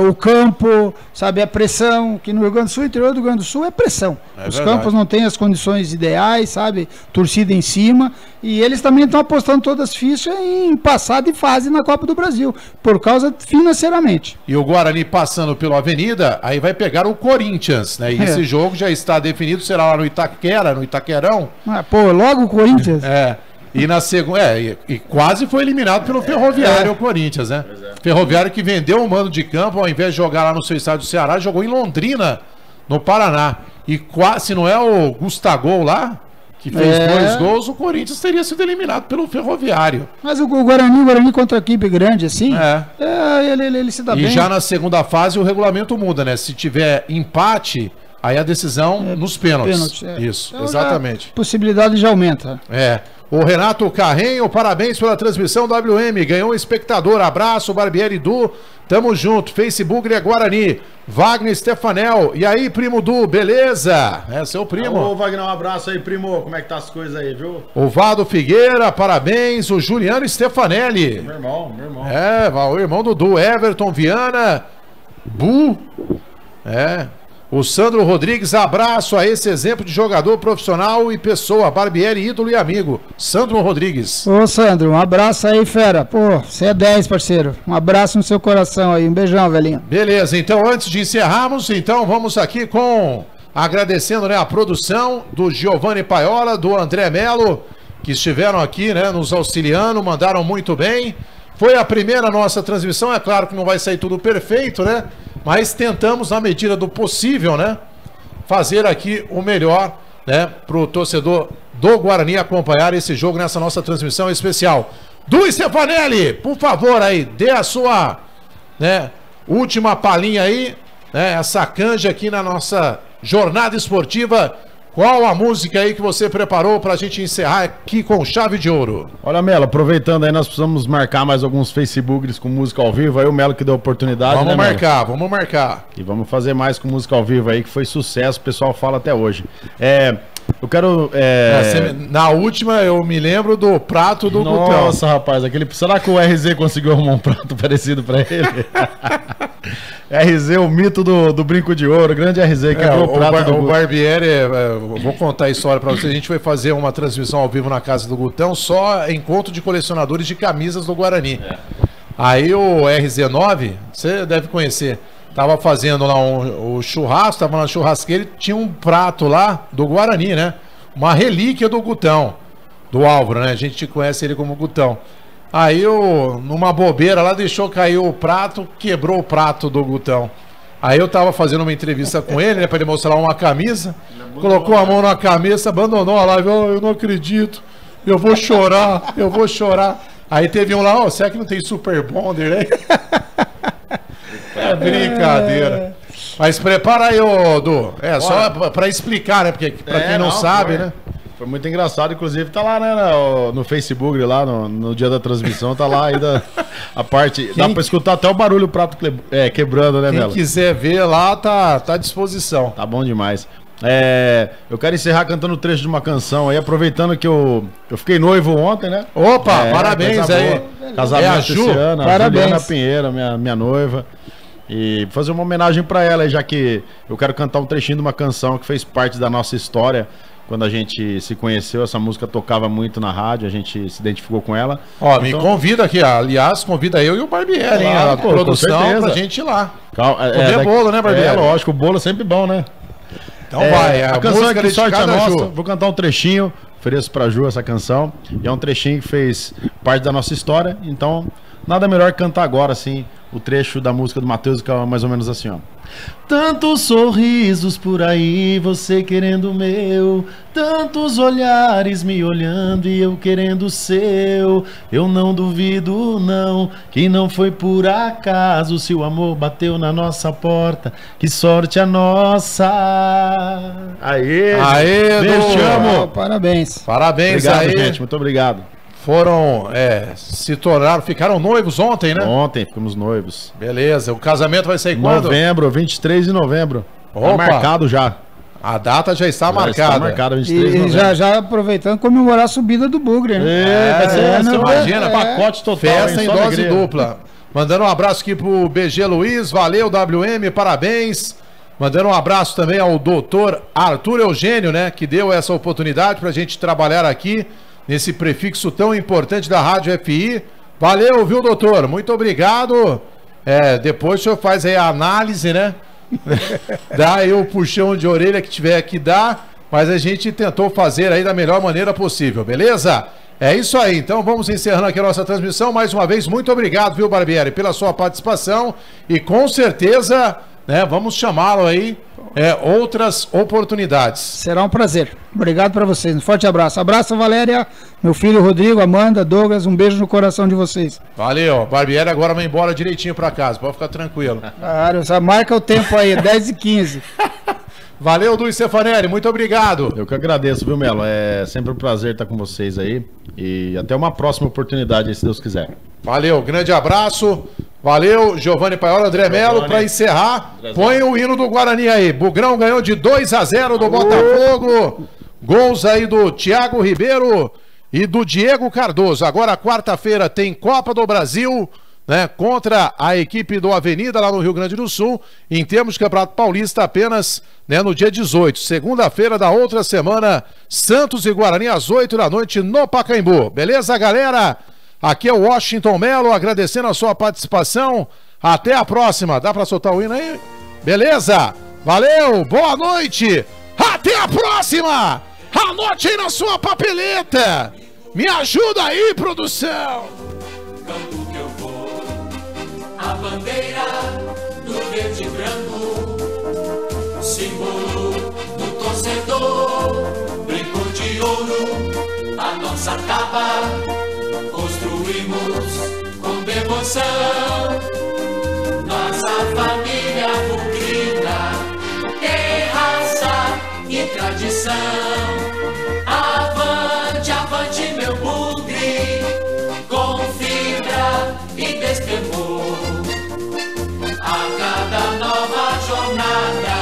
o campo, sabe, a pressão, que no Rio Grande do Sul, interior do Rio Grande do Sul é pressão. Os campos não têm as condições ideais, sabe? Torcida em cima. E eles também estão apostando todas as fichas em passar de fase na Copa do Brasil, por causa financeiramente. E o Guarani passando pela Avenida, aí vai pegar o Corinthians, né? E esse jogo já está definido, será lá no Itaquerão. Logo o Corinthians. E na segunda, e quase foi eliminado pelo Ferroviário, o Corinthians, né? Ferroviário que vendeu o mando de campo, ao invés de jogar lá no seu estádio do Ceará, jogou em Londrina, no Paraná. E quase, se não é o Gustavo lá, que fez 2 gols, o Corinthians teria sido eliminado pelo Ferroviário. Mas o Guarani contra a equipe grande assim, ele se dá bem. E já na segunda fase o regulamento muda, né? Se tiver empate, aí a decisão nos pênaltis. Isso, então, exatamente. A possibilidade já aumenta. O Renato Carrenho, parabéns pela transmissão WM, ganhou um espectador, abraço, Barbieri Du, tamo junto, Facebook é Guarani, Wagner Stefanel, e aí, primo Du, beleza? Seu primo. Ô, Wagner, um abraço aí, primo, como é que tá as coisas aí, viu? O Vado Figueira, parabéns, o Juliano Stefanelli. Meu irmão. O irmão do Du, Everton Viana, o Sandro Rodrigues, abraço a esse exemplo de jogador profissional e pessoa, Barbieri, ídolo e amigo, Sandro Rodrigues. Ô Sandro, um abraço aí, fera, você é 10, parceiro, um abraço no seu coração aí, um beijão, velhinho. Beleza, então antes de encerrarmos, vamos aqui agradecendo, né, a produção do Giovanni Paiola, do André Melo, que estiveram aqui, né, nos auxiliando, mandaram muito bem. Foi a primeira nossa transmissão, é claro que não vai sair tudo perfeito, né? Mas tentamos, na medida do possível, né, fazer aqui o melhor, né, para o torcedor do Guarani acompanhar esse jogo nessa nossa transmissão especial. Du Stefanelli, por favor, aí, dê a sua, né, última palhinha aí, né, essa canja aqui na nossa jornada esportiva. Qual a música aí que você preparou pra gente encerrar aqui com chave de ouro? Olha, Melo, aproveitando aí, nós precisamos marcar mais alguns Facebooks com música ao vivo. Aí o Melo que deu a oportunidade, vamos, né, marcar, Melo? Vamos marcar. E vamos fazer mais com música ao vivo aí, que foi sucesso, o pessoal fala até hoje. Eu quero... na última eu me lembro do prato do Gutão. Nossa, rapaz, será que o RZ conseguiu arrumar um prato parecido pra ele? RZ, o mito do brinco de ouro, grande RZ, quebrou o prato do Gutão. O Barbieri, vou contar a história pra vocês, a gente foi fazer uma transmissão ao vivo na casa do Gutão, só encontro de colecionadores de camisas do Guarani. Aí o RZ9, você deve conhecer, tava fazendo lá o churrasco, tava na churrasqueira e tinha um prato lá do Guarani, né? Uma relíquia do Gutão, do Álvaro, né? A gente conhece ele como Gutão. Aí numa bobeira lá, deixou cair o prato, quebrou o prato do Gutão. Aí eu tava fazendo uma entrevista com ele, né? Pra ele mostrar uma camisa. Colocou a mão na cabeça, abandonou a live. Oh, eu não acredito, eu vou chorar, eu vou chorar. Aí teve um lá, será que não tem Super Bonder, né? É brincadeira. Mas prepara aí, Du. Só pra explicar, né? Porque pra quem não sabe, né? Foi muito engraçado, inclusive tá lá, né, no Facebook, lá no dia da transmissão, tá lá ainda a parte... Dá pra escutar até o barulho, o prato quebrando, né, Melo? Quem quiser ver lá, tá à disposição. Tá bom demais. Eu quero encerrar cantando o trecho de uma canção aí, aproveitando que eu fiquei noivo ontem, né? Opa, parabéns aí. Casamento esse ano, parabéns. A Juliana Pinheiro, minha noiva. E fazer uma homenagem pra ela, já que eu quero cantar um trechinho de uma canção que fez parte da nossa história. Quando a gente se conheceu, essa música tocava muito na rádio, a gente se identificou com ela. Ó, me convida aqui, aliás, convida eu e o Barbieri, hein? A produção pra gente ir lá. Comer bolo, né, Barbieri? Lógico, o bolo é sempre bom, né? Então vai, a canção é que sorte a nossa. Vou cantar um trechinho, ofereço pra Ju essa canção. E é um trechinho que fez parte da nossa história, então nada melhor que cantar agora, assim, o trecho da música do Matheus, que é mais ou menos assim, ó. Tantos sorrisos por aí, você querendo o meu, tantos olhares me olhando e eu querendo o seu. Eu não duvido não, que não foi por acaso, se o amor bateu na nossa porta, que sorte a nossa. Aê, beijo, te amo. Parabéns. Parabéns. Obrigado, aí, gente, muito obrigado. Foram, ficaram noivos ontem, né? Ontem ficamos noivos. Beleza, o casamento vai sair quando? Novembro, 23 de novembro. Opa. Tá marcado já. A data já está marcada. Está marcada, 23 de E novembro. já aproveitando, comemorar a subida do Bugre, né? Imagina, pacote total. Festa em só dose alegria. dupla. Mandando um abraço aqui pro BG Luiz, valeu WM, parabéns. Mandando um abraço também ao doutor Arthur Eugênio, né? Que deu essa oportunidade pra gente trabalhar aqui nesse prefixo tão importante da Rádio FI. Valeu, viu, doutor? Muito obrigado. Depois o senhor faz aí a análise, né? Dá aí o puxão de orelha que tiver que dar, mas a gente tentou fazer aí da melhor maneira possível, beleza? É isso aí, então vamos encerrando aqui a nossa transmissão. Mais uma vez, muito obrigado, viu, Barbieri, pela sua participação e com certeza, né, vamos chamá-lo aí outras oportunidades. Será um prazer. Obrigado para vocês. Um forte abraço. Abraço, Valéria, meu filho Rodrigo, Amanda, Douglas. Um beijo no coração de vocês. Valeu. Barbieri agora vai embora direitinho para casa. Pode ficar tranquilo. Claro, só marca o tempo aí, 10h15. Valeu, Du Stefanelli. Muito obrigado. Eu que agradeço, viu, Melo? É sempre um prazer estar com vocês aí. E até uma próxima oportunidade aí, se Deus quiser. Valeu. Grande abraço. Valeu, Giovanni Paiola, André Melo, para encerrar, põe o hino do Guarani aí. Bugrão ganhou de 2-0 do Botafogo. Gols aí do Thiago Ribeiro e do Diego Cardoso. Agora, quarta-feira, tem Copa do Brasil, né, contra a equipe do Avenida, lá no Rio Grande do Sul. Em termos de Campeonato Paulista, apenas, né, no dia 18. Segunda-feira da outra semana, Santos e Guarani, às 8 da noite, no Pacaembu. Beleza, galera? Aqui é o Washington Melo, agradecendo a sua participação. Até a próxima. Dá pra soltar o hino aí? Beleza? Valeu, boa noite. Até a próxima. Anote aí na sua papeleta. Me ajuda aí, produção! Campo que eu vou, a bandeira do verde e branco, símbolo do torcedor, brinco de ouro, a nossa tapa, construímos com devoção, nossa família bugrina, tem raça e tradição. Avante, avante meu bugre, com fibra e destemor. A cada nova jornada,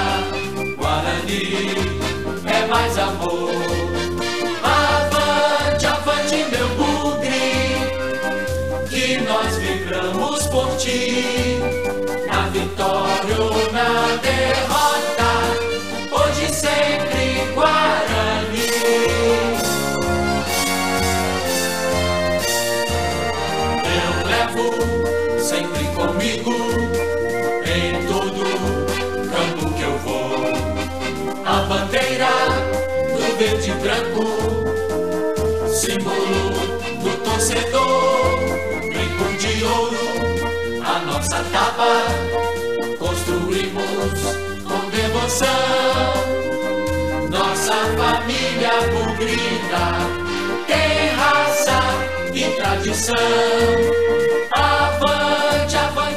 Guarani é mais amor. Avante, avante meu bugre, que nós vibramos por ti. Na vitória ou na derrota, hoje sempre Guarani. Eu levo sempre comigo, em todo campo que eu vou, a bandeira do verde e branco, símbolo do torcedor, brinco de ouro, a nossa tapa, construímos com devoção, nossa família bugrina, tem raça e tradição.